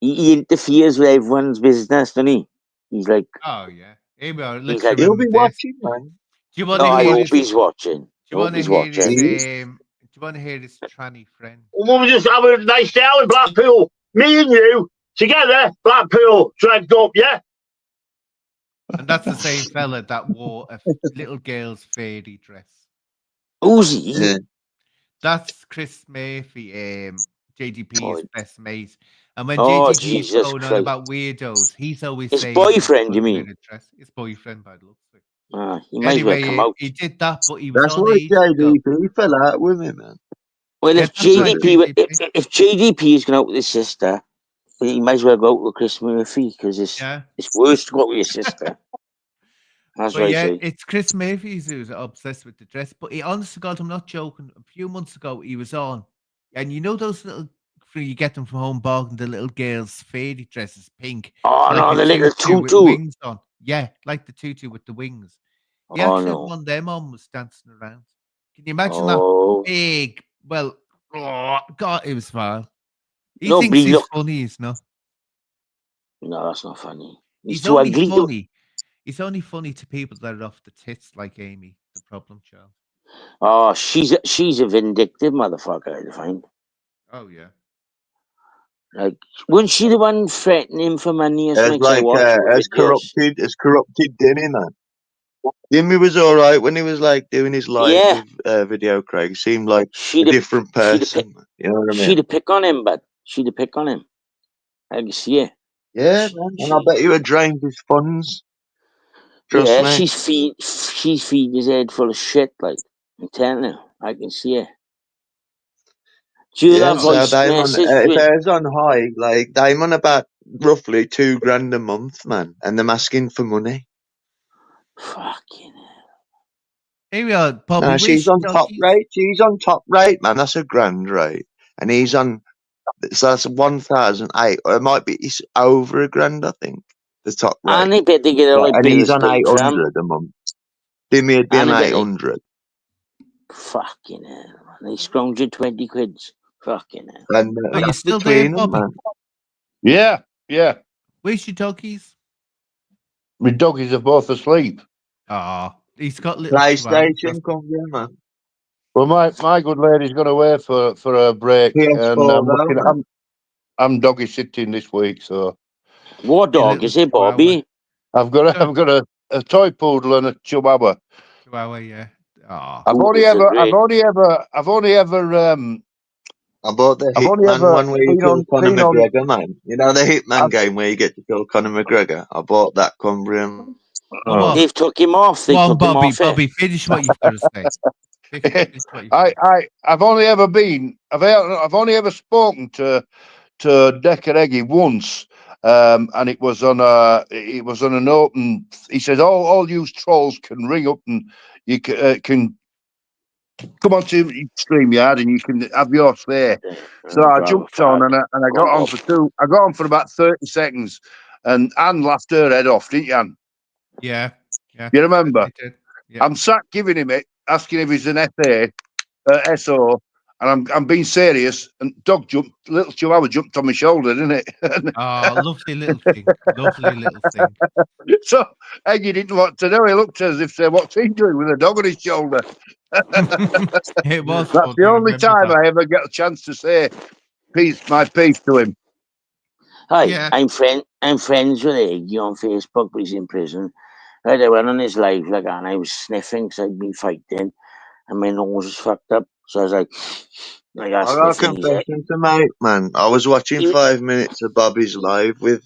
He interferes with everyone's business, doesn't he? He's like,
Oh, yeah. Here we are.
He's
Let's
like-
He'll
remember
be
this.
watching, man.
Do you want
no,
to
I
hear
hope
his?
he's watching.
Do you want to
he's
hear
watching.
his? Do you want to hear his tranny friend?
When we just have a nice day out in Blackpool, me and you together, Blackpool, dragged up, yeah?
And that's the same fella that wore a little girl's fairy dress.
Who's he?
Yeah.
That's Chris Murphy, JDP's
Oh,
best mate. And when
oh,
JDP's
Jesus
going on
Christ.
about weirdos, he's always
His
saying
boyfriend, you
put him
mean?
in a dress. His boyfriend, by the looks of it.
He might as well
Anyway,
come out.
he did that, but he was
That's
on
why
ages ago.
JDP fell out with me, man.
Well,
Yeah,
if
that's right,
JDP,
JDP.
if JDP is going out with his sister, he might as well go out with Chris Murphy because it's
Yeah.
worse to go out with your sister. That's
But
what I
yeah,
say.
it's Chris Murphy who's obsessed with the dress. But he, honest to God, I'm not joking. A few months ago, he was on, and you know those little, you get them from Home Bargain, the little girls' fairy dresses, pink,
Oh
like
no,
a
the little
tutu with
tutu.
wings on. Yeah, like the tutu with the wings. He
Oh
actually had
no.
one of them on, was dancing around. Can you imagine
Oh
that big? Well, oh, God, it was vile. He
no,
thinks
but he
he's
look.
funny, he's not.
No, that's not funny. He's
He's
too
only
ugly.
funny. He's only funny to people that are off the tits, like Amy, the problem child.
Oh, she's a vindictive motherfucker, I find.
Oh yeah.
Like, wasn't she the one threatening him for money or
As
something? 'Cause I
like
watched the
as
videos.
corrupted Dimmy, man. Dimmy was all right when he was like doing his live
Yeah,
with video. Craig seemed like a
she'd have
different person. Man. You know what I mean?
she'd have pick on him, but she'd have pick on him. I can see it.
Yeah, man. And I bet you had drained his funds. Trust
Yeah,
me.
she's feeding his head full of shit. Like I'm telling you, I can see it. Do you
Yeah,
that
so
voice
Damon,
message?
if it's on high, like Damon about roughly $2,000 a month, man, and them asking for money.
Fucking hell.
Here we are, Bobby.
No,
Where's
she's
your
on top
doggies?
rate. She's on top rate, man. That's a grand rate, and he's on. So that's 1,008, or it might be. It's over a grand, I think. The top rate,
And I bet they get a like
and
bit of
he's on
state from.
800 a month. Dimmy would be
And
on
I bet they
800,
fucking hell. Man. They scrounged 20 quids. Fucking hell.
and
Are you
that's
still there,
between them,
Bobby?
man.
Yeah.
Where's your doggies?
My doggies are both asleep.
Ah, he's got little
PlayStation, come here, man.
Well, my good lady's gone away for a break,
PS4
and I'm
though,
looking.
man.
I'm doggy sitting this week, so
What
Your
dog
little
is it,
chihuahua.
Bobby?
I've got a toy poodle and a chihuahua.
Chihuahua, yeah. Ah,
I've only
Poodles are
ever
I bought the
I've only
Hitman
ever
one where you
been
kill
on
Conor
been on.
McGregor, man. You know the Hitman
I've,
game where you get to kill Conor McGregor? I bought that Cumbrian.
go
oh.
on.
They've took him off. They
Go on,
took him
Bobby.
off it.
Bobby, finish what you've got to say. Finish what you've got.
I've only ever been. I've only ever spoken to Decker Eggy once, and it was on an open. He says all you trolls can ring up and you can come on to StreamYard and you can have your say. So I jumped on and I got on for two. I got on for about 30 seconds, and Anne laughed her head off, didn't you, Anne?
Yeah, yeah.
You remember?
I did. Yeah.
I'm sat giving him it, asking if he's an SO, and I'm being serious. And little chihuahua jumped on my shoulder, didn't it?
Oh, lovely little thing. Lovely little thing.
So Eggy didn't know what to do. He looked as if, what's he doing with a dog on his shoulder?
It was
That's
fun.
the
I
only
remember
time
that.
I ever get a chance to say my piece to him.
Hi,
Yeah.
I'm friends with Eggy on Facebook, but he's in prison. Right, I went on his live like, and I was sniffing because I'd been fighting, and my nose was fucked up. So I was like, I got
I got a
sniffing. He's like,
confession to make, man. I was watching
He-
5 minutes of Bobby's live with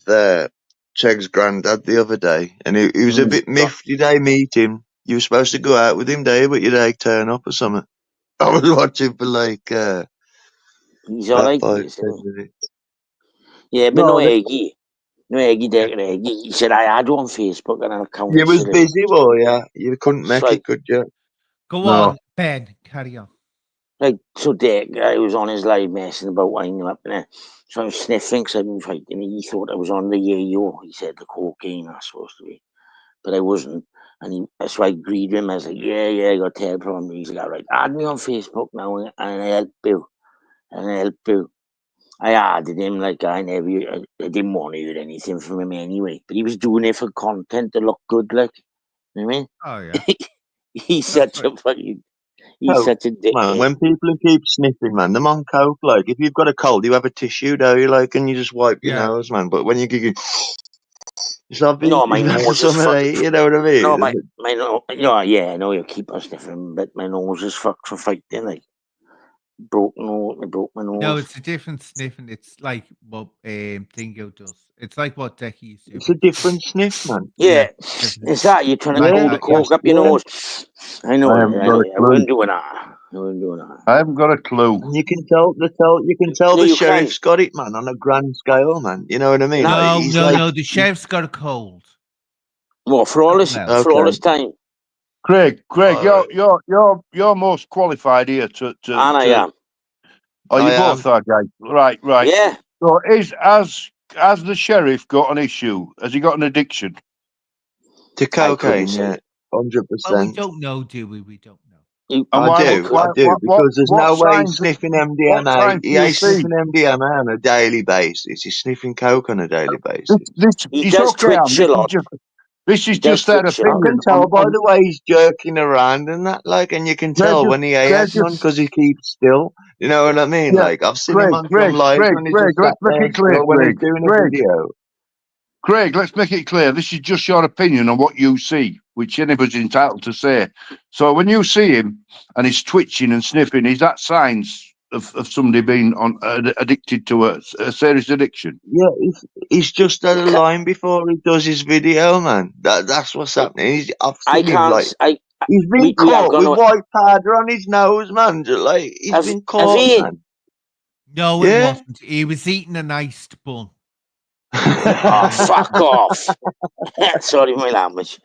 Cheg's granddad the other day, and he was a bit miffed. Did I meet him? You were supposed to go out with him, Dave, but you didn't turn up or something. I was watching for like
he's all
about
right,
5,
isn't
10
he?
minutes.
Yeah, but
No,
no Eggy. No Eggy,
Yeah.
Decker Eggy. He said, I had you on Facebook and an account.
you was
said it.
busy, boy. Yeah, you couldn't make
So
it, could you?
Go
No.
on, Ben. Carry on.
Like, so Dick, I was on his live messing about winding up in it. So I was sniffing because I'd been fighting. He thought I was on the yayo. He said the cocaine I was supposed to be. But I wasn't. And so I agreed with him. I was like, yeah, I got tail problem. He's like, all right, add me on Facebook now and I'll help you. And I'll help you. I added him like I didn't want to hear anything from him anyway. But he was doing it for content to look good, like. You know what I mean?
Oh, yeah.
He's
That's
such a fucking... He's
No,
such a dick.
man, when people keep sniffing, man, them on coke, like, if you've got a cold, you have a tissue, don't you, like, and you just wipe your
Yeah.
nose, man. But when you It's obvious
No, my
he's messing
nose is
something
fucked.
like, you know what I mean?
No, my nose. No, yeah, I know you keep on sniffing, but my nose is fucked for fighting. Like broke nose, I broke my
No,
nose.
it's a different sniffing. It's like what Dingo does. It's like what Decky used to
It's
do.
a different sniff, man.
Yeah,
different.
it's that you're trying to
Like
blow
Yeah,
the
that, yeah.
coke up your
yeah.
nose. I know
I
it.
haven't
I
got
know
a
it. I
clue.
wouldn't do an hour. I wouldn't do an hour.
I haven't got a clue.
And you can tell
No,
the
you can.
sheriff's got it, man, on a grand scale, man. You know what I mean?
No,
Like,
No,
he's
no,
like,
no. The sheriff's got a cold.
Well, for all this,
Something else.
for all
okay.
this time,
Craig,
Alright.
you're most qualified here to
and I am.
Oh, you
I
both are, guys. Right.
Yeah,
So has the sheriff got an issue? Has he got an addiction?
To
I couldn't
cocaine,
say.
yeah. 100%.
Well, we don't know, do we? We don't know.
You,
And
I
why?
do,
Why?
I do, because there's
What
no way he's
signs?
sniffing
What
MDMA.
signs
He
do you
ain't
see?
sniffing MDMA on a daily basis. He's sniffing coke on a daily basis.
he
It's
does
okay, Anne.
twitch a lot.
This
He
is
does
just their
twitch a
I
lot.
can
opinion
tell by
on
the way he's jerking around and that, like, and you can
they're
tell
just
when he
they're
has none
just
because he keeps still. You know what I mean?
yeah.
Like, I've seen him on some lives when he's
Craig,
just sat
let's make
there
it clear,
still when he's doing a video.
Craig, let's make it clear. This is just your opinion on what you see, which anybody's entitled to say. So when you see him and he's twitching and sniffing, is that signs of somebody being addicted to a serious addiction?
Yeah, he's just had a
You ca-
line before he does his video, man. That's what's happening. I've
I
seen him, like,
can't.
he's been
We have
caught
gone.
with white powder on his nose, man. Like, he's
Have,
been
have
caught,
he?
man.
No, it
Yeah.
wasn't. He was eating an iced bun.
Oh, fuck off! Sorry, my language.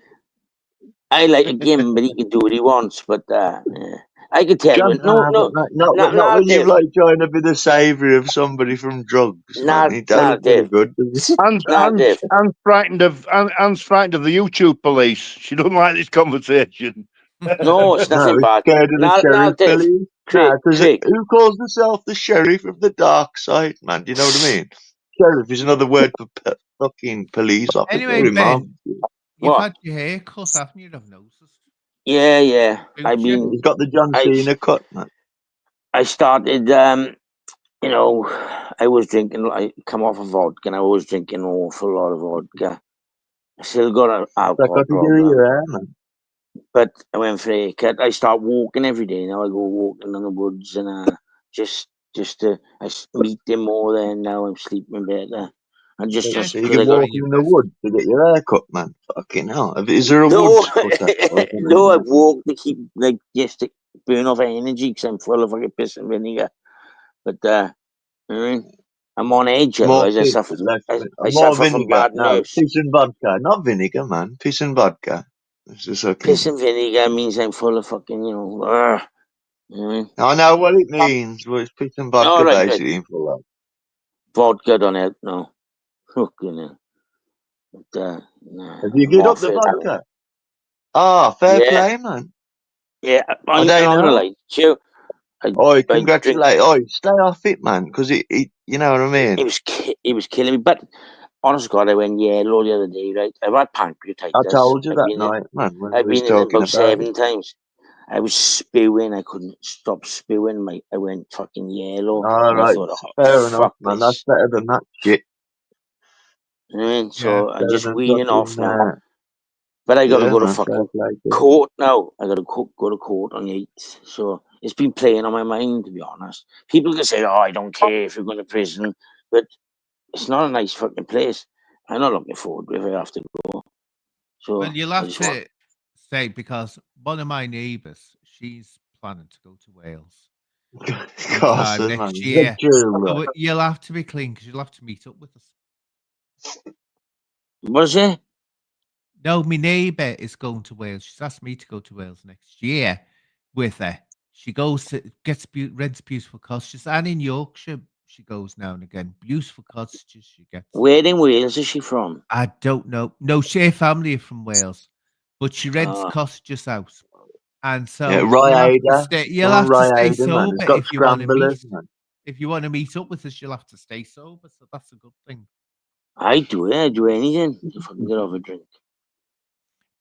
I like him, but he can do what he wants. But yeah. I can tell you. No,
But not when you
Dave.
like trying to be the saviour of somebody from drugs, man. He don't look very
Dave.
good, does he?
Dave.
Anne's frightened of the YouTube police. She doesn't like this conversation.
No, it's
No,
nothing
he's
bad.
scared of the sheriff
Dave.
police.
Craig,
Because
Craig.
who calls himself the sheriff of the dark side, man? Do you know what I mean? Sheriff is another word for fucking police officer.
Anyway,
in my-
Ben, you've
What?
had your hair cut, haven't you? I've noticed.
Yeah. I
Don't you?
mean,
He's got the John
I-
Cena cut, man.
I started. You know, I was drinking. I come off of vodka, and I was drinking an awful lot of vodka. I still got an
What's that
alcohol
got to do with
problem,
your hair, man?
but I went for a haircut. I start walking every day now. I go walking in the woods, and just to meet them more. Then now I'm sleeping better, and just
Yeah,
just
So you
because
can
I got
walk in the woods to get your hair cut, man. Fucking hell. Is there a
no,
woods cut out or something?
no. I walk to keep just to burn off energy because I'm full of fucking piss and vinegar. But I mean, I'm on edge.
More
Otherwise, I
piss,
suffer.
less
I
more
suffer from
vinegar.
bad
No,
nerves.
piss and vodka. Not vinegar, man. Piss and vodka. It's just fucking...
Piss and vinegar means I'm full of fucking, you know.
I know what it means. Well, it's piss and vodka,
All right,
basically, in full of.
vodka don't help, no. Fucking hell. But, nah,
Have you
I'm
get up
off
the
it.
vodka? Ah, fair
Yeah.
play, man.
Yeah,
I
I'm
don't
not gonna
know.
lie to you.
Oi,
I
congratulate. Oi, stay off it, man, because it, you know what I mean?
It was killing me. But honest to God, I went yellow the other day, right? I've had pancreatitis.
I told you
I've
that
been
night, man, when
I've
we was
been in it
talking
about
about
7
it.
times. I was spewing. I couldn't stop spewing. I went fucking yellow.
All
And I
right,
thought, oh,
fair enough,
fuck
man.
this.
That's better than that shit.
So I'm
Better
just
than
weaning off
fucking,
now. But I gotta
yeah,
go to
man, fair
fucking
play to you.
court now. I gotta go to court on the 8th. So it's been playing on my mind, to be honest. People can say, "Oh, I don't care if you're going to prison," but it's not a nice fucking place. I'm not looking forward to it if I have to go. So
Well, you'll
I
have
just want.
to say, because one of my neighbours, she's planning to go to Wales sometime
Carson, man.
next
Get
year.
you,
So you'll have to be clean because you'll have to meet up with us.
What is it?
No, my neighbour is going to Wales. She's asked me to go to Wales next year with her. She goes to rents beautiful cottages, and in Yorkshire she goes now and again. Beautiful cottages she gets.
Where in Wales is she from?
I don't know. No, her family are from Wales, but she rents
Ah.
cottages out, and so
Yeah,
you'll
Roy
have to
Ada.
stay. You'll
Someone
have to
Roy
stay
Ada, man. It's
sober
got
if you want to meet.
scramblers, man.
If you want to meet up with us, you'll have to stay sober. So that's a good thing.
I do anything to fucking get off a drink.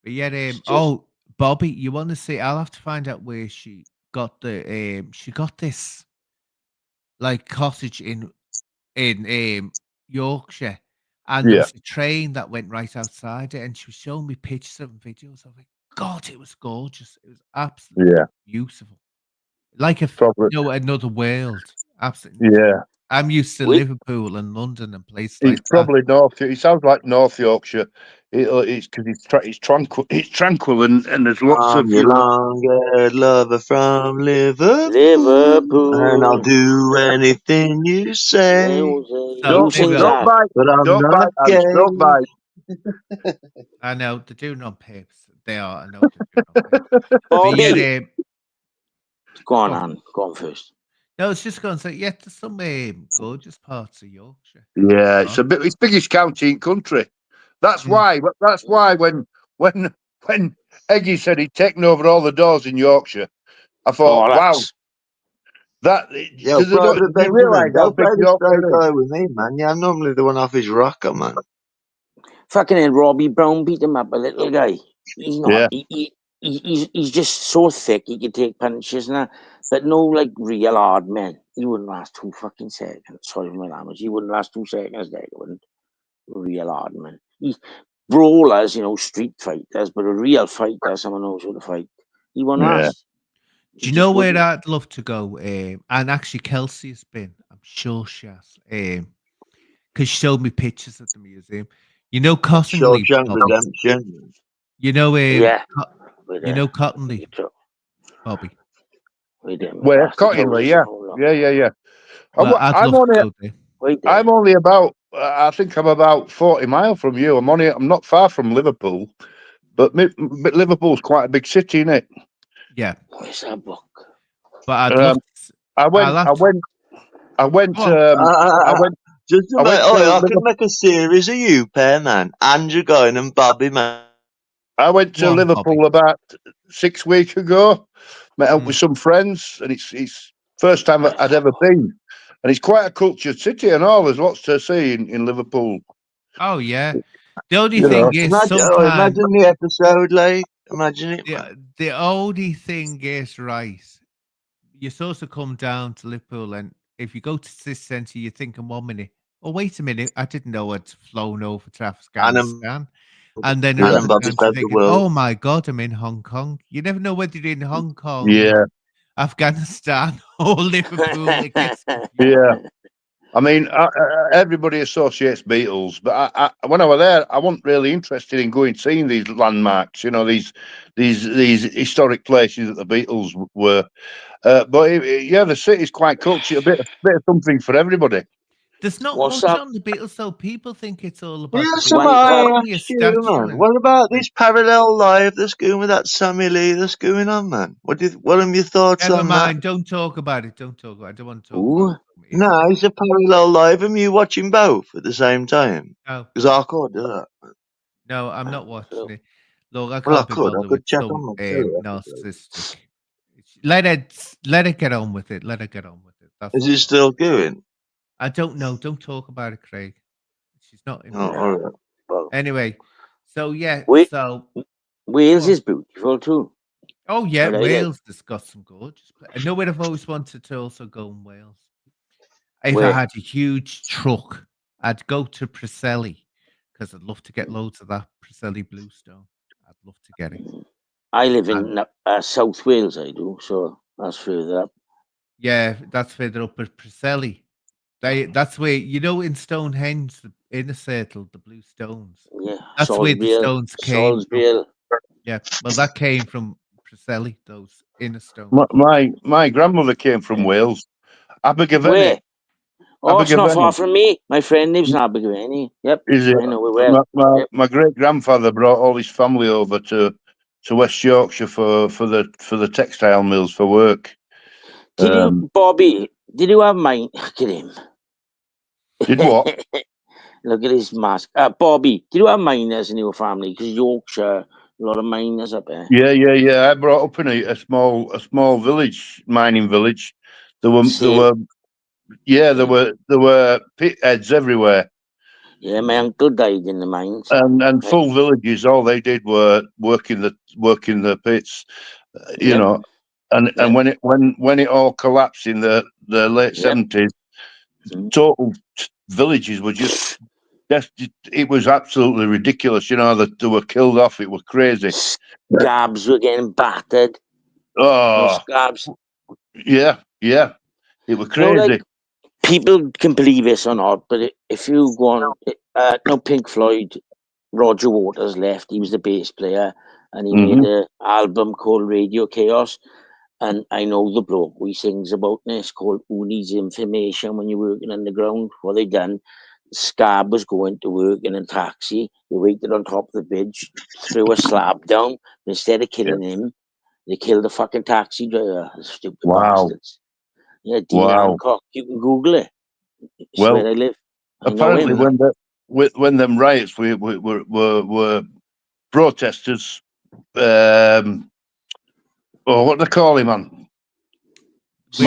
But yeah,
It's just-
oh, Bobby, you want to see? I'll have to find out where she got she got this like cottage in Yorkshire, and there
Yeah.
was a train that went right outside it, and she was showing me pictures and videos of it. God, it was gorgeous. It was absolutely
Yeah.
beautiful. Like if
Probably.
another world. Absolutely.
Yeah.
I'm used to
We-
Liverpool and London and places like
It's probably North. It sounds like North Yorkshire. It's because it's tranquil. It's tranquil, and there's lots
I'm
of
your long-haired lover from Liverpool, and I'll
Liverpool.
do anything you say,
Who
So
sings
anyway,
Don't
that?
bite.
but I'm
Don't
not
bite, Alex.
gay.
Don't bite.
I know they're doing it on purpose. They are. I know they're doing it on purpose. But
Bobby,
yeah,
go on,
go on.
Anne. Go on first.
No, I was just going to say, yeah, there's some gorgeous parts of Yorkshire.
Yeah, it's a bit. It's biggest county in country. That's
Mm.
why. That's why when Eggy said he'd taken over all the doors in Yorkshire, I thought,
Oh,
wow,
that's
Yo,
because they don't
Private
they realise
Benjamin,
how
go
big
play the
Yorkshire
straight
is.
guy with me, man. Yeah, I'm normally the one off his rocker, man.
fucking hell. Robbie Brown beat him up, a little guy. He's not.
Yeah.
He's just so thick he can take punches and that. But no, like real hard men. He wouldn't last 2 fucking seconds. Sorry for my language. He wouldn't last 2 seconds there. He wouldn't. Real hard man. Brawlers, street fighters, but a real fighter, someone knows how to fight. He won't
Yeah.
last.
Do you know where I'd love to go? And actually, Kelsey's been. I'm sure she has. Because she showed me pictures at the museum. You know Cottingley.
Shawshank
Bobby?
Redemption.
You know,
Yeah.
you know Cottingley, Bobby.
Where Cottingley? Yeah. Yeah.
Well, I'd
I'm
love to
only.
go there.
I'm only about. I think I'm about 40 miles from you. I'm not far from Liverpool, but Liverpool's quite a big city, isn't it?
Yeah,
Where's that book?
but I'd love.
I went.
Just to
I
make,
went to
I
Liverpool.
could make a series of you pair, man. Andrew Guy and Bobby, man.
I went to
Go on,
Liverpool
Bobby.
about 6 weeks ago. Met up with some friends, and it's first time I'd ever been. And it's quite a cultured city and all. There's lots to see in Liverpool.
Oh yeah. The only
You
thing
know.
is
Imagine,
sometimes
imagine the episode, like, imagine it, man.
the only thing is right. You're supposed to come down to Liverpool, and if you go to this centre, you're thinking 1 minute. Oh, wait a minute! I didn't know I'd flown over to Afghanistan. And then
Yeah.
another
Bobby
time
saved
you're
the
thinking,
world.
oh my God, I'm in Hong Kong. You never know whether you're in Hong Kong,
Yeah.
Afghanistan, or Liverpool. It gets confusing.
Yeah. I mean, everybody associates Beatles, but when I was there, I wasn't really interested in going seeing these landmarks. These historic places that the Beatles were. But the city's quite cultured. A bit of something for everybody.
There's not
What's
much
that?
on the Beatles, though. People think it's all about
Yeah,
the
so
Beatles.
One
I
cup.
Only a
ask you,
statue
man.
and-
What about this parallel live that's going with that Sammy Lee that's going on, man? What are your thoughts
Never
on
mind. Don't talk about it. Don't talk about it. I don't want to talk
Ooh.
about it.
that? No, it's a parallel live. Am you watching both at the same time?
No,
Because I could do that.
no, I'm not watching it. Look, I
Well, I
can't be
could. I
bothered
could
with
check
some
on my telly. I could do it.
narcissistic. Let it get on with it. Let it get on with it. That's
Is
all.
it still going?
I don't know. Don't talk about it, Craig. She's not in.
Oh, all right.
Well,
Anyway, so yeah,
Wait.
so
Wales
Go on.
is beautiful too.
oh yeah,
But I like-
Wales has got some gorgeous. I know where I've always wanted to also go in Wales. If
Where?
I had a huge truck, I'd go to Preseli because I'd love to get loads of that Preseli bluestone. I'd love to get it.
I live in South Wales, I do, so that's further up.
Yeah, that's further up at Preseli. That's where in Stonehenge, the inner circle, the blue stones.
Yeah.
That's where the
Salisbury,
stones came from.
Salisbury.
Yeah, well, that came from Preseli, those inner stones.
My grandmother came from Wales, Abergavenny.
Where? Oh, it's not
Abergavenny.
far from me. My friend lives in Abergavenny. Yep.
Is it?
I know where. Yep.
My great grandfather brought all his family over to West Yorkshire for the textile mills for work.
Did you, Bobby? Did you have mine? Look at him.
Did what?
Look at his mask. Bobby, did you have miners in your family? Because Yorkshire, a lot of miners up there.
Yeah. I brought up in a small village, mining village. There were pit heads everywhere.
Yeah, my uncle died in the mines.
And full villages. All they did were work in the pits, you
Yep.
know. And when it all collapsed in the late
Yep.
70s, total villages were just It was absolutely ridiculous. You know that they were killed off. It was crazy.
Scabs were getting battered. No
Oh,
scabs.
yeah. It was
You know,
crazy.
like, people can believe this or not, but if you go on, no, Pink Floyd, Roger Waters left. He was the bass player, and he made an album called Radio Chaos. And I know the bloke who sings about this called Who Needs Information When You're Working Underground. What they done, Scab was going to work in a taxi. They waited on top of the bridge, threw a slab down. Instead of killing him, they killed the fucking taxi driver. Stupid
Wow.
bastards. Yeah, Dean
Wow.
Hancock. You can Google it. It's
Well,
where I live. I know
apparently,
him.
when them riots were protesters, what do they call him, man?
Which-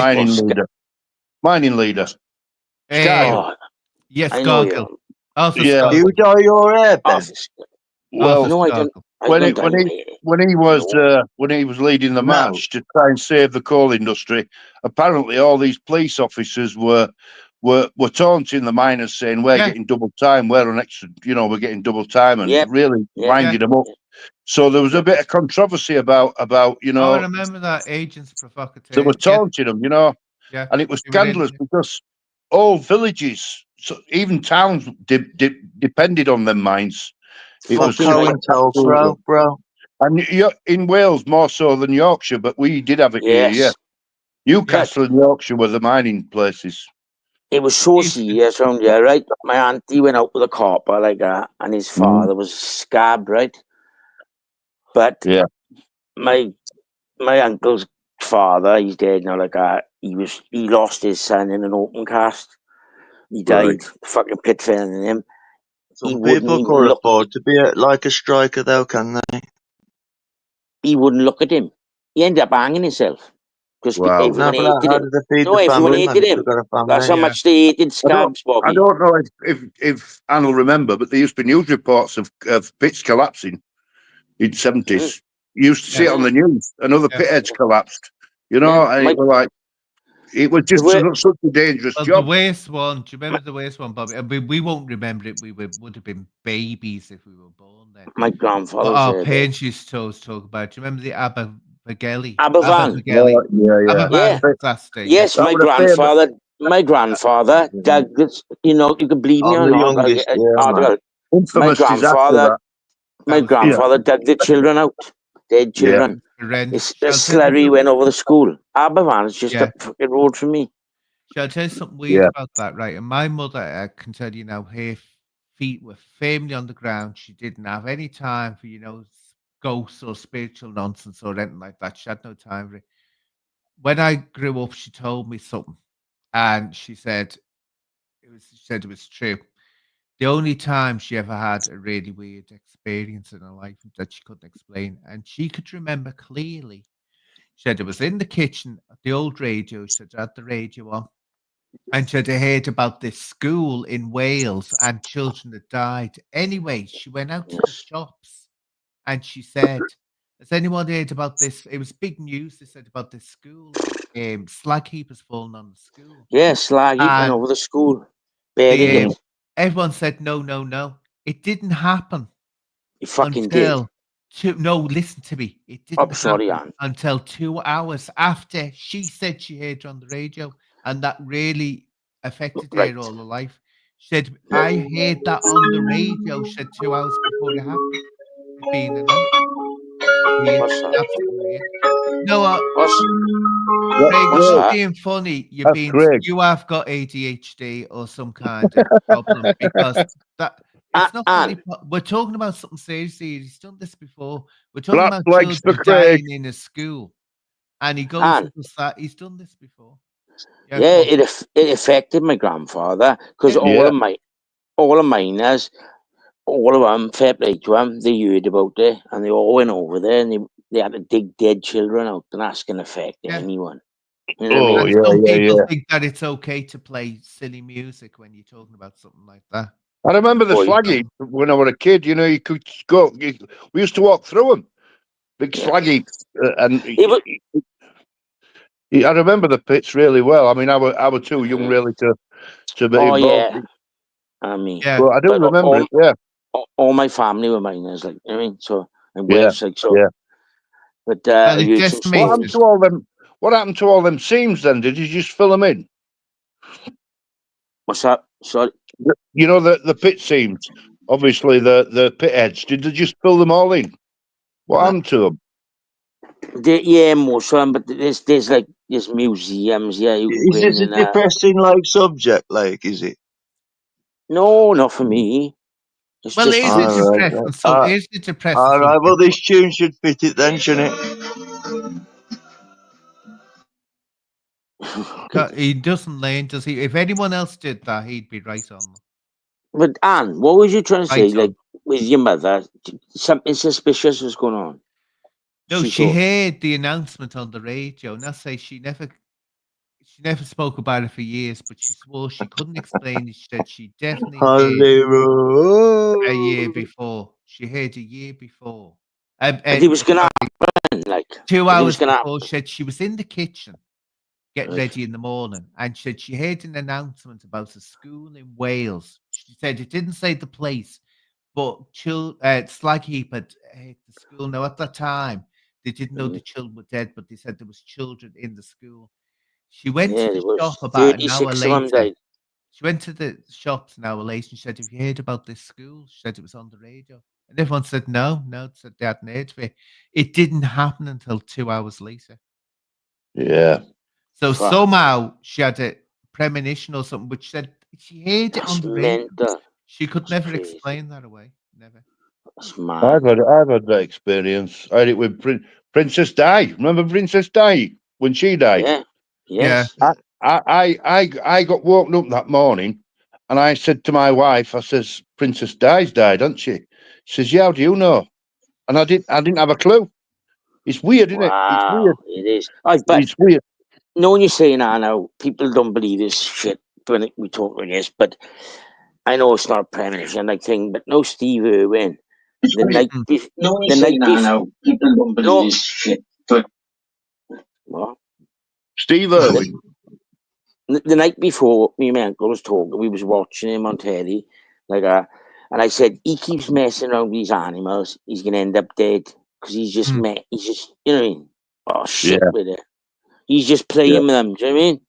Mining leader. Scargill.
Oh,
Yes,
I know
Gargle.
you.
Arthur
Yeah.
Do
Scargill.
you dye your hair, Ben?
Office.
Well,
Arthur
No, I don't.
Scargill.
I
when
don't
he
dye
when
my
he
hair.
when he was leading the
No.
march to try and save the coal industry, apparently all these police officers were taunting the miners, saying we're
Yeah.
getting double time, we're on extra, we're getting double time, and
Yep.
really
Yeah.
winding them up. So there was a bit of controversy about
Oh, I remember that agents provocateur.
they were taunting them,
Yeah.
and it was
They were in-
scandalous because all villages, so even towns, depended on them mines. It was
Fuck COINTELPRO, bro.
And in Wales more so than Yorkshire, but we did have it here.
Yes.
Yeah, Newcastle and Yorkshire were the mining places.
It was so
Used to-
serious around here, right? My auntie went out with a copper like that, and his father was scabbed, right? But
Yeah.
my uncle's father, he's dead now. Like that, he lost his son in an open cast. He died.
Right.
Fucking pit filling him. He
Some
wouldn't
people
even
can't
look.
afford to be like a striker, though, can they?
He wouldn't look at him. He ended up hanging himself because
Wow.
No,
everyone
but
hated
how
him.
did they feed
No,
the
everyone
family, man?
hated
If
him.
they've got a family.
That's how
Yeah.
much they hated Scabs,
I
Bobby.
don't know if Anne will remember, but there used to be news reports of pits collapsing in 70s. You used to see it on the news. Another
Yeah.
pit heads collapsed. And
Yeah,
it was like it was just such a dangerous
Well,
job.
the worst one. Do you remember the worst one, Bobby? I mean, we won't remember it. We would have been babies if we were born then.
My
What
grandfather
our
said.
parents used to always talk about. Do you remember the Abergelli?
Aberfan.
Yeah.
Aberfan
Yeah.
disaster.
Yes,
That
my
was a famous-
grandfather dug this, you can believe me
I'm
or
the
not.
youngest, yeah, man.
Infamous disaster.
grandfather-
That.
My
was-
grandfather dug the children out. Dead children.
Horrendous.
The
Shall I tell you
slurry
something-
went over the school. Aberfan is just
Yeah.
up the fucking road from me.
Shall I tell you something weird
Yeah.
about that, right? And my mother, I can tell you now, her feet were firmly on the ground. She didn't have any time for, ghosts or spiritual nonsense or anything like that. She had no time for it. When I grew up, she told me something, and she said it was true. The only time she ever had a really weird experience in her life that she couldn't explain, and she could remember clearly. She said it was in the kitchen, the old radio. She said, had the radio on. And she had heard about this school in Wales and children that died. Anyway, she went out to the shops and she said, has anyone heard about this? It was big news. They said about this school. Slag heap has fallen on the school.
Yeah, slag heaping
And
over the school. Burying
the,
it.
everyone said, no. It didn't happen
You fucking did.
until no, listen to me. It didn't
I'm sorry,
happen
Anne.
until 2 hours after she said she heard it on the radio, and that really affected
Right.
her all her life. She said, I heard that on the radio, she said 2 hours before it happened. It being announced. Weird,
What's that?
absolutely weird. No,
What's,
Craig,
what's
you're not
that?
being funny.
That's Craig.
You have got ADHD or some kind of problem because that it's not funny.
Anne.
We're talking about something serious here. He's done this before. We're talking
Black
about
flags for
children
Craig.
dying in a school, and he goes
Anne.
and does that. He's done this before.
Yeah,
go on.
it affected my grandfather because
Yeah.
all the miners, all of them, fair play to them, they heard about it and they all went over there and they had to dig dead children out, and that's going to affect
Yeah.
anyone. You know what I
Oh,
mean?
And some people
yeah.
think that it's okay to play silly music when you're talking about something like that.
I remember the
Boy.
slaggy when I was a kid. You could go. We used to walk through them, big
Yeah.
slaggy, and
Yeah, but-
I remember the pits really well. I mean, I were too young really to be
Oh,
involved.
yeah. I mean,
Yeah.
But I do
but
remember
all,
it. Yeah,
all my family were minors, like, you know what I mean? So, and
yeah,
Welsh, like, so.
yeah.
But
Well,
I've
it
heard some
What
decimated.
happened
stories.
to all them? What happened to all them seams then? Did you just fill them in?
What's that? Sorry.
You know the pit seams, obviously the pit heads. Did they just fill them all in? What happened to them?
Yeah, most of them, but there's like there's museums, yeah, you can go
Is
in
this a
and
depressing like subject? Like, is it?
no, not for me. It's
Well,
just
it is a
All
these.
right.
depressing. So it is a depressing
All right. Well,
subject.
this tune should fit it then, shouldn't it?
He doesn't learn, does he? If anyone else did that, he'd be right on.
But Anne, what was you trying to say?
Right
Like
on.
with your mother, something suspicious was going on.
No, she
thought,
heard the announcement on the radio. Now say she never spoke about it for years, but she swore she couldn't explain it. She said she definitely heard a year
Hollywood.
before. She heard a year before.
that it was gonna happen. Like
2
that it was
hours
gonna
before. She said she was in the kitchen getting
happen. Right.
ready in the morning, and she said she heard an announcement about a school in Wales. She said it didn't say the place, but Slagheap had hit the school. Now at that time, they didn't know the children were dead, but they said there was children in the school. She went to
Yeah,
the
there was
shop about an hour
36 of them
later.
died.
She went to the shops an hour later and she said, "Have you heard about this school?" She said it was on the radio. And everyone said no, said they hadn't heard of it. It didn't happen until 2 hours later.
Yeah.
So
Fuck.
somehow she had a premonition or something, which said she heard it on
That's
the radio.
mental.
She could
That's
never
crazy.
explain that away. Never.
That's mad.
I've had that experience. I had it with Princess Di. Remember Princess Di when she died?
Yeah. Yes.
I got woken up that morning, and I said to my wife, I says, "Princess Di's died, hasn't she?" She says, "Yeah, how do you know?" And I didn't have a clue. It's weird, isn't it? It's weird.
Wow, it is. But
It's weird.
no one you're saying now, people don't believe this shit when we talk like this, but I know it's not a premonition like thing, but no Steve Irwin. The night
Mm.
before
No one
the
saying
night
that
before
now. People don't believe
no
this shit. But
what?
Steve Irwin.
The night before me and my uncle was talking, we was watching him on telly, like and I said, he keeps messing around with these animals, he's gonna end up dead. Because he's just
Mm.
he's just you know what I mean? Oh shit
Yeah.
with it. He's just playing
Yeah.
with them, do you know what I mean?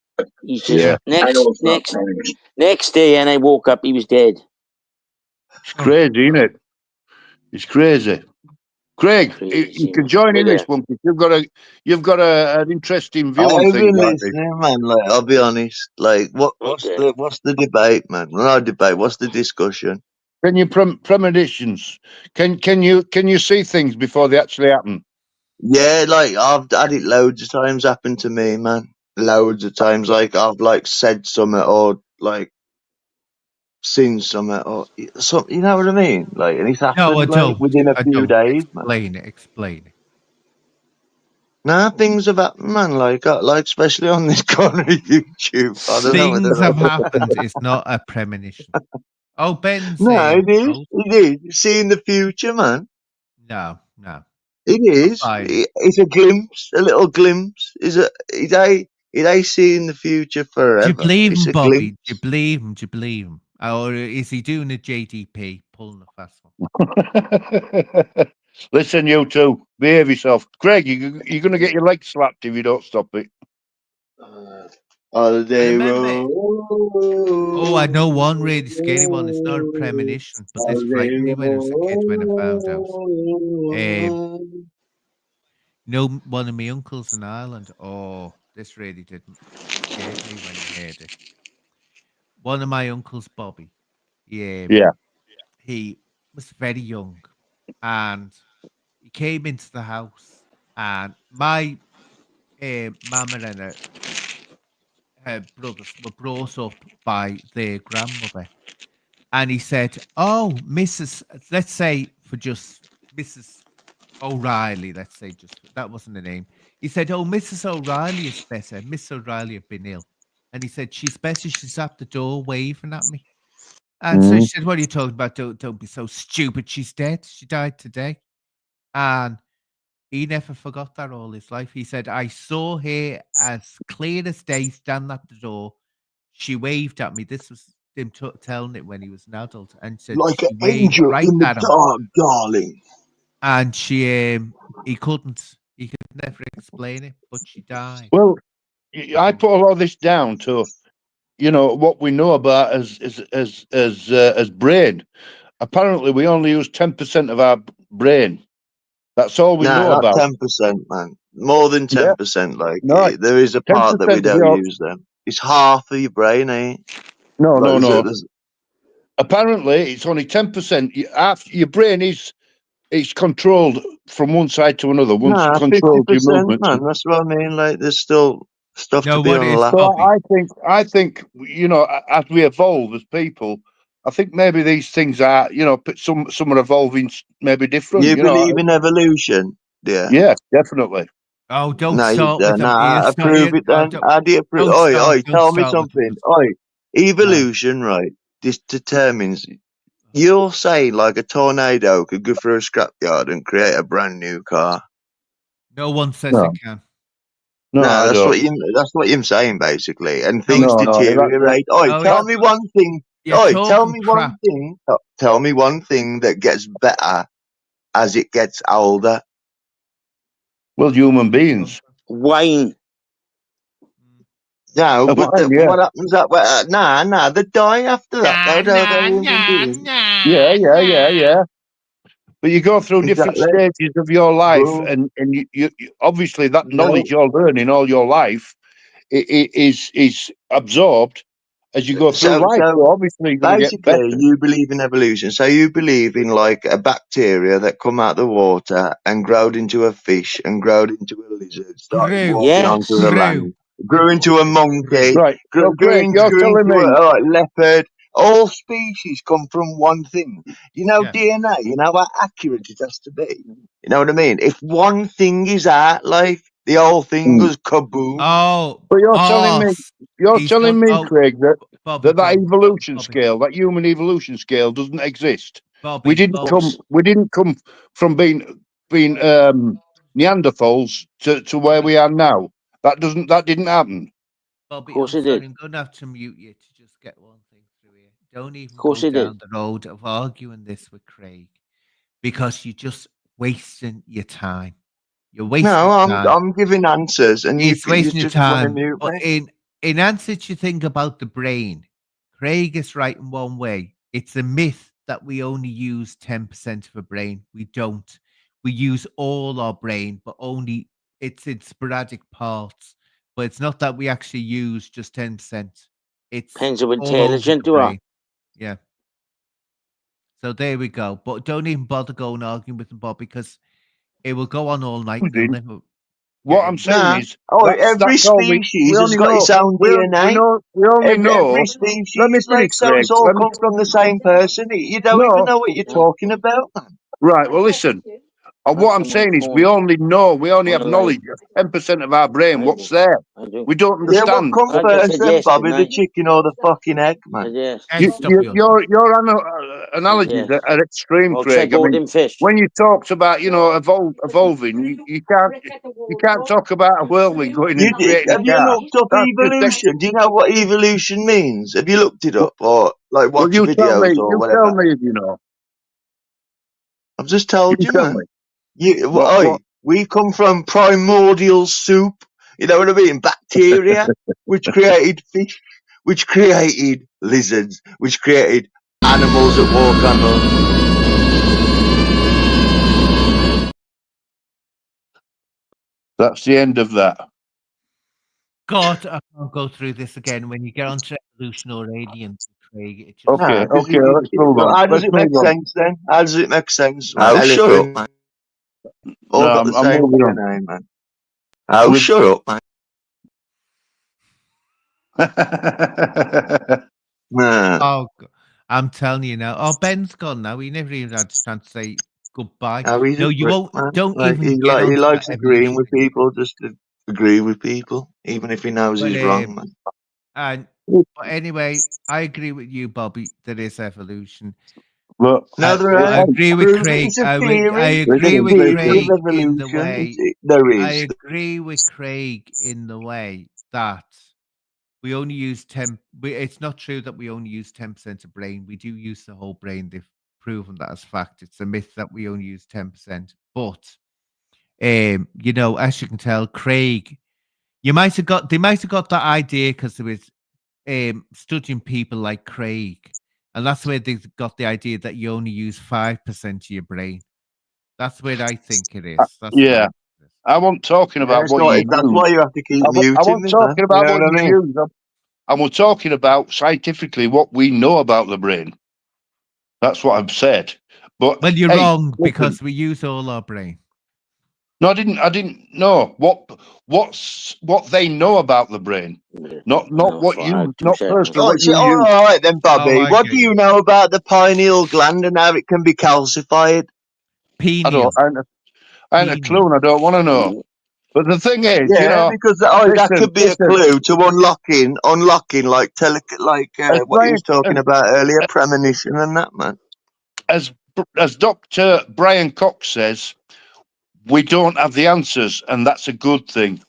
He's just
Yeah.
I know it's not premonition.
next day and I woke up, he was dead.
It's crazy, isn't it? It's crazy. Craig, you can join in this one because you've got an interesting view on
I've
things
been
like this.
listening, man. Like, I'll be honest. Like, what's the debate, man? Not a debate. What's the discussion?
Can you premonitions? Can you see things before they actually happen?
Yeah, like I've had it loads of times happen to me, man. Loads of times, like I've like said something or like seen something or something. You know what I mean? Like, and it's
No, I
happened like
don't.
within a
I
few
don't.
days, man.
Explain it.
Nah, things have happened, man. Like especially on this corner of YouTube. I don't know whether
Things have happened. It's not a premonition. Oh, Ben's
No, it is.
oh,
It is. Seeing the future, man.
no.
It is.
Fine.
It's a glimpse, a little glimpse. It ain't seeing the future forever.
Do you believe
It's
him,
a
Bobby?
glimpse.
Do you believe him? Do you believe him? Or is he doing a JDP, pulling a fast one?
Listen, you two, behave yourself. Craig, you're going to get your leg slapped if you don't stop it.
Holiday
remember-
road.
Oh, I know one really scary one. It's not a premonition, but this frightened me when I was a kid when I found out. You know, one of my uncles in Ireland. Oh, this really didn't scare me when I heard it. One of my uncles, Bobby.
Yeah.
He was very young, and he came into the house, and my mama and her brothers were brought up by their grandmother. And he said, "Oh, Mrs. Let's say for just Mrs. O'Reilly, let's say just that wasn't the name." He said, "Oh, Mrs. O'Reilly is better. Miss O'Reilly had been ill." And he said, "She's better. She's at the door waving at me." And so she said, "What are you talking about? Don't be so stupid. She's dead. She died today." And he never forgot that all his life. He said, "I saw her as clear as day stand at the door. She waved at me." This was him telling it when he was an adult, and said
Like an
she waved
angel
right
in the
at him,
dark, darling.
and he couldn't. He could never explain it, but she died.
Well, I put a lot of this down to, what we know about as brain. Apparently, we only use 10% of our brain. That's all we know
Nah, not
about.
10%, man. More than
Yeah.
10%. Like,
No,
there is a part that we
10% of
don't
your
use them. It's half of your brain, eh?
no,
Like,
no.
there's-
Apparently, it's only 10%. Your brain it's controlled from one side to another. Once you
Nah,
control your
50%,
movements.
man. That's what I mean. Like, there's still stuff
No,
to be
what is
unlocked.
So
Bobby?
I think as we evolve as people, I think maybe these things are some are evolving maybe different.
You believe in evolution? Yeah.
Yeah, definitely.
Oh, don't
No, you
start with
don't.
them.
Nah, prove it then. How do you prove?
Don't
Oi,
start.
oi,
Don't
tell me
start with
something.
them.
Oi, evolution, right? This determines. You're saying like a tornado could go through a scrapyard and create a brand new car.
No one says
No.
it can.
No, I
that's
don't.
what you're saying basically. And
No,
things
no,
deteriorate. Oi,
no,
tell me one thing.
You're
Oi, tell
talking
me one
crap.
thing. Tell me one thing that gets better as it gets older.
Well, human beings.
Wine.
No,
Oh,
but
yeah.
what happens at nah, they die after that. They're human beings.
Yeah. But you go through different
Exactly.
stages of your life,
Bro.
and you obviously that
No.
knowledge you're learning all your life is absorbed as you go through
So-
life.
so
So obviously you're going to get better.
Basically, you believe in evolution. So you believe in like a bacteria that come out the water and growed into a fish and growed into a lizard, started
Grew.
walking
Yes.
onto the land, grew into a monkey,
Right. So,
grew
Craig, you're
into
telling me.
a leopard. All species come from one thing. You know,
Yeah.
DNA, you know how accurate it has to be. You know what I mean? If one thing is out, like the whole thing goes kaboom.
Oh,
But you're telling me,
he's done- oh,
Craig,
Bobby,
that
Bobby,
evolution
Bobby,
scale, that human evolution scale, doesn't exist.
Bobby,
We didn't
Bobby.
come from being Neanderthals to where we are now. That didn't happen.
Bobby,
Of course
I'm
it
sorry,
did.
I'm going to have to mute you to just get one thing through here. Don't even
Of course
go
it did.
down the road of arguing this with Craig because you're just wasting your time. You're wasting
No,
time.
I'm giving answers, and you
It's wasting your
just want to
time.
mute
But
me.
in answer to think about the brain, Craig is right in one way. It's a myth that we only use 10% of a brain. We don't. We use all our brain, but only it's in sporadic parts. But it's not that we actually use just 10%. It's
Depends how
all over
intelligent
the
you are.
brain. Yeah. So there we go. But don't even bother going arguing with them, Bob, because it will go on all night.
We
And you'll
didn't.
never
What
get
I'm
in.
saying
Nah.
is,
Oh,
that's
every
all we
species has
only
got
know.
its own
We
DNA.
only know.
Every
Let me
species,
finish,
like, so
Craig.
it's all come from the same person. You don't even know what you're talking about, man.
Right. Well, listen. What I'm saying is, we only have knowledge of 10% of our brain. What's there?
I do.
We don't
Yeah, what
understand.
come
I just
first
said
then,
yes,
Bobby?
didn't
The
I?
chicken or the fucking egg, man?
Yes.
Hey, stop your
Your analogies
Yes.
are extreme,
I'll
Craig.
check all them fish.
When you talked about evolving, you can't talk about a whirlwind going and creating a
Have you
car.
looked up
That's just
evolution? Do you know what evolution means? Have you looked it up or like
Well,
watched
you tell
videos
me.
or
You
whatever?
tell me if you know.
I've just told
You
you,
tell
man.
me. What?
We come from primordial soup. You know what I mean? Bacteria, which created fish, which created lizards, which created animals that walk on land.
That's the end of that.
God, I can't go through this again. When you get onto evolution or aliens, Craig, it just
Okay.
Nah, 'cause
Okay. Let's move on.
how does
Let's
it make
move on.
sense then? How does it make sense?
Oh,
Man?
shut
Elephant,
up,
man. All
No,
got the
I'm
same
moving on.
DNA, man. Oh,
We've-
shut up, man. Nah.
Oh, I'm telling you now. Oh, Ben's gone now. He never even had a chance to say goodbye.
Oh, he's
No,
a
you
prick,
won't.
man.
Don't
Like,
even
he
get onto
likes
that
agreeing
evolution
with
thing.
people just to agree with people, even if he knows
But,
he's wrong, man.
And but anyway, I agree with you, Bobby. There is evolution.
Look,
No, there
I
ain't.
agree with
Prove it.
Craig.
It's a
I
theory.
agree
There's a
with
theory
Craig
of
in the
evolution.
way.
There
I
is.
agree with Craig in the way that We only use 10. It's not true that we only use 10% of brain. We do use the whole brain. They've proven that as fact. It's a myth that we only use 10%. But you know, as you can tell, Craig, they might have got that idea because there was studying people like Craig, and that's where they got the idea that you only use 5% of your brain. That's where I think it is. That's
Yeah.
where it is.
I wasn't talking about
That's,
what
why,
you
that's
use.
why you have to keep
I
muting
wasn't
me, man.
talking about
You know
what
what I
you
mean?
use. And we're talking about scientifically what we know about the brain. That's what I've said. But
Well, you're
hey,
wrong
listen,
because we use all our brain.
no, I didn't know what they know about the brain. Not
No,
what
fuck,
you,
two
not
seconds.
personally
Oh,
what you
all
use.
right then,
Oh,
Bobby.
I
What
get
do
you.
you know about the pineal gland and how it can be calcified?
I
Pineal.
don't. I ain't a
Pineal.
clue, and I don't want to know. But the thing is, you
Yeah,
know,
because that
listen,
could be a clue to unlocking like
as
what you was
Brian,
talking about earlier, premonition and that, man.
as Dr. Brian Cox says, we don't have the answers, and that's a good thing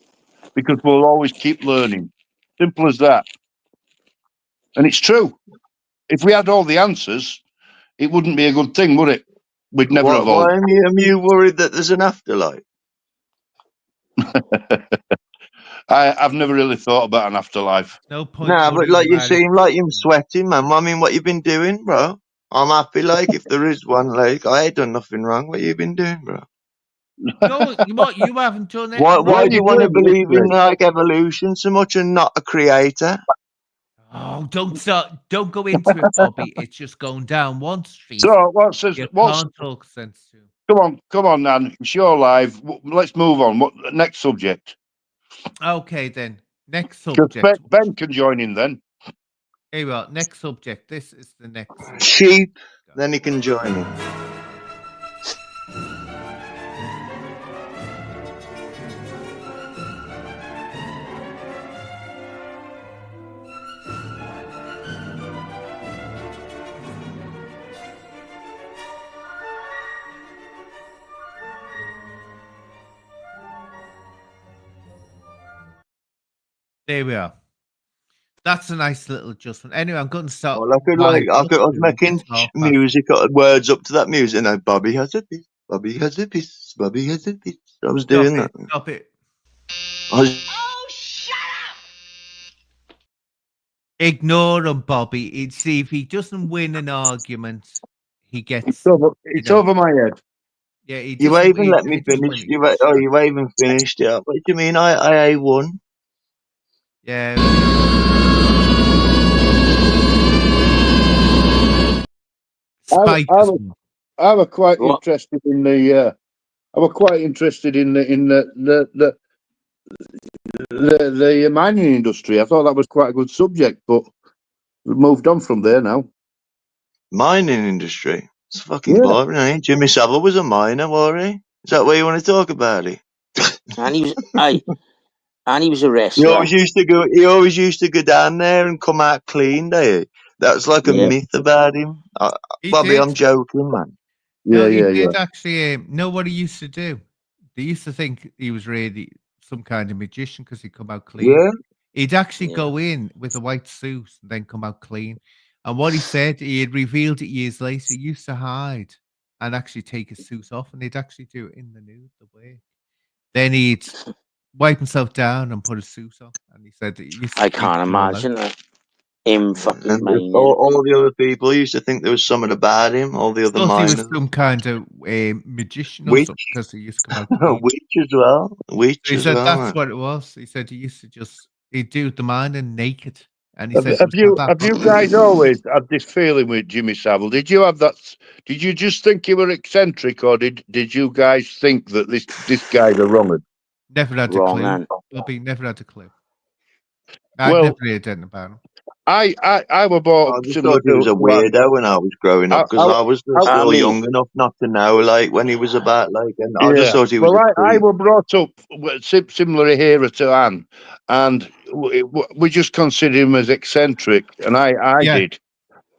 because we'll always keep learning. Simple as that. And it's true. If we had all the answers, it wouldn't be a good thing, would it? We'd never
Why
evolve.
am you worried that there's an afterlife?
I've never really thought about an afterlife.
No point
Nah, but
worrying
like you
about it.
seem like you're sweating, man. I mean, what you been doing, bro? I'm happy. Like if there is one, like I ain't done nothing wrong. What you been doing, bro?
No, what you haven't done
Why
anything
why
wrong.
do
you
you want to
doing,
believe in
Craig?
like evolution so much and not a creator?
Oh, don't go into it, Bobby. It's just going down one street.
So
You can't talk sense to.
come on, Nan. It's your live. Let's move on. What next subject?
Okay, then. Next
Because
subject.
Ben can join in then.
Here we are. Next subject. This is the next.
Sheep. Then he can join in.
There we are. That's a nice little adjustment. Anyway, I'm going to start.
Well, I was making music, words up to that music. Now, Bobby has a piece. Bobby has a piece. Bobby has a piece. I was doing that.
Stop it.
I was,
Oh, shut up!
Ignore him, Bobby. He'd see if he doesn't win an argument, he gets.
It's over my head.
Yeah, he
you
doesn't-
even
he-
let me
he doesn't
finish.
win.
You even finished it. What do you mean? I won.
Yeah. Spike.
I was quite
What?
interested in the. I was quite interested in the mining industry. I thought that was quite a good subject, but we've moved on from there now.
Mining industry. It's fucking
Yeah.
boring, eh? Jimmy Savile was a miner, was he? Is that why you want to talk about it?
And he was, and he was a
He
wrestler.
always used to go. He always used to go down there and come out clean, day. That's like a
Yeah.
myth about him.
He
Bobby,
did.
I'm joking, man.
No, he
Yeah.
did actually know what he used to do. They used to think he was really some kind of magician because he'd come out clean.
Yeah.
He'd actually
Yeah.
go in with a white suit and then come out clean. And what he said, he had revealed it years later. He used to hide and actually take his suit off, and he'd actually do it in the nude, the way. Then he'd wipe himself down and put his suit on. And he said that he used to
I
think
can't
it all out.
imagine that. Him fucking
And
mining.
all the other people used to think there was something about him. All the other
Thought he was
miners,
some kind of magician or
Witch.
something because he used to come out clean.
witch as well. Witch
So he
as
said
well.
that's
man.
what it was. He said he used to just he'd do the mining naked, and he
Have,
said it
have
was
you
that
have you
fun.
guys always had this feeling with Jimmy Savile? Did you have that? Did you just think you were eccentric, or did you guys think that this guy's a wrong?
Never had a
Wrong
clue.
man.
Bobby never had a clue. I'd
Well,
never heard anything about him.
I were
I
bought
just
similar
thought he was a
to
weirdo when I was growing up because I was
I
still
mean-
young enough not to know like when he was about like, and I just thought he was.
Well,
a
I
creep.
were brought up similar here to Anne, and we just consider him as eccentric, and I
Yeah.
did.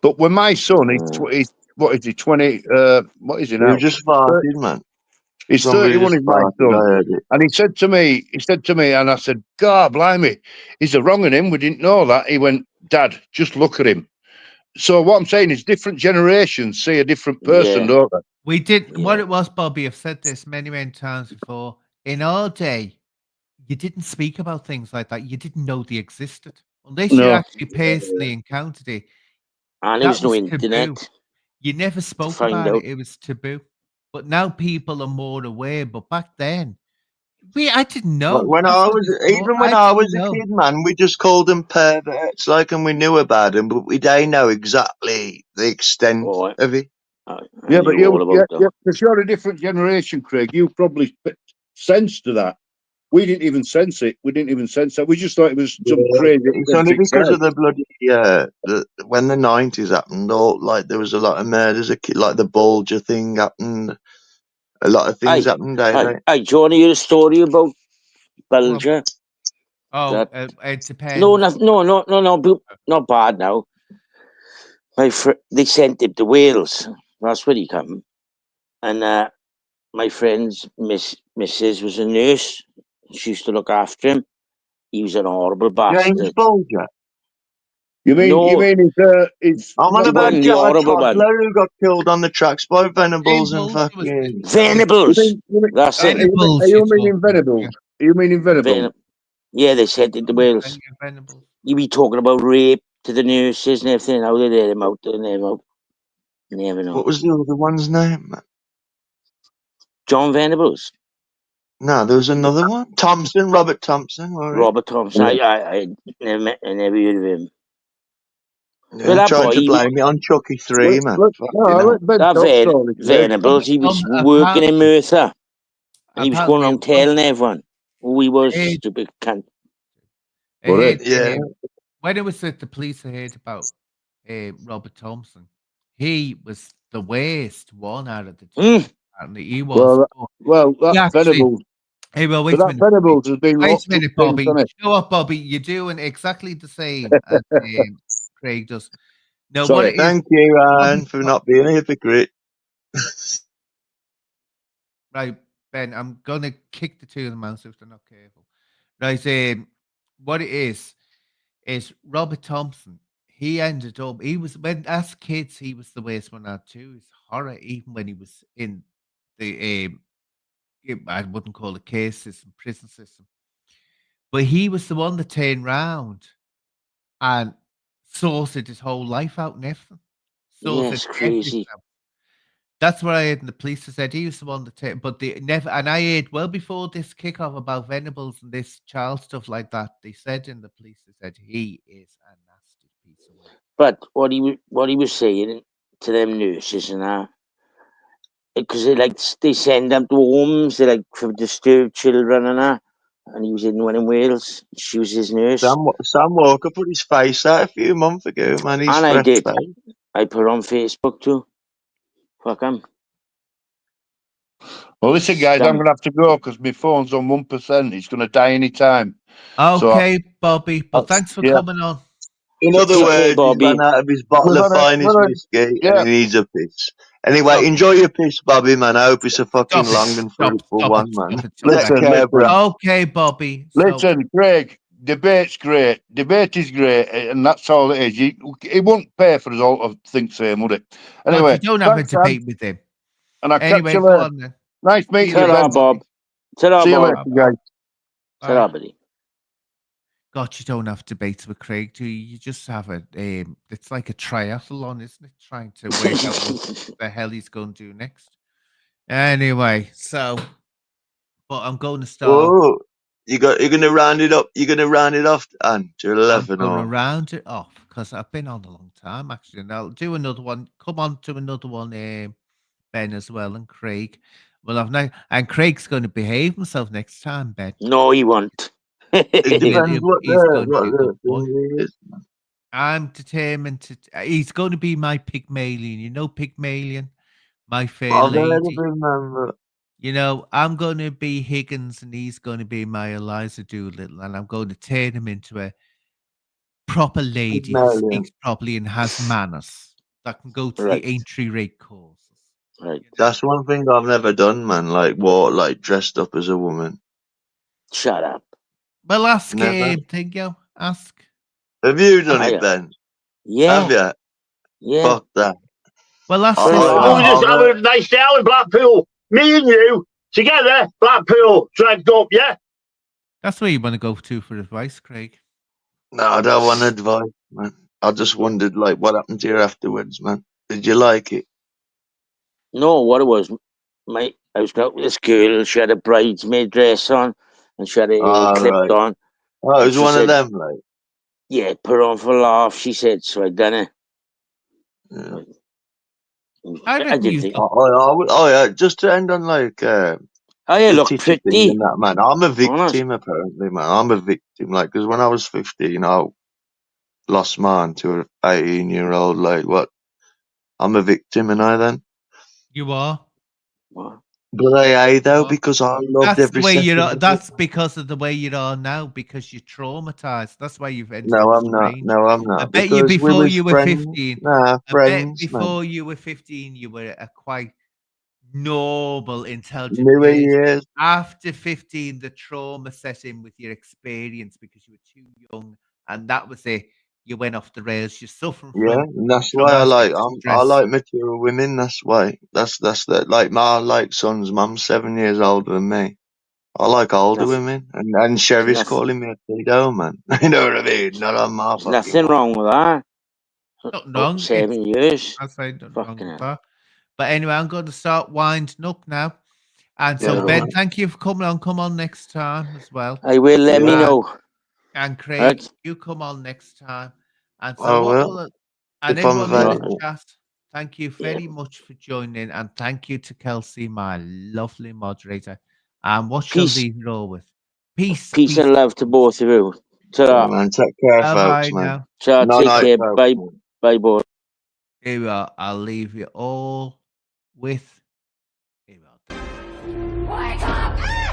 But when my son, he's what is he 20? What is he
He
now?
was just farted, man.
He's
Somebody
31,
just
is my
farted, I
son.
heard it.
And he said to me, and I said, God, blimey, he's a wrong in him. We didn't know that. He went, Dad, just look at him. So what I'm saying is different generations see a different person,
Yeah.
don't they?
We did what
Yeah.
it was, Bobby. I've said this many, many times before. In our day, you didn't speak about things like that. You didn't know they existed unless you
No.
actually personally encountered it.
And there was
That
no
was
internet
taboo. You never
to
spoke
find
about
out.
it. It was taboo. But now people are more aware. But back then, I didn't know.
When
I
I
said
was,
this before.
even when
I
I
didn't
was a
know.
kid, man, we just called them perverts, like, and we knew about them, but we didn't know exactly the extent
Oh, I,
of it.
I
Yeah, but
knew all about them.
because you're a different generation, Craig. You probably sensed that. We didn't even sense it. We didn't even sense that. We just thought it was some crazy
It's only
eccentric
because
guy.
of the bloody when the 90s happened, all like there was a lot of murders, like the Bulger thing happened, a lot of things
Aye,
happened, don't
aye,
they?
aye. Do you want to hear a story about
Go on.
Bulger?
Oh,
That
it depends.
no, not bad now. They sent him to Wales. That's where he come. And my friend's missus was a nurse. She used to look after him. He was an horrible
James
bastard.
Bulger.
You mean
No,
it's
I'm on
the
about
one, the
a
horrible one.
toddler who got killed on the tracks by Venables and
Bulger was
fucking.
Venables. That's it.
Venables.
are
You're
you meaning
talking.
Venables? Are you meaning Venables?
Ven- yeah, they sent him to Wales.
Venables.
You be talking about rape to the nurses and everything. How they let him out, they let him out. You never know.
What was the other one's name?
John Venables,
No, there was another one. Thompson, Robert Thompson. All right.
Robert Thompson. I never heard of him.
Yeah,
But that
trying
boy,
to blame it on Chucky 3, man.
Let
Fucking hell.
Ben
that
talk slowly, Craig.
Venables, he was working in Merthyr. And he was going around telling everyone who he was,
Hey.
stupid cunt.
Yeah.
When it was that the police heard about Robert Thompson, he was the worst one out of the two. Apparently, he was.
Well, that
actually-
Venables.
Hey, well,
But
wait a
that
minute.
Venables has been
Wait
locked
a minute,
up since,
Bobby.
hasn't it?
You know what, Bobby? You're doing exactly the same as Craig does. No, what
Sorry.
it is,
Thank you, Anne, for not being a hypocrite.
right, Ben, I'm gonna kick the two of them out if they're not careful. Right, what it is Robert Thompson. He ended up. He was when as kids, he was the worst one out too. It's horror, even when he was in the I wouldn't call it case system, prison system, but he was the one that turned round and sorted his whole life out and everything. Sorted
Yes, crazy.
everything out. That's what I heard in the police. Said he was the one that, but they never. And I heard well before this kickoff about Venables and this child stuff like that. They said in the police, they said he is a nasty piece of work.
But what he was saying to them nurses and that, because they send them to homes, they like for disturbed children and that. And he was in one in Wales. She was his nurse.
Sam Walker put his face out a few months ago, man. He's
And I
fresh
did.
face.
I put it on Facebook too. Fuck him.
Well, listen, guys, I'm going to have to go because my phone's on 1%. It's going to die any time.
Okay, Bobby, but thanks for coming on.
In other words,
Bobby.
he's run out of his bottle of finest whiskey and he needs a piss. Anyway, enjoy your piss, Bobby, man. I hope it's a fucking long and fruitful one, man.
Listen,
Okay, Bobby.
Listen, Craig, debate's great. Debate is great, and that's all it is. It won't pay for us all to think same, would it? Anyway,
you don't have a debate with him.
And I'll
Anyway,
catch you
go
later.
on then.
Nice meeting you,
Ta-ra,
Ben.
Bob. Ta-ra,
See you
Bob.
later, guys.
Ta-ra, buddy.
God, you don't have debates with Craig, do you? You just have a it's like a triathlon, isn't it? Trying to work out what the hell he's going to do next. Anyway, so but I'm going to start.
Oh, you're gonna round it up. You're gonna round it off, and to 11
I'm going to
or
round it off because I've been on a long time actually, and I'll do another one. Come on to another one, Ben as well, and Craig. Well, and Craig's going to behave himself next time, Ben.
No, he won't.
it depends
he's
what
going to be a
the
good boy.
thing is.
I'm determined to. He's going to be my Pygmalion. You know Pygmalion, my fair
I've heard of
lady.
him, man, but
You know, I'm going to be Higgins, and he's going to be my Eliza Doolittle, and I'm going to turn him into a proper lady who
Pygmalion.
speaks properly and has manners that can go to
Right.
the entry rate courses.
Right.
you know?
That's one thing I've never done, man. Like like dressed up as a woman.
Shut up.
Well, ask
Never.
him, Tingo. Ask.
Have you done
I,
it then?
yeah.
Have you?
Yeah.
Fuck that.
Well, ask
I-
this
I-
We
one.
were just having a nice day out in Blackpool. Me and you together, Blackpool, dragged up, yeah?
That's where you want to go to for advice, Craig.
No, I don't want advice, man. I just wondered, like, what happened to you afterwards, man? Did you like it?
No, what it was, I was out with this girl. She had a bridesmaid dress on, and she had her hair
Ah,
clipped
right.
on.
Oh, it was
She
one
said-
of them, like.
Yeah, put on for a laugh. She said, so I done it.
Yeah.
I
I
reckon
didn't
you-
think.
Oh, yeah. Just to end on like
Oh,
the
you look
titty thing
pretty.
and that, man. I'm a victim,
Honest.
apparently, man. I'm a victim, like, because when I was 15, I lost mine to an 18-year-old. Like, what? I'm a victim, and I then.
You are.
What?
But I though,
Well,
because I loved
That's the
every
way
second
you are.
of it.
That's because of the way you are now. Because you're traumatized. That's why you've entered.
No,
this
I'm not.
range.
No, I'm
I
not.
bet you
Because we
before
was
you were
friends.
15.
Nah,
I bet
friends, man.
before you were 15, you were a quite noble, intelligent
Newer
person.
years.
After 15, the trauma set in with your experience because you were too young, and that was it. You went off the rails. You're suffering
Yeah,
from
and that's why I
traumatic
like I
stress.
like mature women. That's why. That's that. Like my son's mum's 7 years older than me. I like older
Nothing-
women, and Sherry's
nothing-
calling me a pedo, man. You know what I mean? Not on my
There's
fucking.
nothing wrong with that.
Nothing
Oh,
wrong.
7 years.
I say nothing wrong
Fucking
with
hell.
that. But anyway, I'm going to start winding up now. And so,
Yeah,
Ben,
right.
thank you for coming on. Come on next time as well.
I will. Let me
Yeah.
know.
And Craig,
Right.
you come on next time. And so,
I
what
will,
will and
if I'm
everyone in the
available.
chat, thank you
Yeah.
very much for joining. And thank you to Kelsey, my lovely moderator. And what shall
Peace.
these roll with? Peace.
Peace and love to both of you.
Yeah,
Ta-ra.
man, take care,
Bye
folks,
bye
man.
now.
Ta,
No
take
night,
care.
folks,
Bye.
man.
Bye, boy.
Here we are. I'll leave you all with. Here we are.
Wake up!